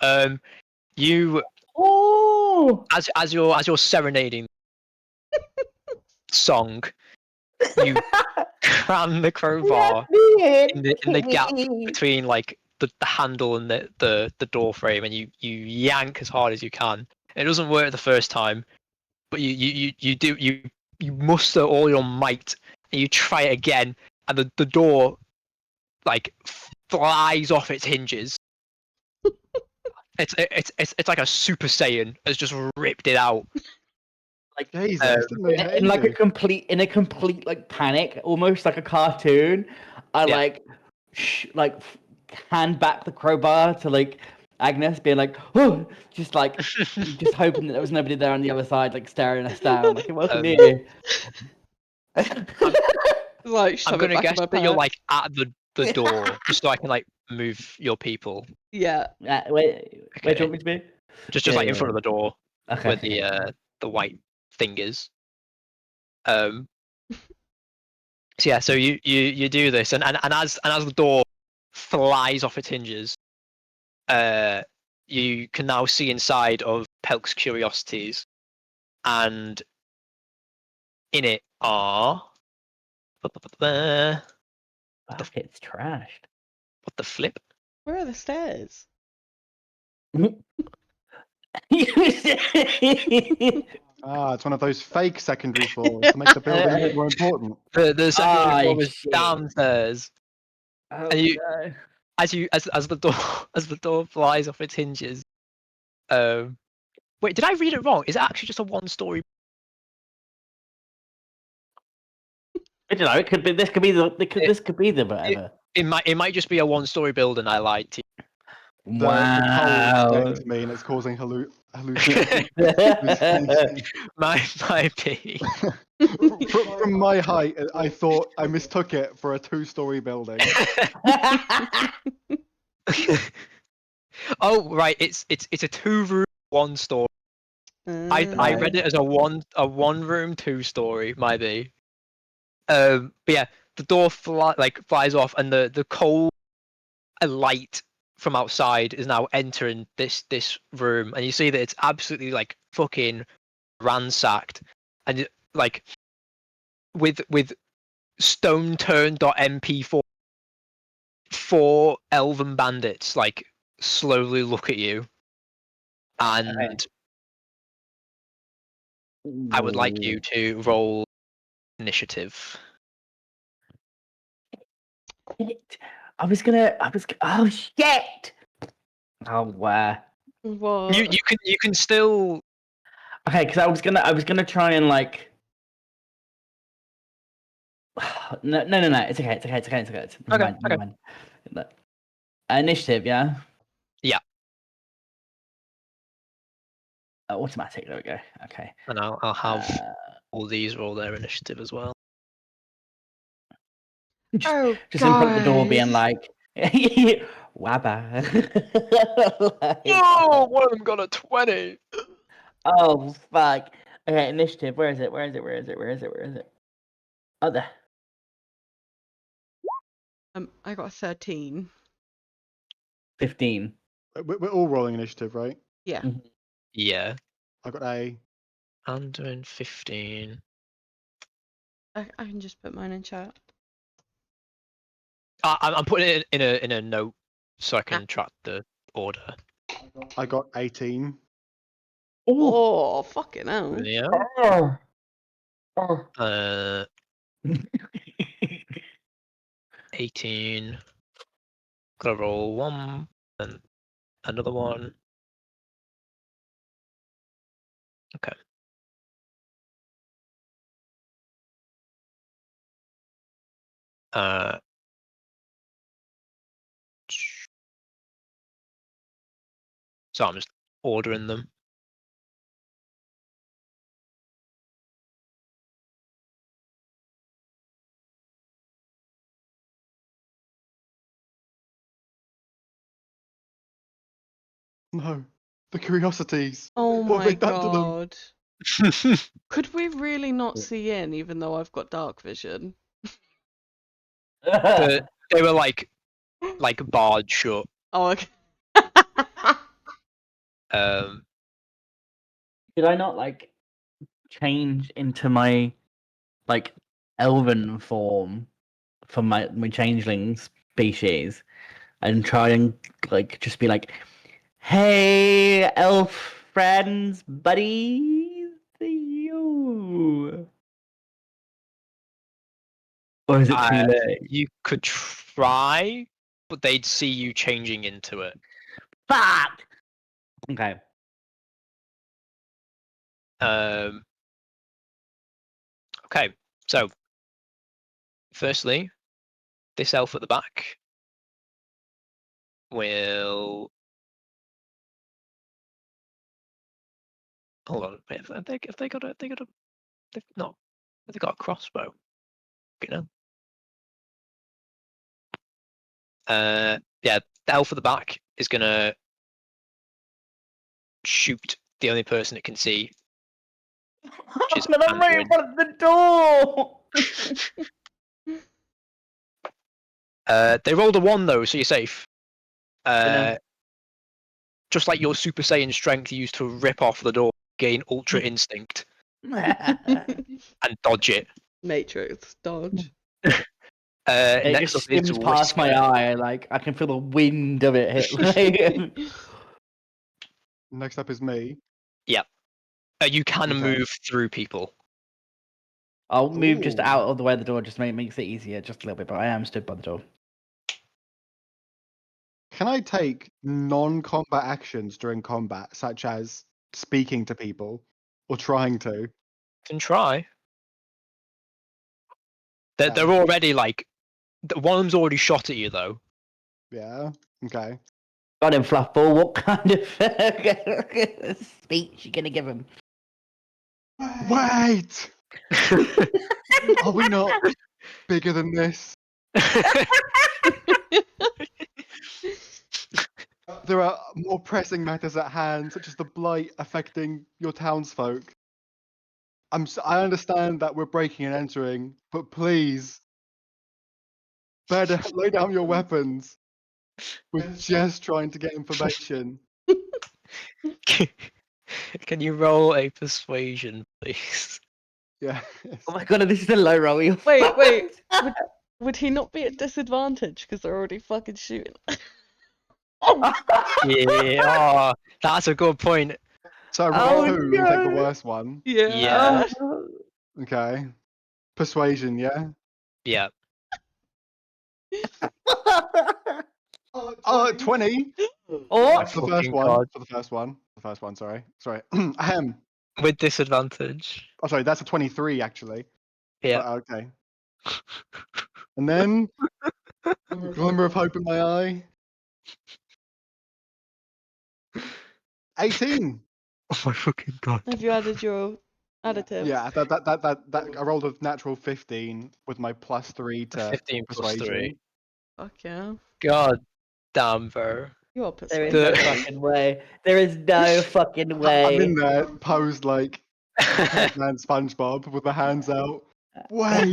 You Oh, as you're serenading song, you cram the crowbar let in me the gap in. between like the handle and the door frame, and you yank as hard as you can. It doesn't work the first time, but you muster all your might and you try it again, and the door like flies off its hinges. It's like a Super Saiyan has just ripped it out. Like Jesus, didn't know you had in like a ages. complete like panic, almost like a cartoon. I Yeah. like hand back the crowbar to like Agnes, being like, oh, just like just hoping that there was nobody there on the other side, like staring us down, like it wasn't Um, you. Like, I'm shove it gonna back in guess my that you're purse. like at the door, just so I can like move your people. Yeah. Where do you Okay. want me to be? Just like in front of the door Okay. where the white thing is. Um. So yeah, so you do this, and as the door flies off its hinges, you can now see inside of Pelk's Curiosities, and in it are what Fuck, it's trashed. the flip? Where are the stairs? Ah, it's one of those fake secondary floors to make the building look more important. The secondary floor is shit. downstairs, Oh and you no. as the door as the door flies off its hinges. Wait, did I read it wrong? Is it actually just a one-story? I don't know. It could be. This could be the. This could be the whatever. It might just be a one-story building. I lied to you. The cold's getting Wow. to me and it's causing hallucinations. My P. From my height, I thought I mistook it for a two-story building. Oh right, it's a 2-room, 1-story. I read it as a one-room, 2-story. Might be. But yeah, the door flies off, and the cold light from outside is now entering this room, and you see that it's absolutely like fucking ransacked, and like with stone-turn.mp4, 4 elven bandits like slowly look at you, and I would like you to roll initiative. I was gonna. Oh shit! Oh wow. What? You can still. Okay, because I was gonna try and like. No. It's okay. Never mind. Initiative, yeah. Yeah. Automatic. There we go. Okay. And I'll have all these roll their initiative as well. Oh, Just in front of the door, being guys. like, "Wabba." Like, Oh, one of them got a 20. oh fuck. Okay, initiative. Where is it? Oh, there. I got a 13. 15. We're all rolling initiative, right? Yeah. Yeah. I got a. I'm doing 15. I can just put mine in chat. I'm putting it in a note so I Ah. can track the order. I got 18. Oh, fucking hell. Yeah. Oh. 18. Gotta roll one and another one. Okay. So I'm just ordering them. No, the curiosities. Oh What have my they done to them? god. Could we really not see in, even though I've got dark vision? They were like barred shut. Oh, okay. Did I not like change into my like elven form for my changeling species and try and like just be like, hey, elf friends, buddies, you. Or is it too late? You could try, but they'd see you changing into it. Fuck. Okay. Okay, so firstly, this elf at the back will. Hold on, wait, have they got a they've not have they got a crossbow? You know. Yeah, the elf at the back is gonna shoot the only person it can see. Which is I'm gonna right in Andrew. front of the door. They rolled a 1 though, so you're safe. know. Just like your Super Saiyan strength used to rip off the door, gain Ultra Instinct, and dodge it. Matrix, dodge. It Next up just is skims past my Whisker. eye, like I can feel the wind of it hit. Like, Next up is me. Yep. You can Okay. move through people. I'll move just Ooh. out of the way of the door, just makes it easier, just a little bit. But I am stood by the door. Can I take non-combat actions during combat, such as speaking to people or trying to? Can try. They're Okay. already like. One of them's already shot at you though. Yeah. Okay. Got him, Fluffball. What kind of speech you gonna give him? Wait! Are we not bigger than this? There are more pressing matters at hand, such as the blight affecting your townsfolk. I understand that we're breaking and entering, but please, better lay down your weapons. We're just trying to get information. Can you roll a persuasion, please? Yeah. Oh my god, this is a low roll. You're Wait. fucked. Would he not be at disadvantage because they're already fucking shooting? Yeah, that's a good point. So I roll Oh, 2 and take the no. worst one. Yeah. Okay. Persuasion, yeah? Yeah. Oh, 20 Oh, for the first Fucking one. God. For the first one. The first one, sorry. Sorry. Ahem. With disadvantage. Oh, sorry, that's a 23 actually. Yeah. But, okay. And then, glimmer of hope in my eye. 18. Oh my fucking God. Have you added your additives? Yeah, that I rolled a natural 15 with my +3 to 15 plus persuasion. 3. Fuck yeah. God damn, bro. You are there is persuaded. no The- fucking way. There is no fucking I'm way. in there, posed like Caveman SpongeBob with the hands out. Wait.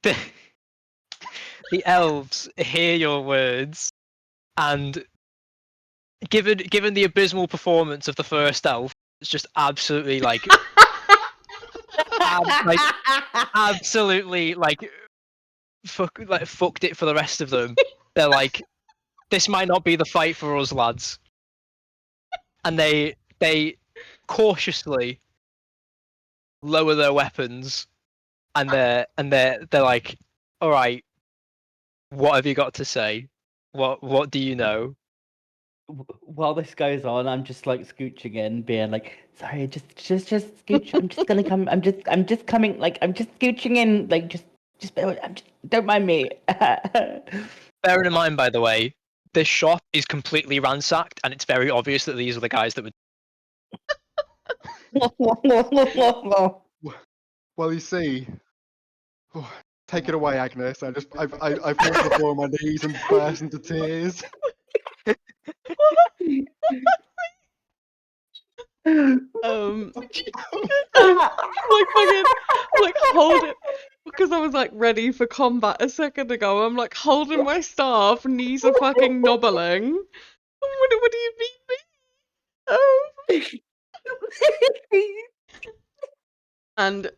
the, the elves hear your words, and given the abysmal performance of the first elf, it's just absolutely like absolutely like fucked it for the rest of them. They're like, this might not be the fight for us, lads. And they cautiously lower their weapons, and they're like, all right, what have you got to say? What do you know? While this goes on, I'm just like scooching in, being like, sorry, just scooch. I'm just gonna come. I'm just coming. Like, I'm just scooching in. Like, don't mind me. Bearing in mind, by the way, this shop is completely ransacked, and it's very obvious that these are the guys that would. Well, you see, take it away, Agnes. I fall to the floor on my knees and burst into tears. I'm like fucking like hold it because I was like ready for combat a second ago. I'm like holding my staff, knees are fucking knobbling. What do you mean me? Oh. And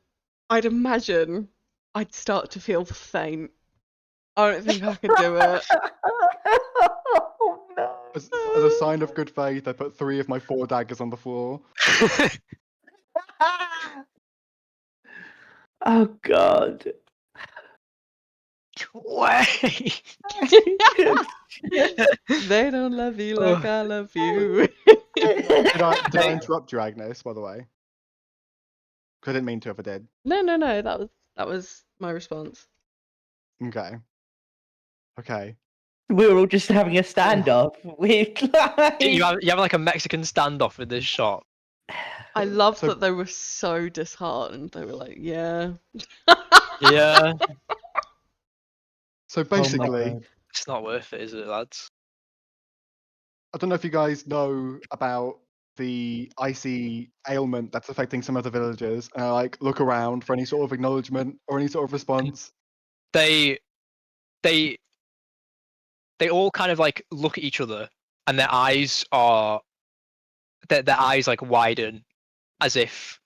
I'd imagine I'd start to feel faint. I don't think I could do it. Oh no. As a sign of good faith, I put 3 of my 4 daggers on the floor. Oh god. Wait. They don't love you like I love you. Did I interrupt you, Agnes, by the way? 'Cause I didn't mean to if I did. No, that was my response. Okay. Okay. We were all just having a standoff. you have like a Mexican standoff in this shop. I love So- that they were so disheartened. They were like, yeah. Yeah, So Oh my basically, God. it's not worth it, is it, lads? I don't know if you guys know about the icy ailment that's affecting some of the villagers, and I like look around for any sort of acknowledgement or any sort of response. They they all kind of like look at each other, and their eyes like widen, as if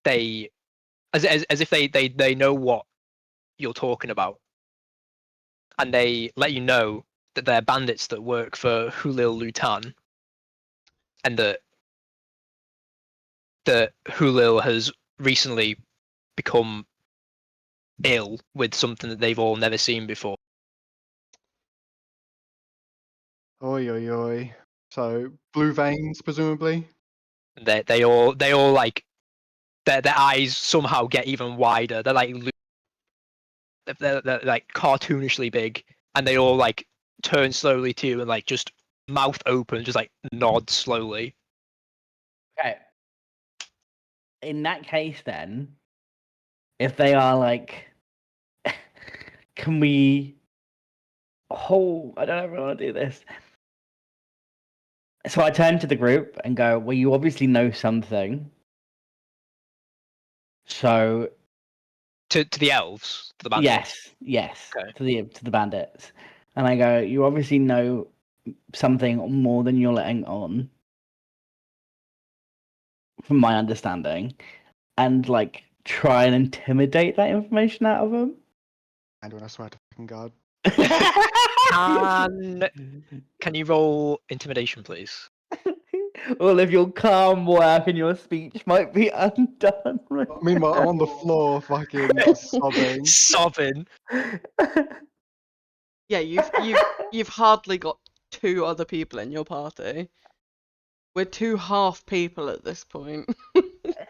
they as if they know what you're talking about, and they let you know that they're bandits that work for Hulil Lutan, and that Hulil has recently become ill with something that they've all never seen before. Oi, oi, oi. So blue veins, presumably. They all like their eyes somehow get even wider. They're like they're like cartoonishly big, and they all like turn slowly to you and like just mouth open, just like nod slowly. Okay. In that case, then, if they are like, can we? Oh, I don't ever want to do this. So I turn to the group and go, "Well, you obviously know something. So To the elves, to the bandits. yes, Okay. to the bandits." And I go, "You obviously know something more than you're letting on, from my understanding, and like try and intimidate that information out of them." And when I swear to fucking God. Can you roll intimidation, please? All of your calm work and your speech might be undone. Right Meanwhile, I'm on the now. floor fucking sobbing. Sobbing. Yeah, you've hardly got 2 other people in your party. We're 2 half people at this point.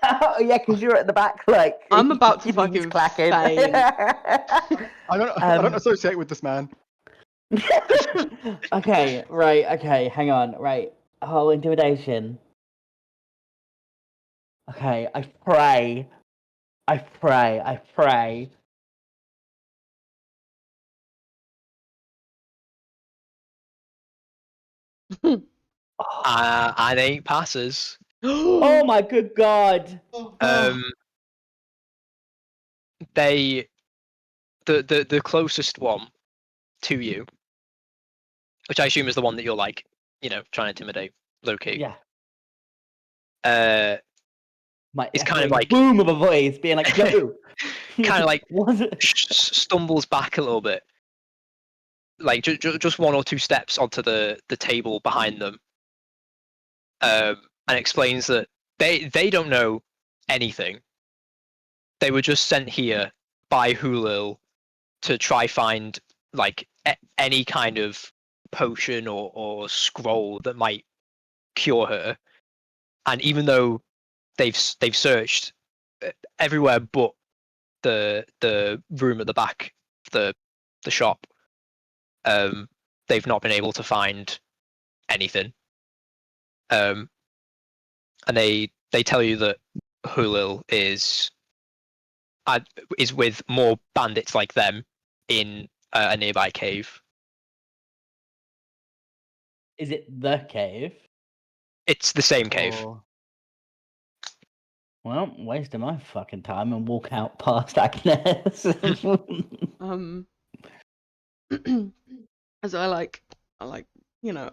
Oh, yeah, because you're at the back, like I'm about to your knees fucking clacking. faint. I don't associate with this man. Okay, right, okay, hang on, right. Whole intimidation. Okay, I pray. I pray. And 8 passes. Oh my good god! They the closest one to you, which I assume is the one that you're like, trying to intimidate, low-key. Yeah, my It's kind of echoing like boom of a voice being like, "Yo!" kind of like What? stumbles back a little bit, like just one or two steps onto the table behind them, and explains that they don't know anything. They were just sent here by Hulil to try find like any kind of potion or scroll that might cure her. And even though they've searched everywhere but the room at the back, the shop, they've not been able to find anything. And they tell you that Hulil is with more bandits like them in a nearby cave. Is it the cave? It's the same cave. Oh, Well, wasting my fucking time and walk out past Agnes. As I like,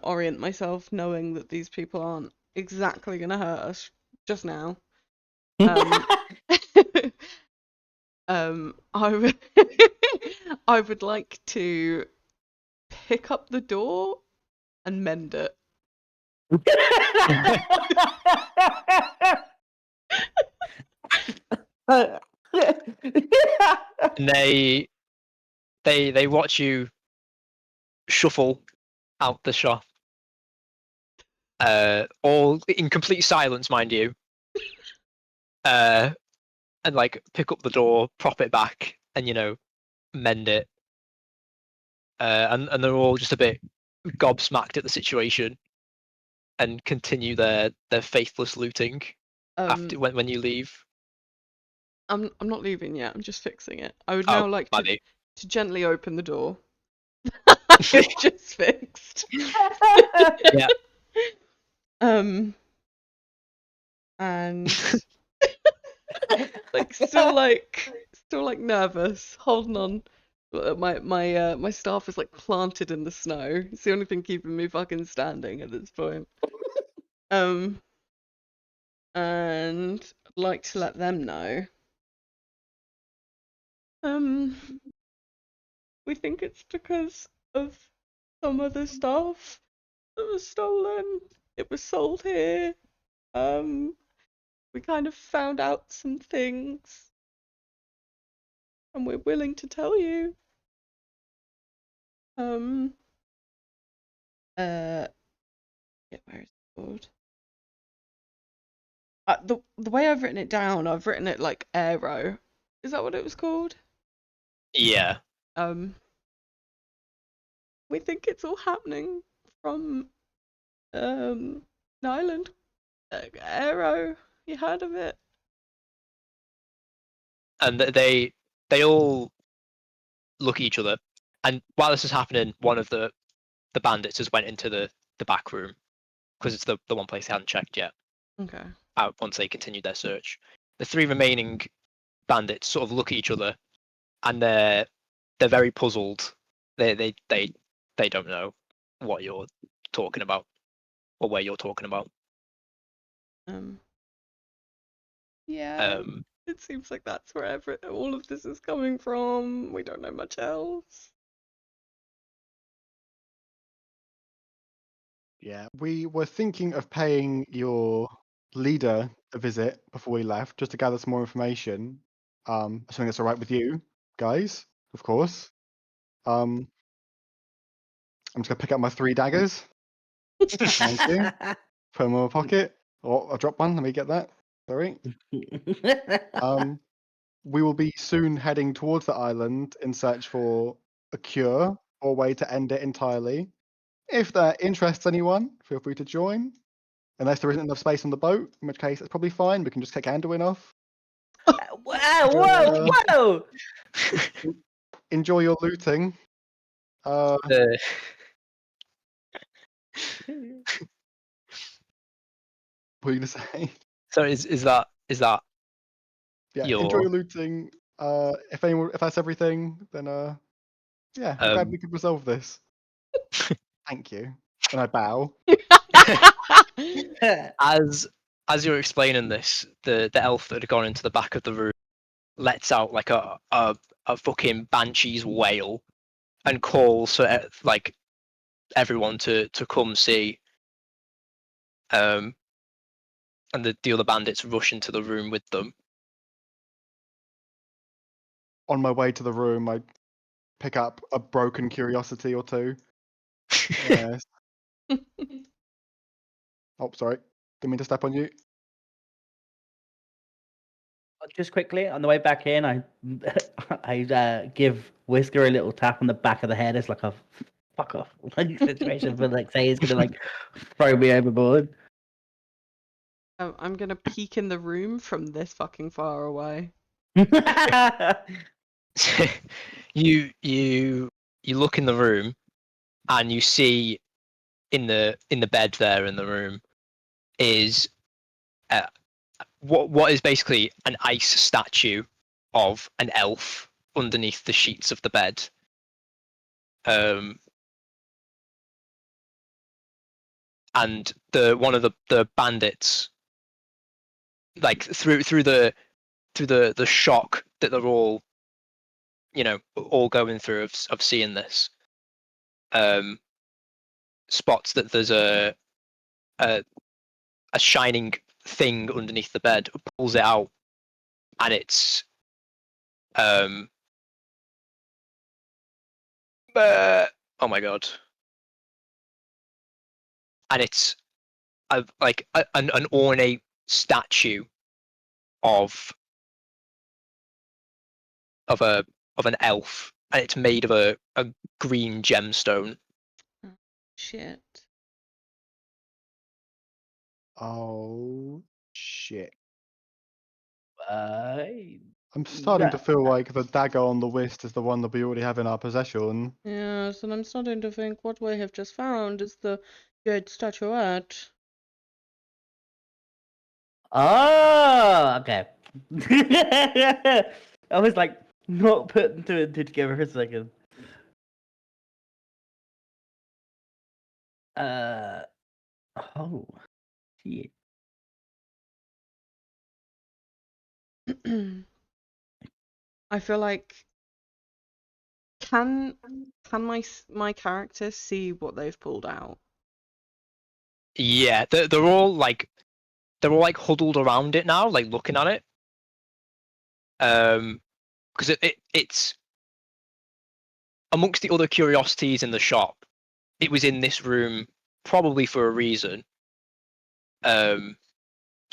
orient myself, knowing that these people aren't exactly gonna hurt us just now. I would, I would like to pick up the door and mend it. And they watch you shuffle out the shop, all in complete silence, mind you, and like pick up the door, prop it back, and mend it, and they're all just a bit gobsmacked at the situation, and continue their faithless looting after when you leave. I'm not leaving yet. I'm just fixing it. I would now like to gently open the door. It's just fixed. Yeah. And still nervous, holding on. My staff is like planted in the snow. It's the only thing keeping me fucking standing at this point. And I'd like to let them know. We think it's because of some other stuff that was stolen. It was sold here. We kind of found out some things, and we're willing to tell you. Where is it called? The way I've written it down, I've written it like Aero. Is that what it was called? Yeah. We think it's all happening from an island. Aero. You heard of it? And they all look at each other, and while this is happening, one of the bandits has went into the back room, because it's the one place they hadn't checked yet. Okay. Once they continued their search, the three remaining bandits sort of look at each other, and they're very puzzled. They don't know what you're talking about or where you're talking about. Yeah. It seems like that's where all of this is coming from. We don't know much else. yeah. We were thinking of paying your leader a visit before we left, just to gather some more information. Assuming that's all right with you guys, of course. I'm just gonna pick up my 3 daggers. Thank you. Put them in my pocket. Oh, I dropped one. Let me get that. Sorry. We will be soon heading towards the island in search for a cure or a way to end it entirely. If that interests anyone, feel free to join. Unless there isn't enough space on the boat, in which case it's probably fine. We can just kick Anduin off. Whoa! Enjoy your looting. The- What are you gonna say? So is that Yeah, your enjoy your looting. If that's everything, then yeah, I'm glad we could resolve this. Thank you. And I bow. as you're explaining this, the elf that had gone into the back of the room lets out like a fucking banshee's wail and calls for like everyone to come see. And the other bandits rush into the room with them. On my way to the room, I pick up a broken curiosity or two. Yes. Oh, sorry. Didn't mean to step on you. Just quickly on the way back in, I give Whisker a little tap on the back of the head as like a fuck off situation for like say he's gonna like throw me overboard. I'm gonna peek in the room from this fucking far away. you look in the room and you see in the bed there in the room is what is basically an ice statue of an elf underneath the sheets of the bed. And one of the bandits, like through the shock that they're all, all going through of seeing this, spots that there's a shining thing underneath the bed, pulls it out, and it's oh my god, and it's an ornate statue of an elf, and it's made of a green gemstone. Shit. Oh shit. I I'm starting to feel like the dagger on the wrist is the one that we already have in our possession. Yes, and I'm starting to think what we have just found is the jade statuette. Oh, okay. I was like not putting two and two together for a second. Oh, shit. I feel like can my character see what they've pulled out? Yeah, they're all like huddled around it now, like looking at it. Because it's amongst the other curiosities in the shop. It was in this room probably for a reason. So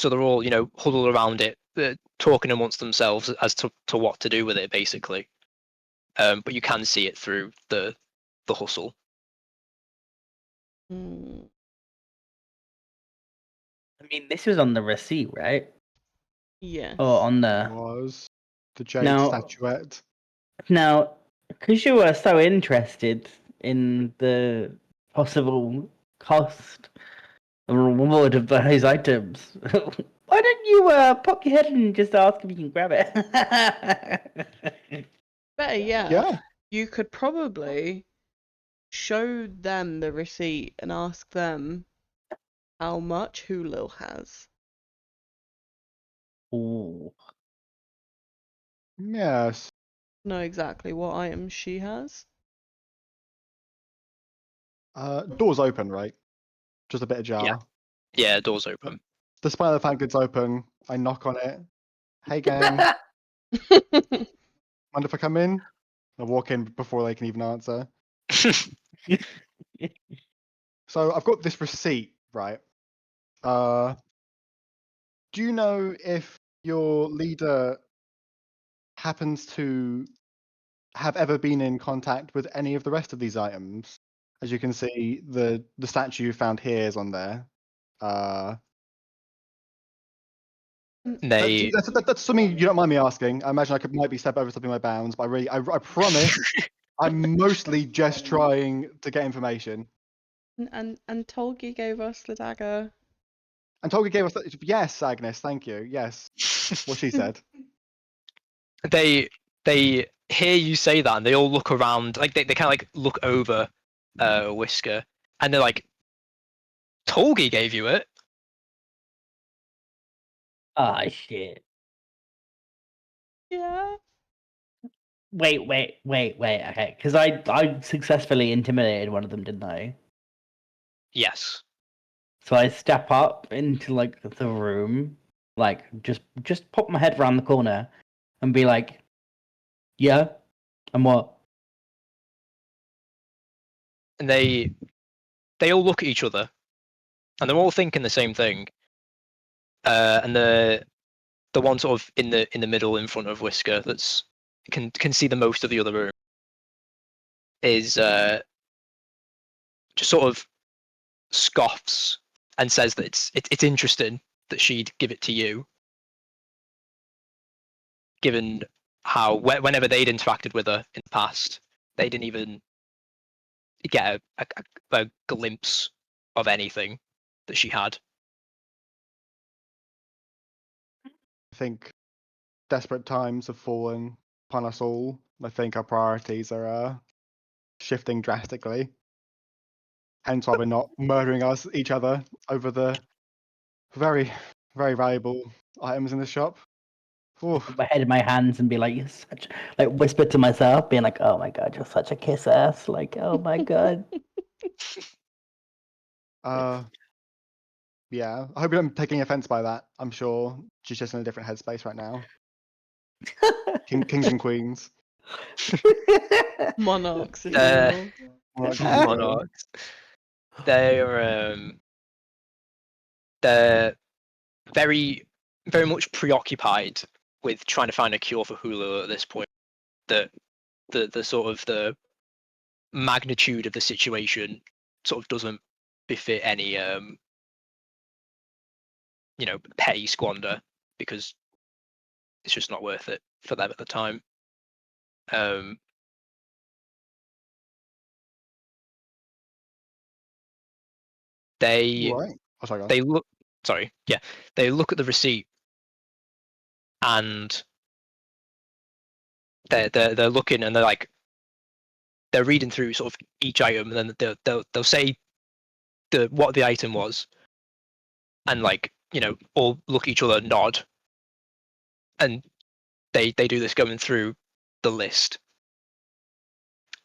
they're all, huddled around it, talking amongst themselves as to what to do with it, basically. But you can see it through the hustle. Hmm. I mean, this was on the receipt, right? Yes. Or on the Was the jade Now- statuette. now, because you were so interested in the possible cost and reward of those items, why don't you pop your head in and just ask if you can grab it? Better yet, Yeah. you could probably show them the receipt and ask them how much Hulil has. Ooh. Yes. Know exactly what items she has. Door's open, right? Just a bit ajar. Yeah, doors open. Despite the fact it's open, I knock on it. Hey gang, mind if I come in? I walk in before they can even answer. So I've got this receipt, right? Do you know if your leader happens to have ever been in contact with any of the rest of these items? As you can see, the statue you found here is on there. They That's something you don't mind me asking. I imagine might be step over something my bounds, but I promise I'm mostly just trying to get information. and Tolgi gave us the dagger. And Tolga gave us that. Yes, Agnes, thank you. Yes, what she said. They hear you say that, and they all look around, like they kind of like look over Whisker, and they're like, Tolgi gave you it. Ah, shit. Yeah. Wait. Okay, because I successfully intimidated one of them, didn't I? Yes. So I step up into like the room, like just pop my head around the corner, and be like, "Yeah, and what?" And they all look at each other, and they're all thinking the same thing. And the one sort of in the middle, in front of Whisker, that's can see the most of the other room, is just sort of scoffs and says that it's interesting that she'd give it to you, given how whenever they'd interacted with her in the past, they didn't even get a glimpse of anything that she had. I think desperate times have fallen upon us all. I think our priorities are shifting drastically. Hence why we're not murdering each other over the very, very valuable items in the shop. Oof. Put my head in my hands and be like, "You're such," like whisper to myself, being like, "Oh my god, you're such a kiss ass!" Like, "Oh my god." Yeah. I hope you don't take any offense by that. I'm sure she's just in a different headspace right now. Kings and queens. Monarchs, if Uh, you will. Monarchs. They're very very much preoccupied with trying to find a cure for Hulu at this point. The sort of the magnitude of the situation sort of doesn't befit any petty squander, because it's just not worth it for them at the time. They Right. Oh, sorry, go on. they look sorry, yeah. They look at the receipt, and they're looking, and they're reading through sort of each item, and then they'll say what the item was, and all look at each other, nod, and they do this going through the list.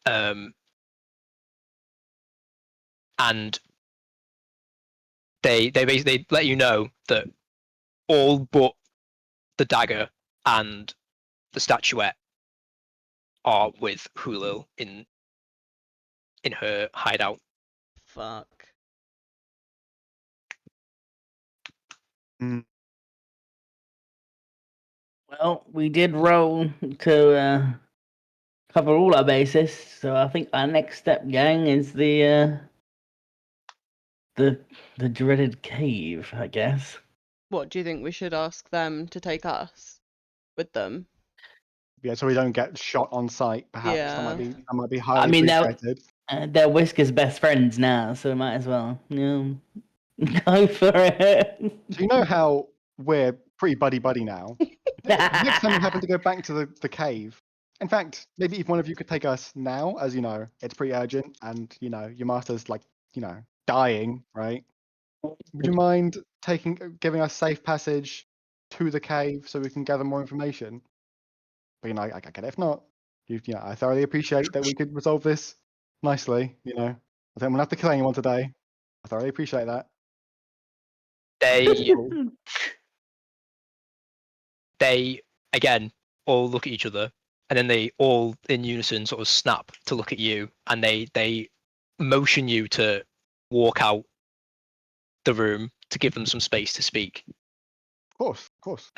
And they basically let you know that all but the dagger and the statuette are with Hulil in her hideout. Fuck. Mm, Well, we did roll to cover all our bases, so I think our next step, gang, is the dreaded cave, I guess. What do you think we should ask them to take us with them? yeah, so we don't get shot on sight. Perhaps Yeah. that might be I highly mean, appreciated. they're Whisker's best friends now, so we might as well, go for it. So you know how we're pretty buddy now. Next time we happen to go back to the cave. In fact, maybe if one of you could take us now, as you know, it's pretty urgent, and your master's dying, right? Would you mind giving us safe passage to the cave so we can gather more information? But I get it. If not, I thoroughly appreciate that we could resolve this nicely. I don't want to have to kill anyone today. I thoroughly appreciate that. They Cool. they again all look at each other, and then they all in unison sort of snap to look at you, and they motion you to walk out the room to give them some space to speak. Of course.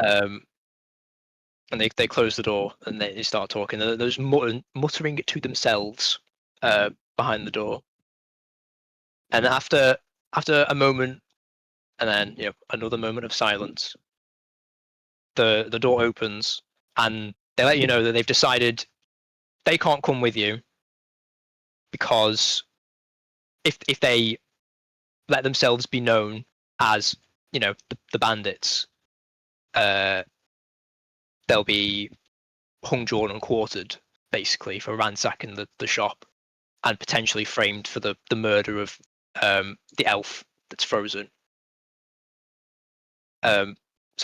And they close the door, and they start talking. There's muttering to themselves behind the door. And after a moment, and then another moment of silence, the door opens, and they let you know that they've decided they can't come with you, because if they let themselves be known as the bandits, they'll be hung, drawn, and quartered basically for ransacking the shop, and potentially framed for the murder of the elf that's frozen. So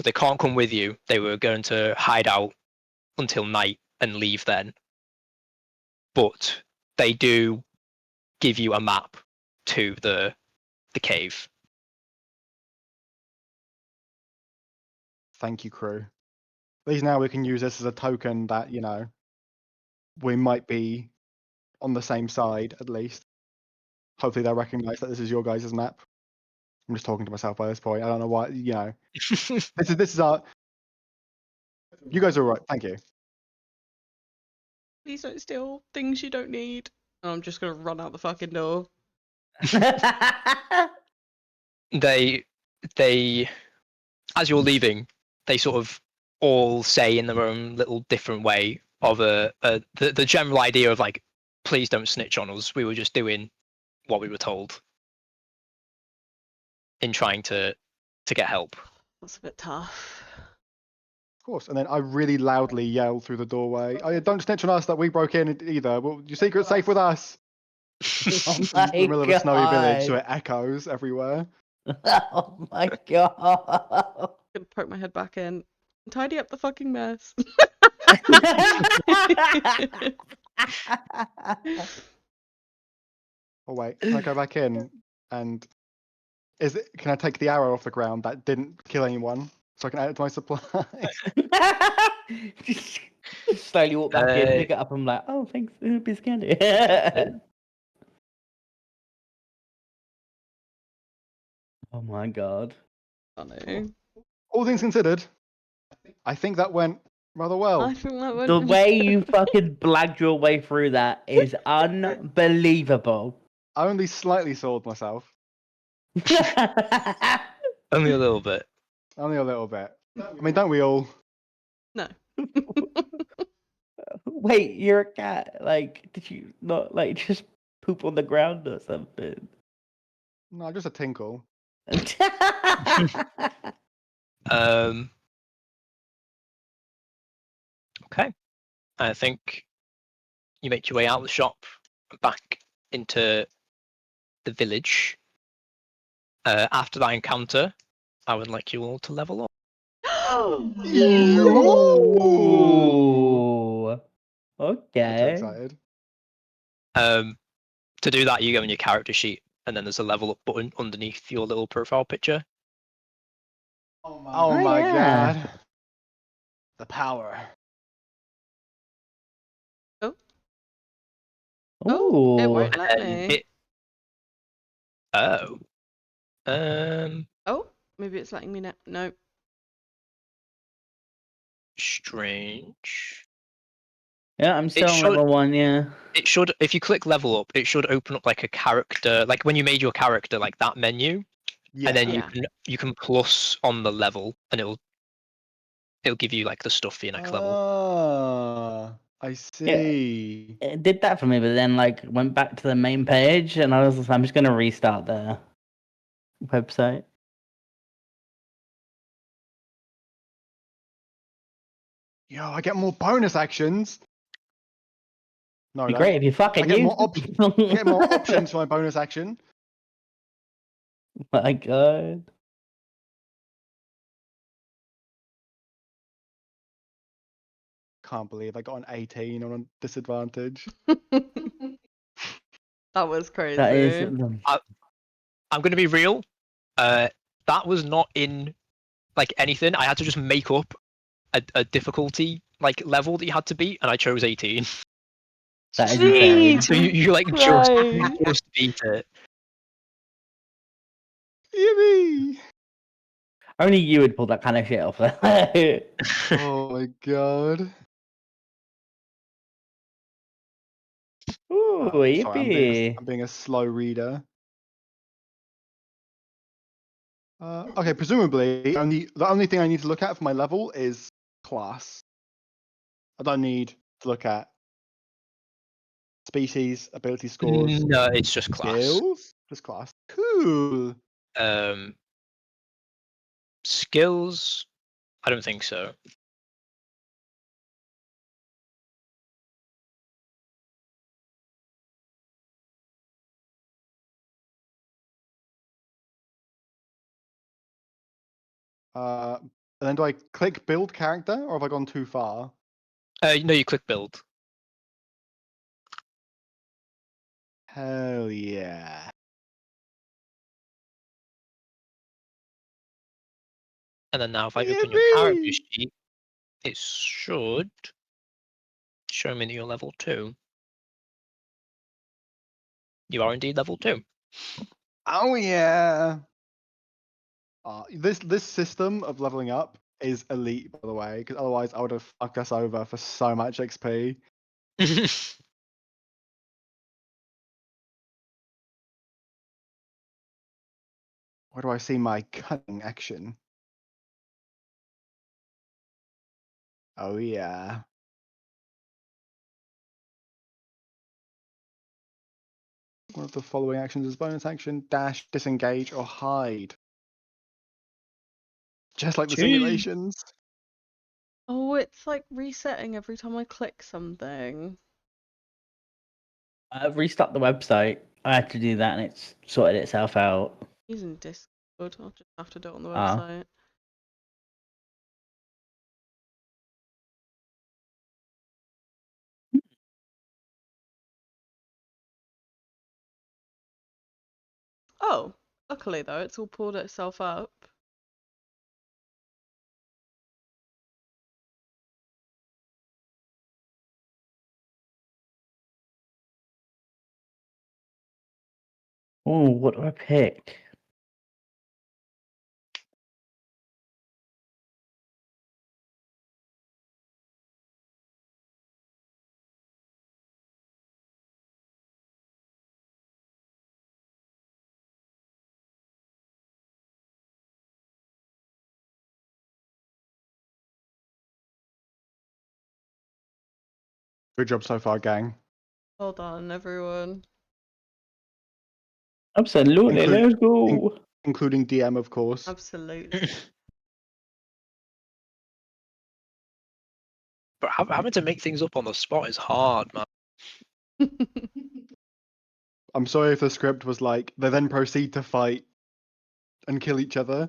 they can't come with you. They were going to hide out until night and leave then. But they do give you a map to the cave. Thank you, crew. At least now we can use this as a token that, we might be on the same side, at least. Hopefully they'll recognize that this is your guys' map. I'm just talking to myself by this point. I don't know why, this is our... You guys are right. Thank you. Please don't steal things you don't need. I'm just gonna run out the fucking door. They, as you're leaving, they sort of all say in their own little different way of the general idea of like, please don't snitch on us. We were just doing what we were told in trying to get help. That's a bit tough. Of course. And then I really loudly yell through the doorway, "Oh, yeah, don't snitch on us that we broke in either. Well, your secret's safe with us." Oh In my the middle of a snowy village, so God. it echoes everywhere. Oh my God. I'm gonna poke my head back in and tidy up the fucking mess. Oh wait, can I go back in and can I take the arrow off the ground that didn't kill anyone so I can add it to my supply? Just slowly walk back in, pick it up, and I'm like, oh, thanks, piece of candy. Oh my God. Funny. All things considered, I think that went rather well. I think that went. The way you fucking blagged your way through that is unbelievable. I only slightly soiled myself. Only a little bit. Only a little bit. I mean, don't we all? No. Wait, you're a cat. Like, did you not like just poop on the ground or something? No, just a tinkle. Okay. I think you make your way out of the shop, back into the village. After that encounter, I would like you all to level up. Ooh. I'm so Okay. excited. To do that, you go in your character sheet, and then there's a level up button underneath your little profile picture. Oh my yeah. God. The power. Oh, it Ooh. won't let And me. oh. Oh, maybe it's letting me now. No. Strange. Yeah, I'm still on should- level 1, yeah. It should, if you click level up, it should open up like a character, like when you made your character, like that menu, Yeah. and then Yeah. you can plus on the level, and it'll give you like the stuff for your next level. I see. It did that for me, but then like went back to the main page, and I was like, I'm just gonna restart the website. Yo, I get more bonus actions. No, I Be don't. great if you fucking I get used more them. I get more options for my bonus action. My God. Can't believe I got an 18 on a disadvantage. That was crazy. That is. I'm gonna be real. That was not in like anything. I had to just make up a difficulty like level that you had to beat, and I chose 18. That is insane. So you like Christ. just beat it. Yippee! Only you would pull that kind of shit off. Oh my God. Ooh, Sorry, yippee. I'm being a slow reader. Okay, presumably the only thing I need to look at for my level is class. I don't need to look at species, ability scores, No, it's just class. skills. Just class. Cool. Skills? I don't think so. And then do I click build character, or have I gone too far? No, you click build. Hell yeah. And then now if I open your character Yippee! sheet, it should show me that you're level 2. You are indeed level 2. Oh yeah. This system of leveling up is elite, by the way, because otherwise I would have fucked us over for so much XP. Where do I see my cunning action? Oh yeah. One of the following actions is bonus action: dash, disengage, or hide. Just like the Jeez. simulations. Oh, it's like resetting every time I click something. I've restarted the website. I had to do that, and it's sorted itself out. Using Discord, I'll just have to do it on the Ah. website. Oh, luckily though, it's all pulled itself up. Oh, what do I pick? Good job so far, gang. Well done, everyone. Absolutely, Include- let's go. Including DM, of course. Absolutely. But having to make things up on the spot is hard, man. I'm sorry if the script was like, they then proceed to fight and kill each other.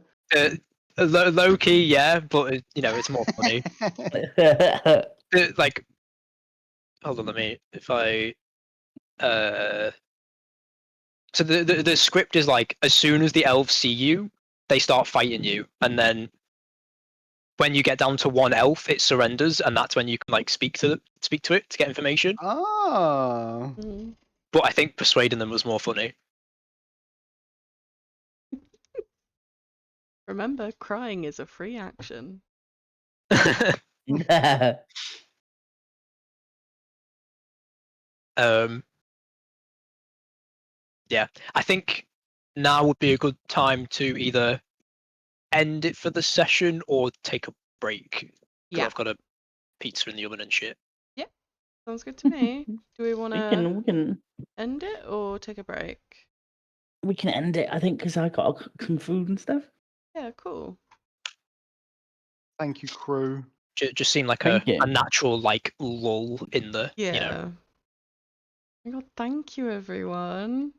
Low key, yeah, but it's more funny. Like, hold on, if I so the script is like, as soon as the elves see you, they start fighting you, and then when you get down to one elf, it surrenders, and that's when you can like speak to it to get information. Ah. Mm. But I think persuading them was more funny. Remember, crying is a free action. Yeah, I think now would be a good time to either end it for the session or take a break. Because Yeah, I've got a pizza in the oven and shit. sounds good to me. Do we want we to can end it or take a break? end it. I think because I got to cook some food and stuff. Yeah, cool. Thank you, crew. Just seemed like Thank you. a natural like lull in the Yeah. Oh my god, thank you, everyone.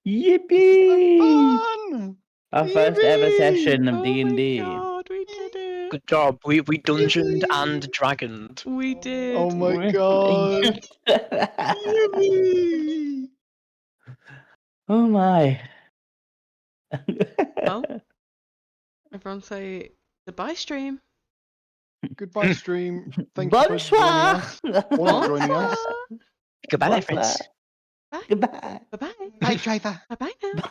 Yippee! Fun! Our first ever Yippee! session of Oh D&D. my god, we did it. Good job. We dungeoned Yippee! and dragoned. We did. Oh my god! Yippee! Oh. Oh my. Well, everyone say goodbye, stream. Goodbye, stream. Thank you for joining Bonsoir. us. Or not joining us. Bonsoir. Goodbye, Bonsoir. friends. Bye. Goodbye. Bye bye. Bye, driver. Bye bye now.